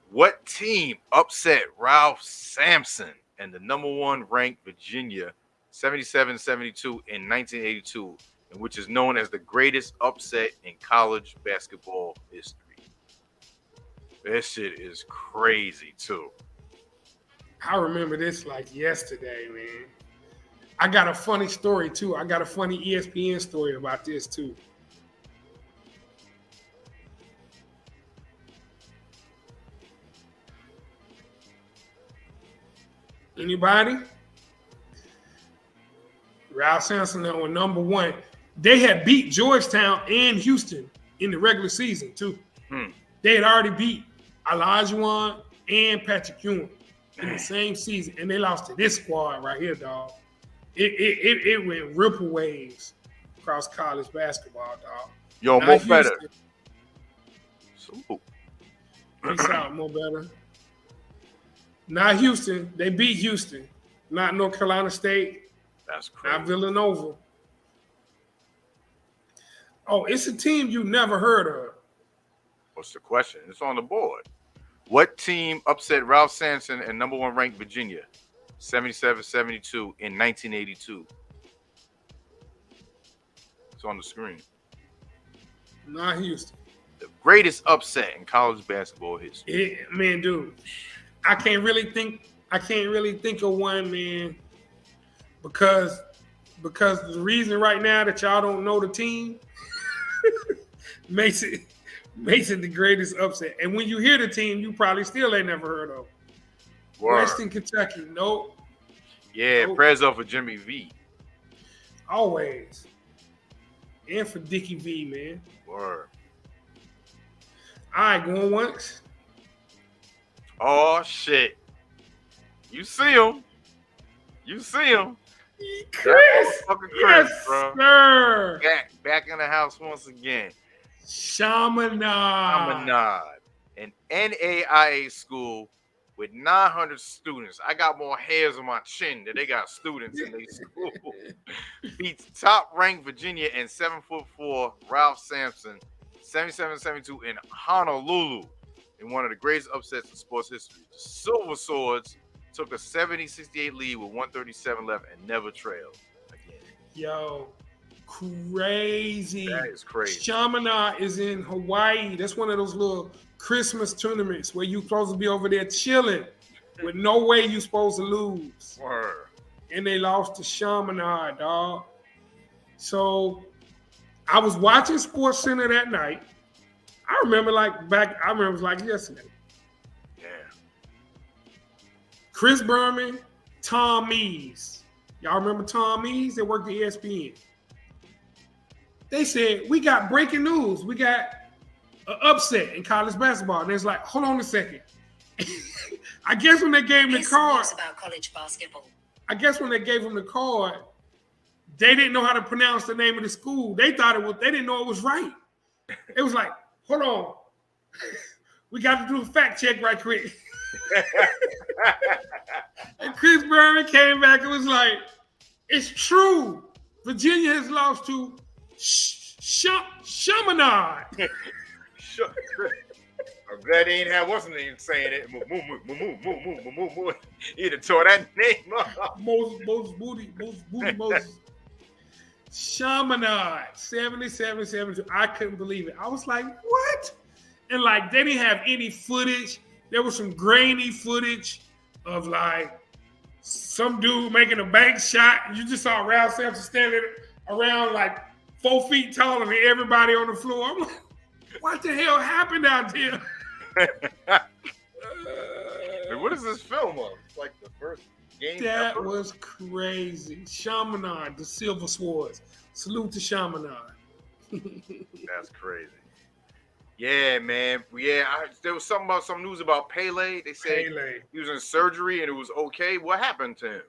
what team upset Ralph Sampson and the #1 ranked Virginia 77-72 in 1982, and which is known as the greatest upset in college basketball history? That shit is crazy too. I remember this like yesterday, man. I got a funny story too. I got a funny ESPN story about this too. Anybody? Ralph Sampson was #1. They had beat Georgetown and Houston in the regular season too. They had already beat Olajuwon and Patrick Ewing in the same season, and they lost to this squad right here, dog. It went ripple waves across college basketball, dog. Yo, Not more Houston. better. So, Peace out, more better. Not Houston. They beat Houston. Not North Carolina State. That's crazy. Not Villanova. Oh, it's a team you never heard of. What's the question? It's on the board. What team upset Ralph Sampson and #1 ranked Virginia 77-72 in 1982? It's on the screen. Not Houston. The greatest upset in college basketball history. Man, dude, I can't really think of one, man, because the reason right now that y'all don't know the team makes it the greatest upset. And when you hear the team, you probably still ain't never heard of. Western Kentucky, nope. Yeah, nope. prayers up for Jimmy V. Always. And for Dickie V, man. Word. All right, going once. Oh, shit. You see him. Chris. Chris, Yes, bro. sir. Back in the house once again. Chaminade. An NAIA school with 900 students. I got more hairs on my chin than they got students in their school. Beats top-ranked Virginia and 7'4" Ralph Sampson 77-72 in Honolulu in one of the greatest upsets in sports history. The Silver Swords took a 70-68 lead with 137 left and never trailed again. Yo, crazy. That is crazy. Chaminade is in Hawaii. That's one of those little Christmas tournaments where you supposed to be over there chilling with no way you supposed to lose. Word. And they lost to Chaminade, dog. So I was watching Sports Center that night. I remember it was like yesterday. Yeah. Chris Berman, Tom Mees. Y'all remember Tom Mees? They worked at ESPN. They said, we got breaking news. We got an upset in college basketball. And it's like, hold on a second. I guess when they gave him the card. About college basketball. I guess when they gave him the card, they didn't know how to pronounce the name of the school. They didn't know it was right. It was like, hold on. We got to do a fact check right quick. And Chris Berman came back and was like, it's true. Virginia has lost to Chaminade. I'm glad they ain't had what's his name saying it. He'd have tore that name up. Moses. Chaminade, 77-72. I couldn't believe it. I was like, what? And like, they didn't have any footage. There was some grainy footage of like some dude making a bank shot. You just saw Ralph Sampson standing around like 4 feet taller than everybody on the floor. I'm like, what the hell happened out there? What is this film of? It's like the first game That ever? was crazy. Chaminade, the Silver Swords. Salute to Chaminade. That's crazy. Yeah, man. Yeah, there was something about some news about Pele. They said he was in surgery and it was okay. What happened to him?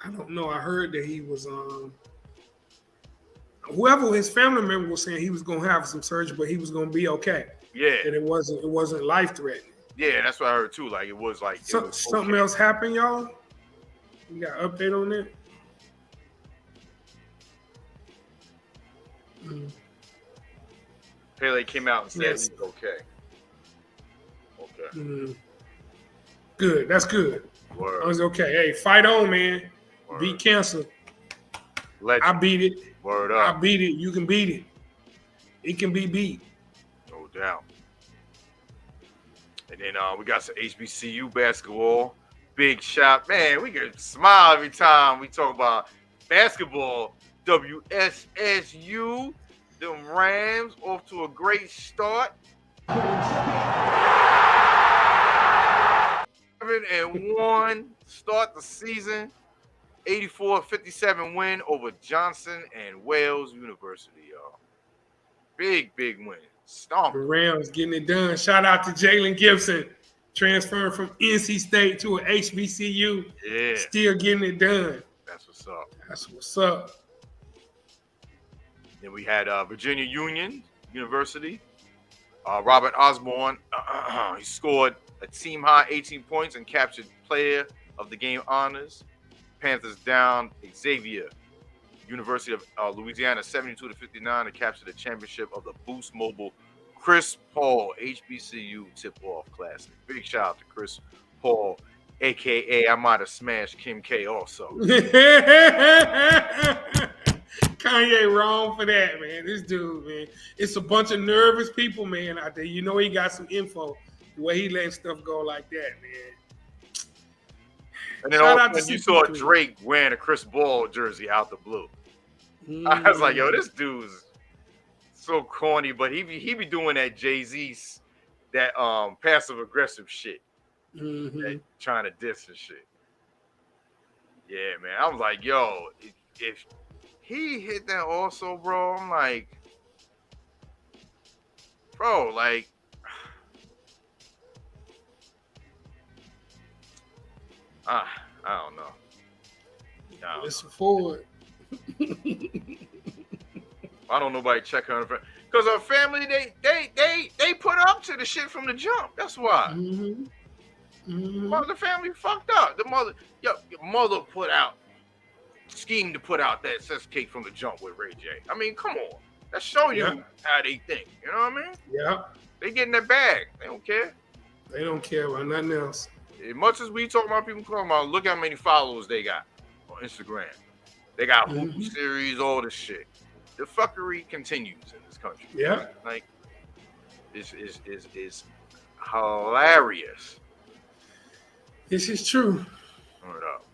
I don't know. I heard that he was whoever his family member was saying he was gonna have some surgery, but he was gonna be okay. Yeah. And it wasn't life threatening. Yeah, that's what I heard too. Like it was like something else happened, y'all. You got an update on that? Pele came out and said he's okay. Okay. Good. That's good. Word. I was okay. Hey, fight on, man. Word. Beat cancer. Legend. I beat it. Word up. I beat it. You can beat it. It can be beat. No doubt. And then we got some HBCU basketball. Big shot. Man, we can smile every time we talk about basketball. WSSU. Them Rams off to a great start. 7-1 start the season. 84-57 win over Johnson and Wales University, y'all. Big win. Stomp. The Rams getting it done. Shout out to Jalen Gibson, transferring from NC State to an HBCU. Yeah. Still getting it done. That's what's up. That's what's up. Then we had Virginia Union University. Robert Osborne, he scored a team-high 18 points and captured player of the game honors. Panthers down Xavier University of Louisiana 72-59 to capture the championship of the Boost Mobile Chris Paul HBCU Tip-Off Classic. Big shout out to Chris Paul, a.k.a. I might have smashed Kim K also. Kanye wrong for that, man. This dude, man. It's a bunch of nervous people, man, out there. You know he got some info. The way he let stuff go like that, man. And then all of a sudden you saw Drake wearing a Chris Paul jersey out the blue. I was like, yo, this dude's so corny, but he be doing that Jay-Z, that passive aggressive shit. That trying to diss and shit. Yeah, man. I was like, yo, if he hit that also, bro, I'm like, bro, like, I don't know. Listen forward. I don't know nobody check her because her family they put up to the shit from the jump. That's why. Well, the family fucked up. The mother, your mother schemed to put out that sex cake from the jump with Ray J. I mean, come on. That's showing you how they think. You know what I mean? Yeah. They get in their bag. They don't care. They don't care about nothing else. As much as we talk about people talking about, look how many followers they got on Instagram. They got Hoop series, all this shit. The fuckery continues in this country. Yeah. Like, this is hilarious. This is true. Hold up.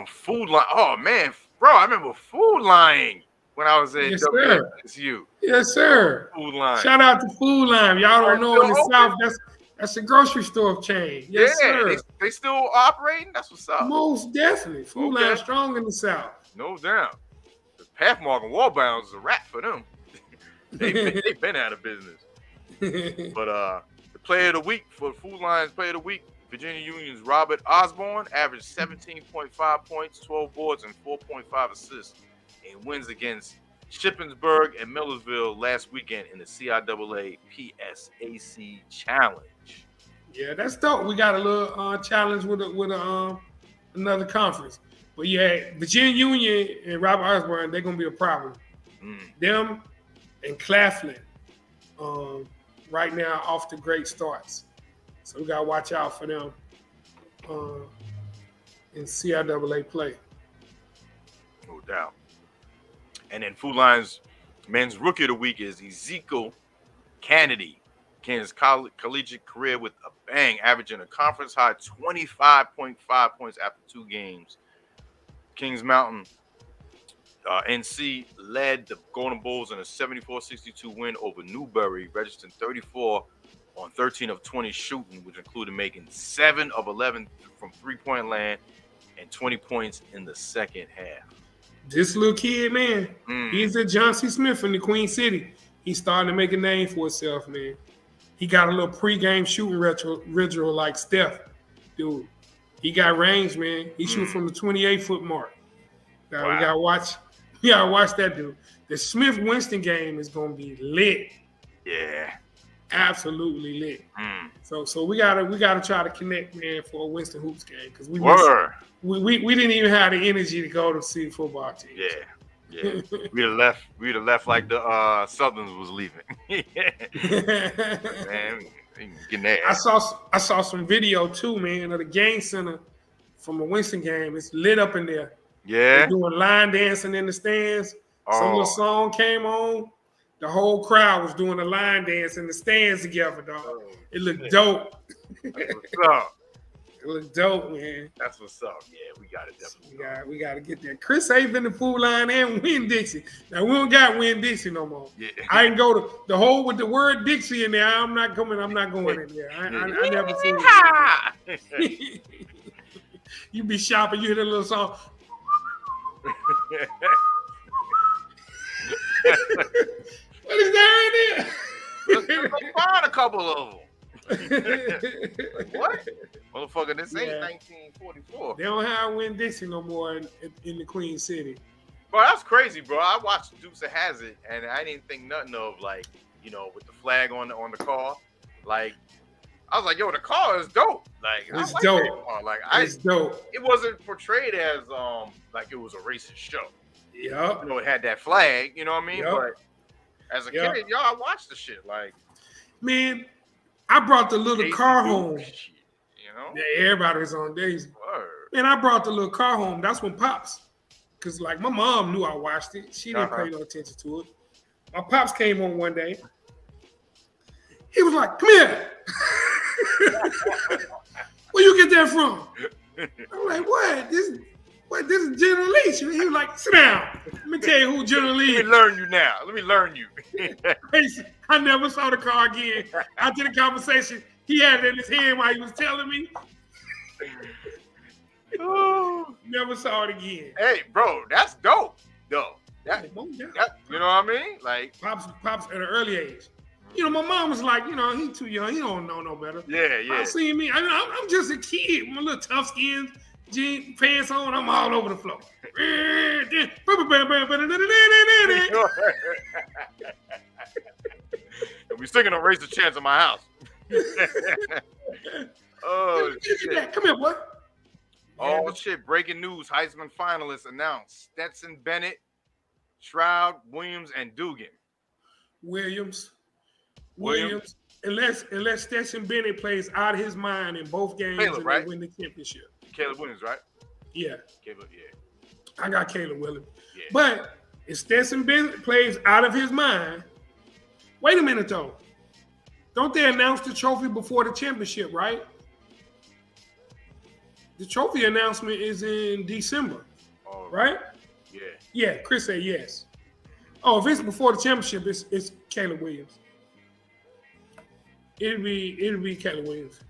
Food Line. Oh man, bro, I remember Food Line when I was at WSU. Yes, sir. Food Line. Shout out to Food Line. Y'all don't know in the South, that's a grocery store chain. Yes, sir. They still operating? That's what's up. Most definitely. Food Line strong in the South. No doubt. Pathmark and Wallbounds is a wrap for them. They've been out of business. But the player of the week for Food Line's player of the week, Virginia Union's Robert Osborne averaged 17.5 points, 12 boards, and 4.5 assists in wins against Shippensburg and Millersville last weekend in the CIAA PSAC Challenge. Yeah, that's dope. We got a little challenge with another conference. But yeah, Virginia Union and Robert Osborne, they're gonna be a problem. Them and Claflin, right now off to great starts. So we gotta watch out for them in CIAA play. No doubt. And then Food Lions men's rookie of the week is Ezekiel Kennedy. Began his collegiate career with a bang, averaging a conference high 25.5 points after 2 games. Kings Mountain NC led the Golden Bulls in a 74-62 win over Newberry, registering 34 on 13 of 20 shooting, which included making 7 of 11 from three-point land and 20 points in the second half. This little kid, man, he's at John C. Smith in the Queen City. He's starting to make a name for himself, man. He got a little pregame shooting ritual like Steph, dude. He got range, man. He shoots from the 28-foot mark. Now we gotta watch that dude. The Smith-Winston game is gonna be lit. Yeah, absolutely lit. So we gotta try to connect, man, for a Winston Hoops game because we didn't even have the energy to go to see the football team. Yeah. We'd have left like the Southerns was leaving. Man, getting there. I saw some video too, man, of the game center from a Winston game. It's lit up in there. Yeah. They're doing line dancing in the stands. Some little song came on. The whole crowd was doing a line dance in the stands together, dog. It looked dope. That's what's up. It looked dope, man. That's what's up. Yeah, we got it definitely. We got to get there. Chris ain't been to Food Line and Winn-Dixie. Now we don't got Winn-Dixie no more. Yeah. I can go to the hole with the word Dixie in there. I'm not going in there. I never seen it. You be shopping, you hear the little song. What is that in there? Let's find a couple of them. Like, what? Motherfucker, this ain't 1944. They don't have Winn-Dixie no more in the Queen City. Bro, that's crazy, bro. I watched Dukes of Hazzard, and I didn't think nothing of, like, you know, with the flag on the car. Like, I was like, yo, the car is dope. Like, it's dope. It's dope. It wasn't portrayed as, like it was a racist show. Yep. You know, it had that flag, you know what I mean? Yep. But as a kid, y'all, I watched the shit. Like, man, I brought the little car home. Shit, you know? Yeah, everybody was on Daisy. Word. Man, I brought the little car home. That's when Pops, because like my mom knew I watched it. She didn't pay no attention to it. My Pops came home one day. He was like, come here. Where you get that from? I'm like, what? This is General Lee. He was like, sit down. Let me tell you who General Lee is. Let me learn you now. Let me learn you. I never saw the car again. After the conversation, he had it in his hand while he was telling me. Never saw it again. Hey, bro, that's dope, though. That, you know what I mean? Like Pops at an early age. You know, my mom was like, you know, he's too young. He don't know no better. Yeah. I see me. I'm just a kid. My little tough skins, jeans, pants on. I'm all over the floor. We still gonna raise the chance of my house. Oh, shit. Come here, boy. Oh, shit. Breaking news. Heisman finalists announced. Stetson Bennett, Shroud, Williams, and Dugan. Williams. Unless Stetson Bennett plays out of his mind in both games and they win the championship. Caleb Williams, right? Yeah. Caleb, yeah. I got Caleb Williams. Yeah. But if Stetson Bennett plays out of his mind, wait a minute though. Don't they announce the trophy before the championship, right? The trophy announcement is in December, right? Yeah. Yeah, Chris said yes. Oh, if it's before the championship, it's Caleb Williams. It'll be Caleb Williams.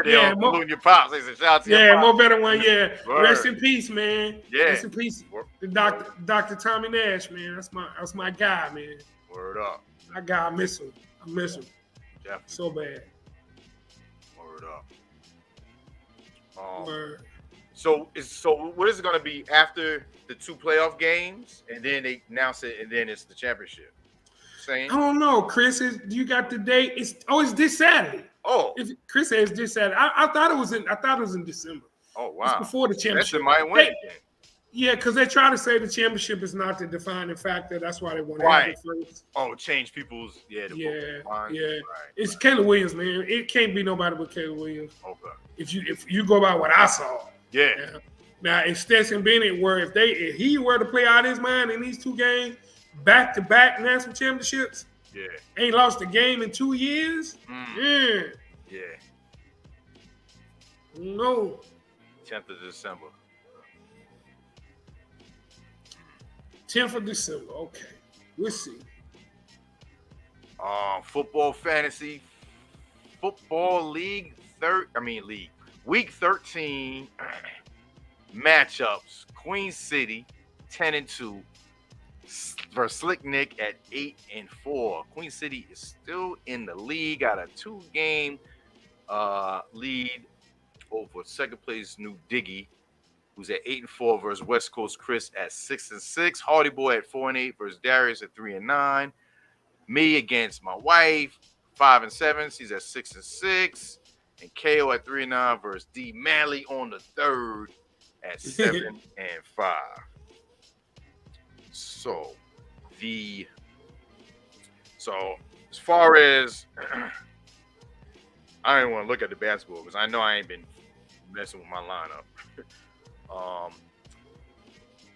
Yeah, more your pops. They said, shout out to your pops. More better one. Yeah, Word. Rest in peace, man. Yeah, rest in peace, the Dr. Tommy Nash, man. That's my guy, man. Word up. My guy, I miss him. Definitely. So bad. Word up. Word. So what is it going to be after the 2 playoff games, and then they announce it, and then it's the championship? Same? I don't know, Chris. You got the date? It's this Saturday. Oh, Chris says this Saturday. I thought it was in December. Oh wow! It's before the championship. That's might win. Yeah, because they try to say the championship is not the defining factor. That's why they want to have it first. Oh, change people's Right. It's Caleb Williams, man. It can't be nobody but Caleb Williams. Okay. If you go by what I saw. Yeah. Now, if Stetson Bennett if he were to play out his mind in these 2 games, back-to-back national championships, Yeah. ain't lost a game in 2 years. Yeah. Yeah. No. 10th of December. 10th of December. Okay. We'll see. Football fantasy, football league, week 13 matchups. Queen City 10-2 versus Slick Nick at 8-4. Queen City is still in the league, got a 2-game lead over second place New Diggy, who's at 8-4 versus West Coast Chris at 6-6. Hardy Boy at 4-8 versus Darius at 3-9. Me against my wife, 5-7. She's at 6-6. And KO at 3-9 versus D Malley on the third at 7-5. So as far as I don't want to look at the basketball because I know I ain't been messing with my lineup.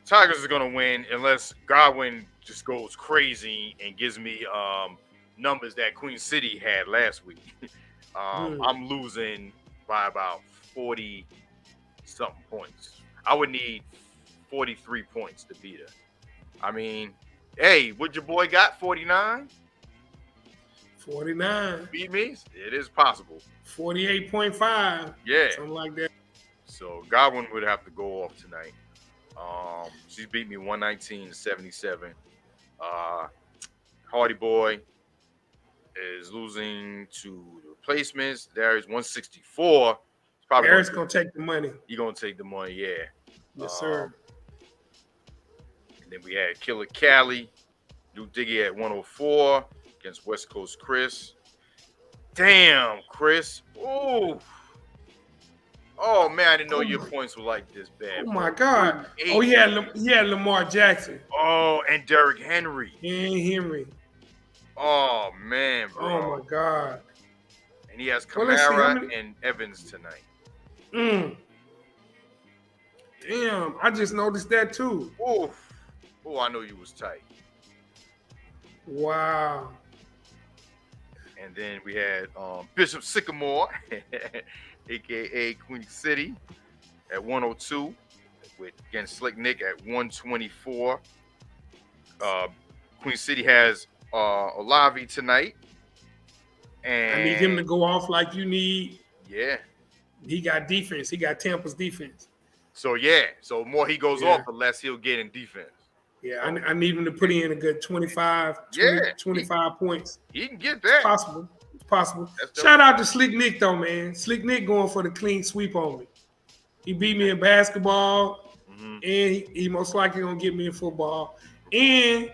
Tigers is gonna win unless Godwin just goes crazy and gives me numbers that Queen City had last week. I'm losing by about 40 something points. I would need 43 points to beat her. I mean, hey, what your boy got? 49? 49. Beat me? It is possible. 48.5. Yeah. Something like that. So Godwin would have to go off tonight. She beat me 119-77. Hardy Boy is losing to the replacements. Darius 164. Darius gonna take the money. He gonna take the money, yeah. Yes, sir. And then we had Killer Cali, New Diggy at 104 against West Coast Chris. Damn, Chris. Ooh. Oh man, I didn't know your points were like this bad. Oh my God! Oh, he had Lamar Jackson. Oh, and Derrick Henry. And Henry. Oh man, bro. Oh my God! And he has Kamara and Evans tonight. Damn, I just noticed that too. Oh, I know you was tight. Wow. And then we had Bishop Sycamore, aka Queen City, at 102, against Slick Nick at 124. Queen City has Olavi tonight. And I need him to go off like you need. Yeah. He got defense. He got Tampa's defense. So the more he goes off, the less he'll get in defense. Yeah, I need him to put in a good 25 points. He can get that. It's possible. Shout out to Slick Nick, though, man. Slick Nick going for the clean sweep on me. He beat me in basketball, and he most likely going to get me in football. And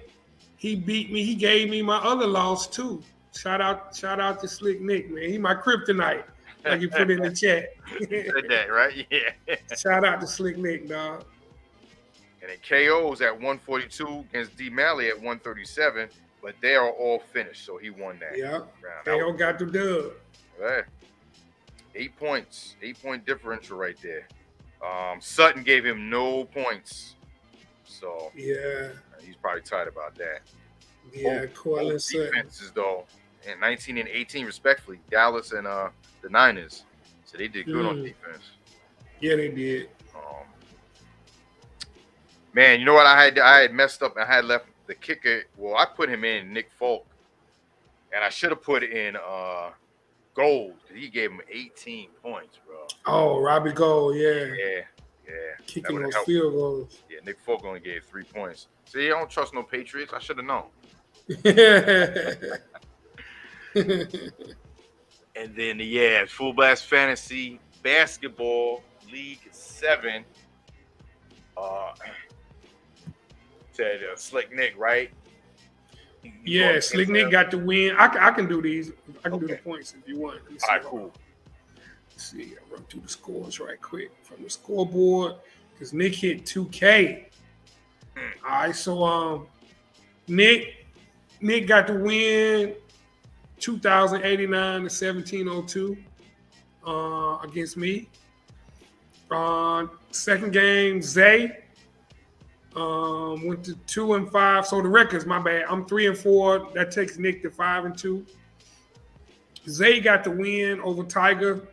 he beat me. He gave me my other loss, too. Shout out to Slick Nick, man. He my kryptonite, like he put in the chat. You said that, right? Yeah. Shout out to Slick Nick, dog. And then KO's at 142 against D Malley at 137, but they are all finished, so he won that. Yeah, round. KO got the dub. Right. 8 points, 8-point differential right there. Sutton gave him no points, so yeah, he's probably tight about that. Yeah, both defenses though, and 19 and 18 respectfully, Dallas and the Niners, so they did good on defense. Yeah, they did. Man, you know what? I had messed up and I had left the kicker. Well, I put him in Nick Folk, and I should have put in Gold because he gave him 18 points, bro. Oh, Robbie Gold, yeah. Kicking those field goals. Yeah, Nick Folk only gave 3 points. See, I don't trust no Patriots. I should have known. And then Fullblast Fantasy Basketball League 7. Said Slick Nick, right? Yeah, Slick Nick got the win. I can do these. I can do the points if you want. All right, cool. Let's see. I'll run through the scores right quick from the scoreboard because Nick hit 2K. All right, so Nick got the win 2,089 to 1,702 against me. Second game, Zay went to 2-5. So the record's my bad. I'm 3-4. That takes Nick to 5-2. Zay got the win over Tiger,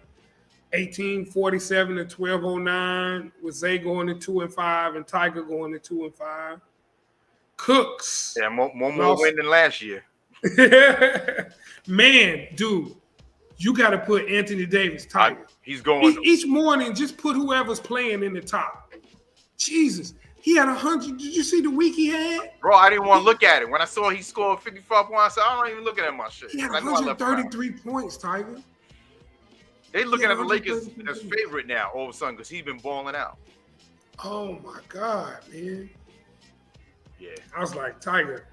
1847 to 1209. With Zay going to 2-5 and Tiger going to 2-5. Cooks. Yeah, more win than last year. Man, dude, you got to put Anthony Davis, Tiger. He's going. Each morning, just put whoever's playing in the top. Jesus. He had 100. Did you see the week he had? Bro, I didn't want to look at it. When I saw he scored 55 points, I said, I don't even looking at my shit. He had 133 points, Tiger. They looking at the Lakers as favorite now all of a sudden because he's been balling out. Oh, my God, man. Yeah. I was like, Tiger,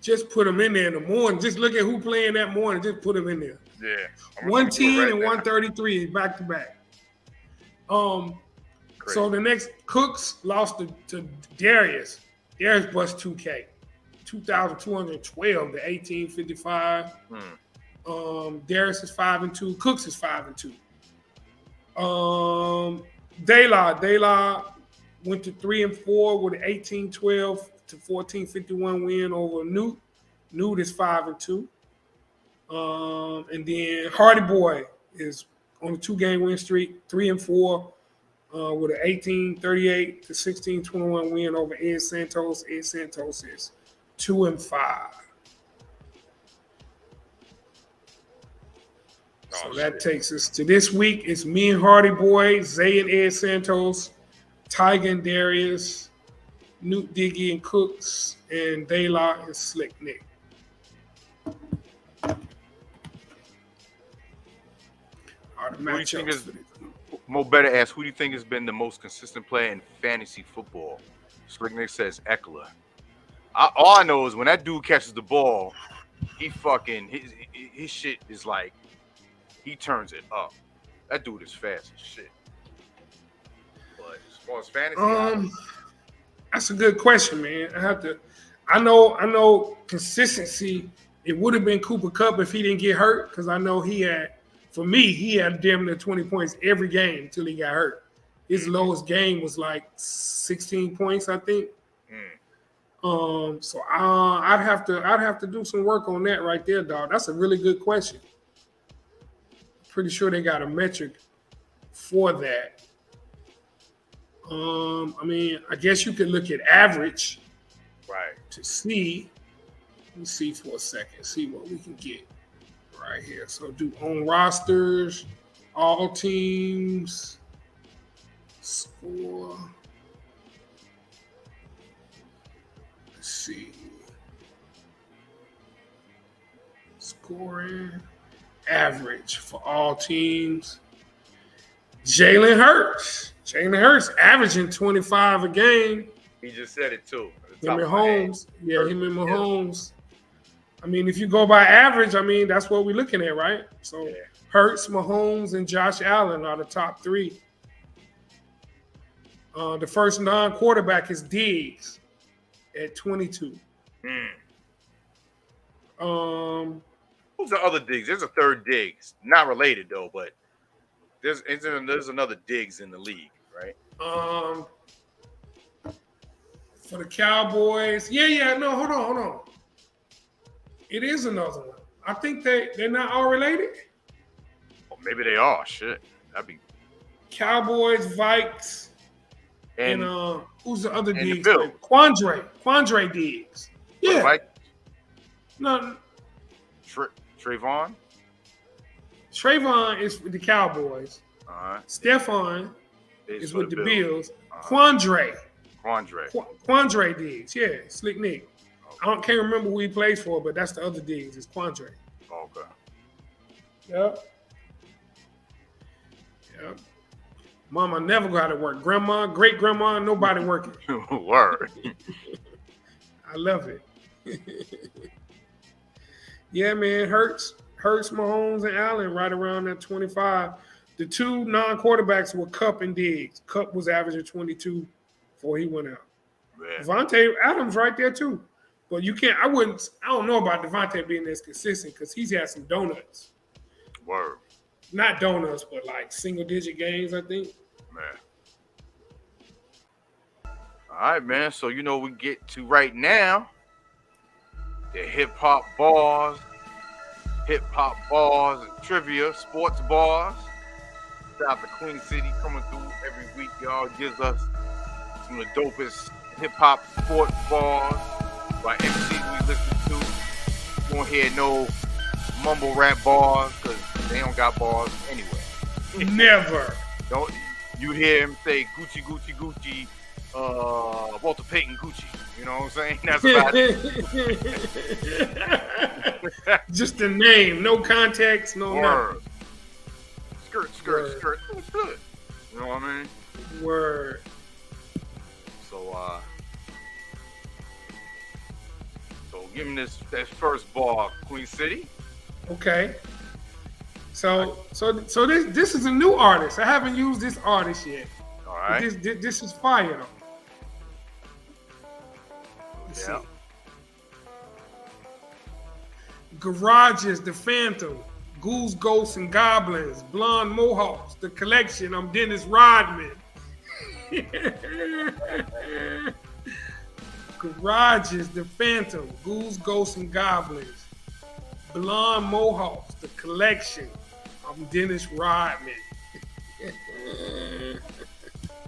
just put him in there in the morning. Just look at who playing that morning. Just put him in there. Yeah. 110 and 133 back to back. Crazy. So the next Cooks lost to Darius. Darius bust 2K. 2,212 to 1855. Darius is 5-2. Cooks is 5-2. De went to 3-4 with an 18-12 to 1451 win over Newt. Newt is 5-2. And then Hardy Boy is on a 2-game win streak, 3-4. With an 18-38 to 16-21 win over Ed Santos. Ed Santos is 2-5. So that takes us to this week. It's me and Hardy Boy, Zay and Ed Santos, Tiger and Darius, Newt Diggy and Cooks, and De La and Slick Nick. All the matchups. Mo Better asks, who do you think has been the most consistent player in fantasy football? Slick Nick says Eckler. All I know is when that dude catches the ball, he fucking his shit is like he turns it up. That dude is fast as shit. But as far as fantasy, that's a good question, man. I know consistency. It would have been Cooper Kupp if he didn't get hurt, because I know he had damn near 20 points every game until he got hurt. His lowest game was like 16 points, I think. So I'd have to do some work on that right there, dog. That's a really good question. Pretty sure they got a metric for that. I mean, I guess you could look at average, right, to see. Let me see for a second, see what we can get right here. So do on rosters, all teams, score. Let's see. Scoring, average for all teams. Jalen Hurts averaging 25 a game. He just said it too. Him and Mahomes. Yeah, him and Mahomes. I mean, if you go by average, I mean, that's what we're looking at, right? So Hurts, Mahomes, and Josh Allen are the top three. The first non-quarterback is Diggs at 22. Who's the other Diggs? There's a third Diggs. Not related, though, but there's another Diggs in the league, right? For the Cowboys. No, hold on. It is another one. I think they're not all related. Well, maybe they are. Shit. That'd be Cowboys, Vikes, and who's the other Diggs? Quandre Diggs. Yeah. No. Trayvon? Trayvon is with the Cowboys. Stephon is with the Bills. Quandre Diggs. Yeah, Slick Nick. I can't remember who he plays for, but that's the other Diggs. It's Quandre. Okay. Yep. Mama never got to work. Grandma, great grandma, nobody working. Word. I love it. Yeah, man. Hurts, Mahomes, and Allen right around that 25. The two non-quarterbacks were Kupp and Diggs. Kupp was averaging 22 before he went out. Man. Devontae Adams right there too. But you can't. I don't know about Devontae being as consistent because he's had some donuts. Word. Not donuts, but like single-digit games, I think. Man. All right, man. So we get to right now the hip hop bars and trivia, sports bars. Shout out to Queen City coming through every week, y'all. Gives us some of the dopest hip hop sports bars by MCs we listen to. You won't hear no mumble rap bars because they don't got bars anyway. Never. Don't you hear him say Gucci, Gucci, Gucci, Walter Payton Gucci. You know what I'm saying? That's about it. Just the name, no context, no Word. nothing. Skirt. Good. You know what I mean? Word. So give me that first bar, Queen City. Okay. So this is a new artist. I haven't used this artist yet. All right. This is fire though. Let's see. Garages, The Phantom, Ghouls, Ghosts, and Goblins, Blonde Mohawks, The Collection. I'm Dennis Rodman. Garages, The Phantom, Ghouls, Ghosts, and Goblins, Blonde Mohawks, The Collection. I'm Dennis Rodman.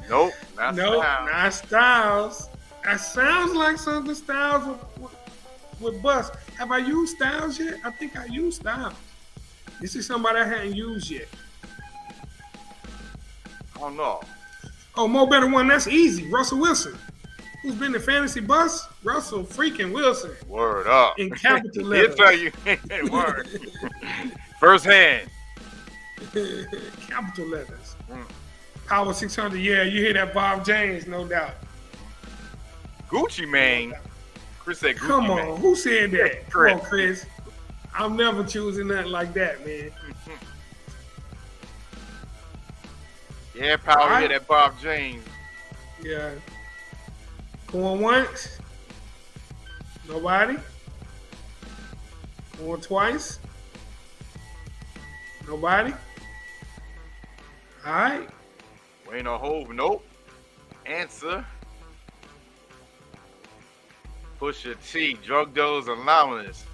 Nope, not Styles. That sounds like something Styles with Bust. Have I used Styles yet? I think I used Styles. This is somebody I hadn't used yet. I don't know. Oh, Mo Better One, that's easy. Russell Wilson. Who's been the fantasy bus? Russell freaking Wilson. Word up. In capital letters. He'll tell you. Word. First hand. Capital letters. Power 600. Yeah, you hear that Bob James, no doubt. Gucci Mane. Chris said Gucci Come on, Mane. who said that? Chris. Come on, Chris. I'm never choosing nothing like that, man. Yeah, Power, right. hear that Bob James. Yeah. Going once. Nobody. Going twice. Nobody. All right. Wayne or Hove, nope. Answer. Pusha T, Drug Dealers Anonymous.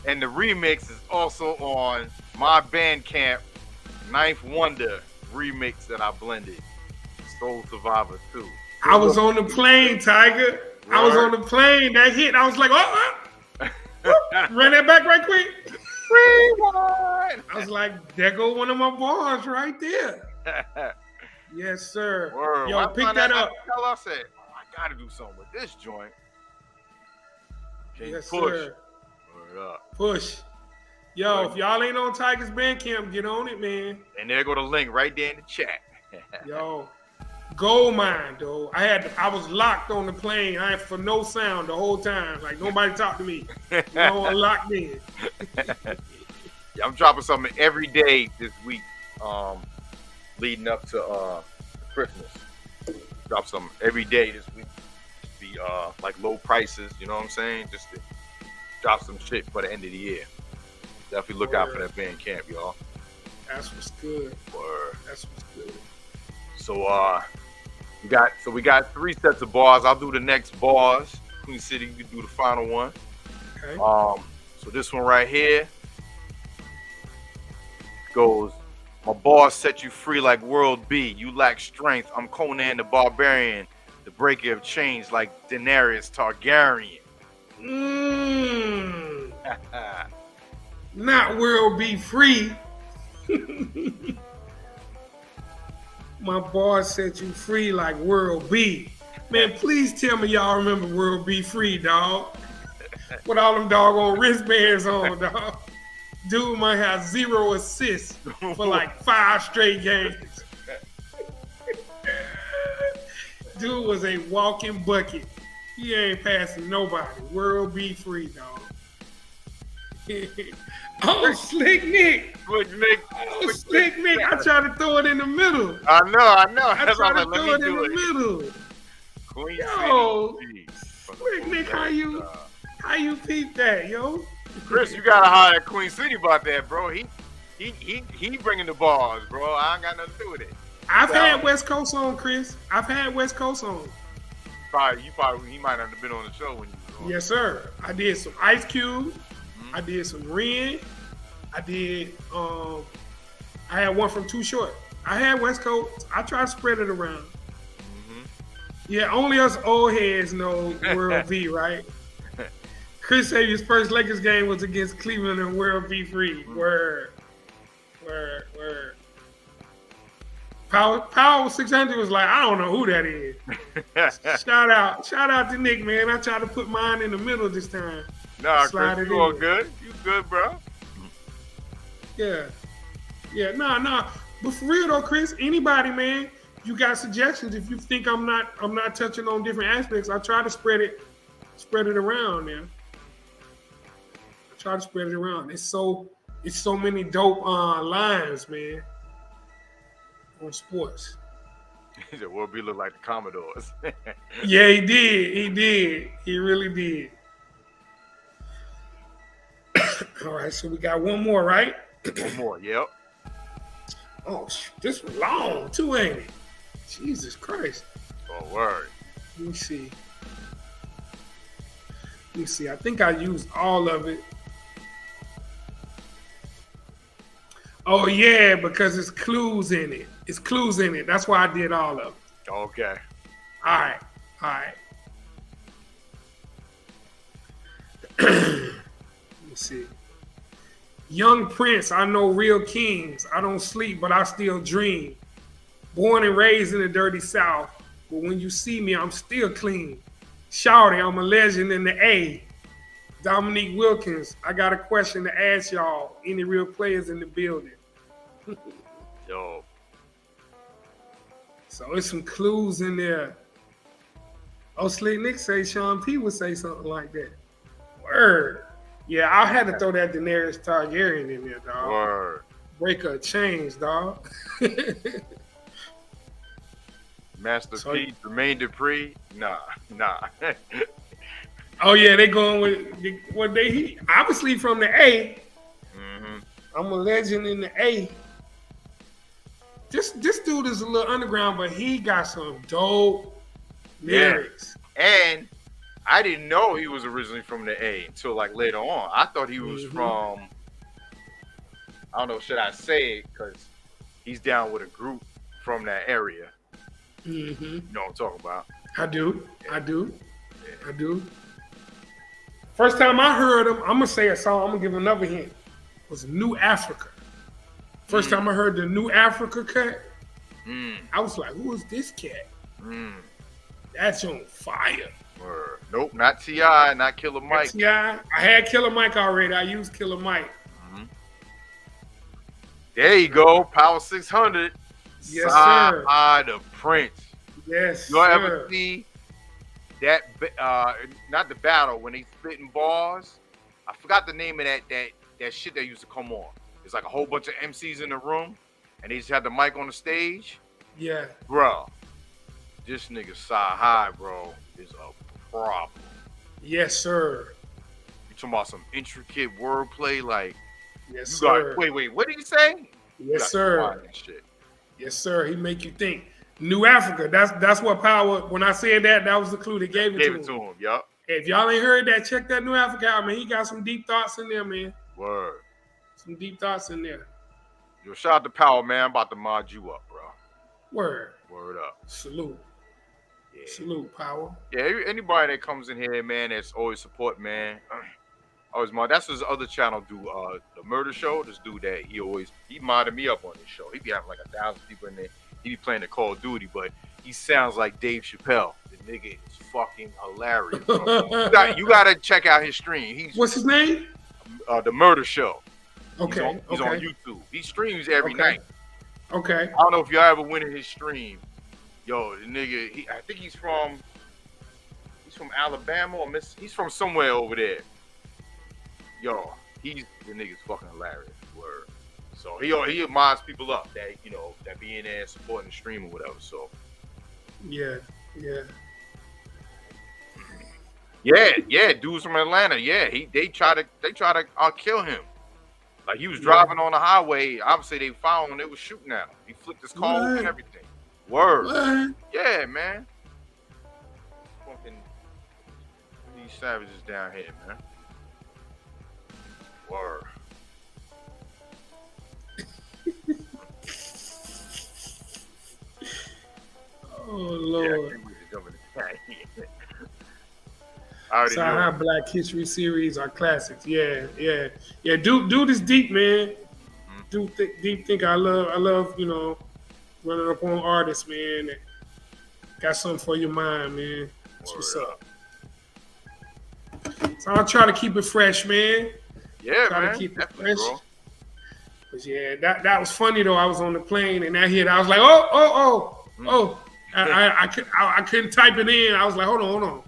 And the remix is also on my Bandcamp Ninth Wonder remix that I blended. Soul Survivor 2. I was on the plane, Tiger. I was on the plane. That hit. I was like, run that back right quick. Rewind. I was like, there go one of my bars right there. Yes, sir. Word. Yo, pick that up. I said, I gotta do something with this joint. Yes, push. sir. Word up. Push. Yo, if y'all ain't on Tiger's Bandcamp, get on it, man. And there go the link right there in the chat. Yo, gold mine, though. I was locked on the plane. I had for no sound the whole time. Like nobody talked to me. I was locked in. Yeah, I'm dropping something every day this week, leading up to Christmas. Drop something every day this week. Be like low prices, you know what I'm saying? Just to drop some shit for the end of the year. Definitely look out for that Bandcamp, y'all. That's what's good. Word. That's what's good. So we got 3 sets of bars. I'll do the next bars. Queen City, you can do the final one. Okay. So this one right here goes, my bars set you free like World B. You lack strength. I'm Conan the Barbarian, the breaker of chains like Daenerys Targaryen. Not World Be Free. My boss set you free like World B. Man, please tell me y'all remember World Be Free, dog. With all them doggone wristbands on, dog. Dude might have 0 assists for like 5 straight games. Dude was a walking bucket. He ain't passing nobody. World Be Free, dog. Oh, Slick Nick. Oh, Slick Nick. I tried to throw it in the middle. I know. I tried to throw it in the middle. Queen Yo, City. Slick Nick, how you peep that, yo? Chris, you gotta holler at Queen City about that, bro. He bringing the bars, bro. I ain't got nothing to do with it. I've had West Coast on, Chris. I've had West Coast on. He might not have been on the show when you was on. Yes, sir. I did some Ice Cube. Mm-hmm. I did some Ren. I did. I had one from Too Short. I had West Coast. I tried to spread it around. Mm-hmm. Yeah, only us old heads know World V, right? Chris Saviour's first Lakers game was against Cleveland and World V free. Mm-hmm. Word. Power 600 was like, I don't know who that is. Shout out to Nick, man. I tried to put mine in the middle this time. Nah, Chris, you all good? You good, bro? Yeah, nah. But for real though, Chris, anybody, man, you got suggestions? If you think I'm not touching on different aspects, I try to spread it around, man. I try to spread it around. It's so many dope lines, man, on sports. He said, "Well, we look like the Commodores." Yeah, he did. He really did. All right, so we got one more, right? One more, yep. Oh, this was long too, ain't it? Jesus Christ. Oh, word. Let me see. I think I used all of it. Oh, yeah, because it's clues in it. That's why I did all of it. Okay. All right. Let me see. Young Prince, I know real kings. I don't sleep, but I still dream. Born and raised in the dirty South, but when you see me, I'm still clean. Shouty, I'm a legend in the A. Dominique Wilkins, I got a question to ask y'all. Any real players in the building? Yo. So there's some clues in there. Oh, Slick Nick say Sean P would say something like that. Word. Yeah, I had to throw that Daenerys Targaryen in there, dog. Word. Break her chains, dog. Master P, Jermaine Dupri, nah. Oh yeah, they going with what he obviously from the A. Mm-hmm. I'm a legend in the A. This dude is a little underground, but he got some dope lyrics. And I didn't know he was originally from the A until like later on. I thought he was from, I don't know, should I say it? Because he's down with a group from that area. Mm-hmm. You know what I'm talking about? I do. First time I heard him, I'm gonna say a song. I'm gonna give another hint. Was New Africa. First time I heard the New Africa cut, I was like, "Who is this cat? That's on fire." Word. Nope, not T.I., not Killer Mike. T.I. I had Killer Mike already. I used Killer Mike. Mm-hmm. There you go, Power 600. Yes, sir. The Prince. Yes, you ever see that? Not the battle when they spitting bars. I forgot the name of that shit that used to come on. It's like a whole bunch of MCs in the room, and they just had the mic on the stage. Yeah, bro. This nigga Sci-High, bro, is a problem. Yes, sir. You talking about some intricate wordplay, like? Yes, sir. Wait, what did he say? Yes, sir. Shit. Yes, sir. He make you think. New Africa. That's what Power. When I said that was the clue that gave it to him. Yup. If y'all ain't heard that, check that New Africa out, man. He got some deep thoughts in there, man. Word. Some deep thoughts in there. Yo, shout out to Power, man. I'm about to mod you up, bro. Word. Word up. Salute. Yeah. Salute, Power. Yeah, anybody that comes in here, man, that's always support, man. Always mod. That's what his other channel do. The Murder Show. This dude that he modded me up on this show. He be having like 1,000 people in there. He be playing the Call of Duty, but he sounds like Dave Chappelle. The nigga is fucking hilarious, bro. you gotta check out his stream. What's his name? The Murder Show. Okay. He's on YouTube. He streams every night. Okay. I don't know if y'all ever went in his stream. Yo, the nigga, I think he's from Alabama or he's from somewhere over there. Yo, the nigga's fucking hilarious. Word. So he mods people up that that be in there supporting the stream or whatever. So yeah. Dudes from Atlanta. Yeah, they try to kill him. Like he was driving on the highway. Obviously they found him. They was shooting at him. He flipped his car and everything. Word. What? Yeah, man. these savages down here, man. Word. Oh Lord. Yeah, Black History series are classics. Yeah. Dude is deep, man. Deep think I love, running up on artists, man. Got something for your mind, man. That's what's up. So I'll try to keep it fresh, man. Yeah, try man. to keep it Definitely, fresh. bro. But yeah, that was funny though. I was on the plane and that hit. I was like, oh. I couldn't type it in. I was like, hold on.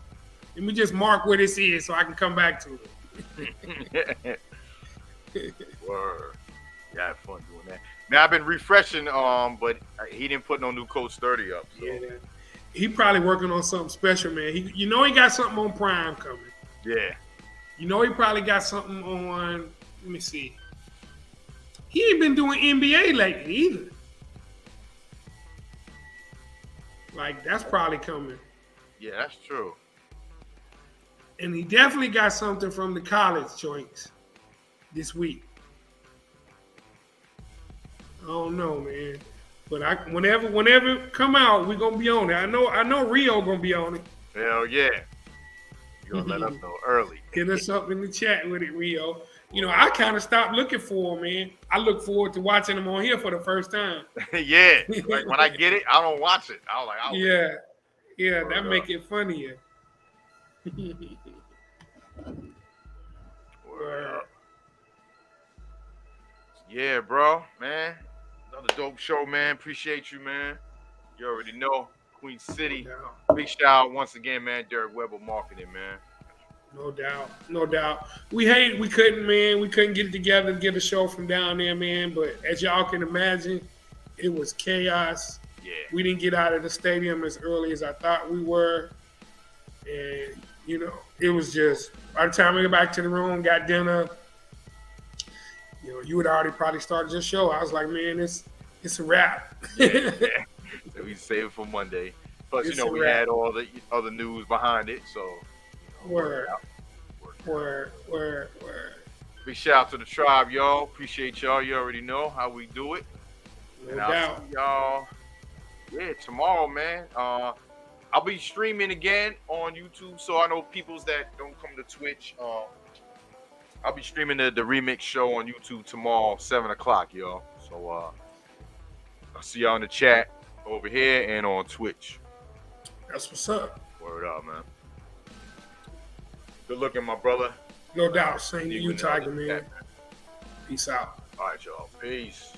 Let me just mark where this is so I can come back to it. Word. Yeah, I had fun doing that. Now I've been refreshing, but he didn't put no new Coach 30 up. So. Yeah, he probably working on something special, man. He got something on Prime coming. Yeah. He probably got something on. Let me see. He ain't been doing NBA lately either. Like that's probably coming. Yeah, that's true. And he definitely got something from the college joints this week. I don't know, man. But whenever it come out, we're gonna be on it. I know Rio gonna be on it. Hell yeah. You're gonna let us know early. Hit us up in the chat with it, Rio. I kind of stopped looking for him, man. I look forward to watching him on here for the first time. Yeah. Like when I get it, I don't watch it. I was like, yeah, that make it funnier. Word up. Yeah, bro, man. Another dope show, man. Appreciate you, man. You already know. Queen City. Big shout out once again, man. Derek Weber Marketing, man. No doubt. We couldn't, man. We couldn't get it together to get a show from down there, man. But as y'all can imagine, it was chaos. Yeah. We didn't get out of the stadium as early as I thought we were. And, it was just, by the time we got back to the room, got dinner, you had already probably started your show. I was like, man, it's a wrap. Yeah. So we save it for Monday. Plus, we had all the other news behind it, so. Word. Big shout out to the tribe, y'all. Appreciate y'all. You already know how we do it. No doubt. I'll see y'all. Yeah, tomorrow, man. I'll be streaming again on YouTube, so I know peoples that don't come to Twitch. I'll be streaming the remix show on YouTube tomorrow, 7 o'clock, y'all. So I'll see y'all in the chat over here and on Twitch. That's what's up. Word up, man. Good looking, my brother. No doubt. Same to you, Tiger, man. Peace out. All right, y'all. Peace.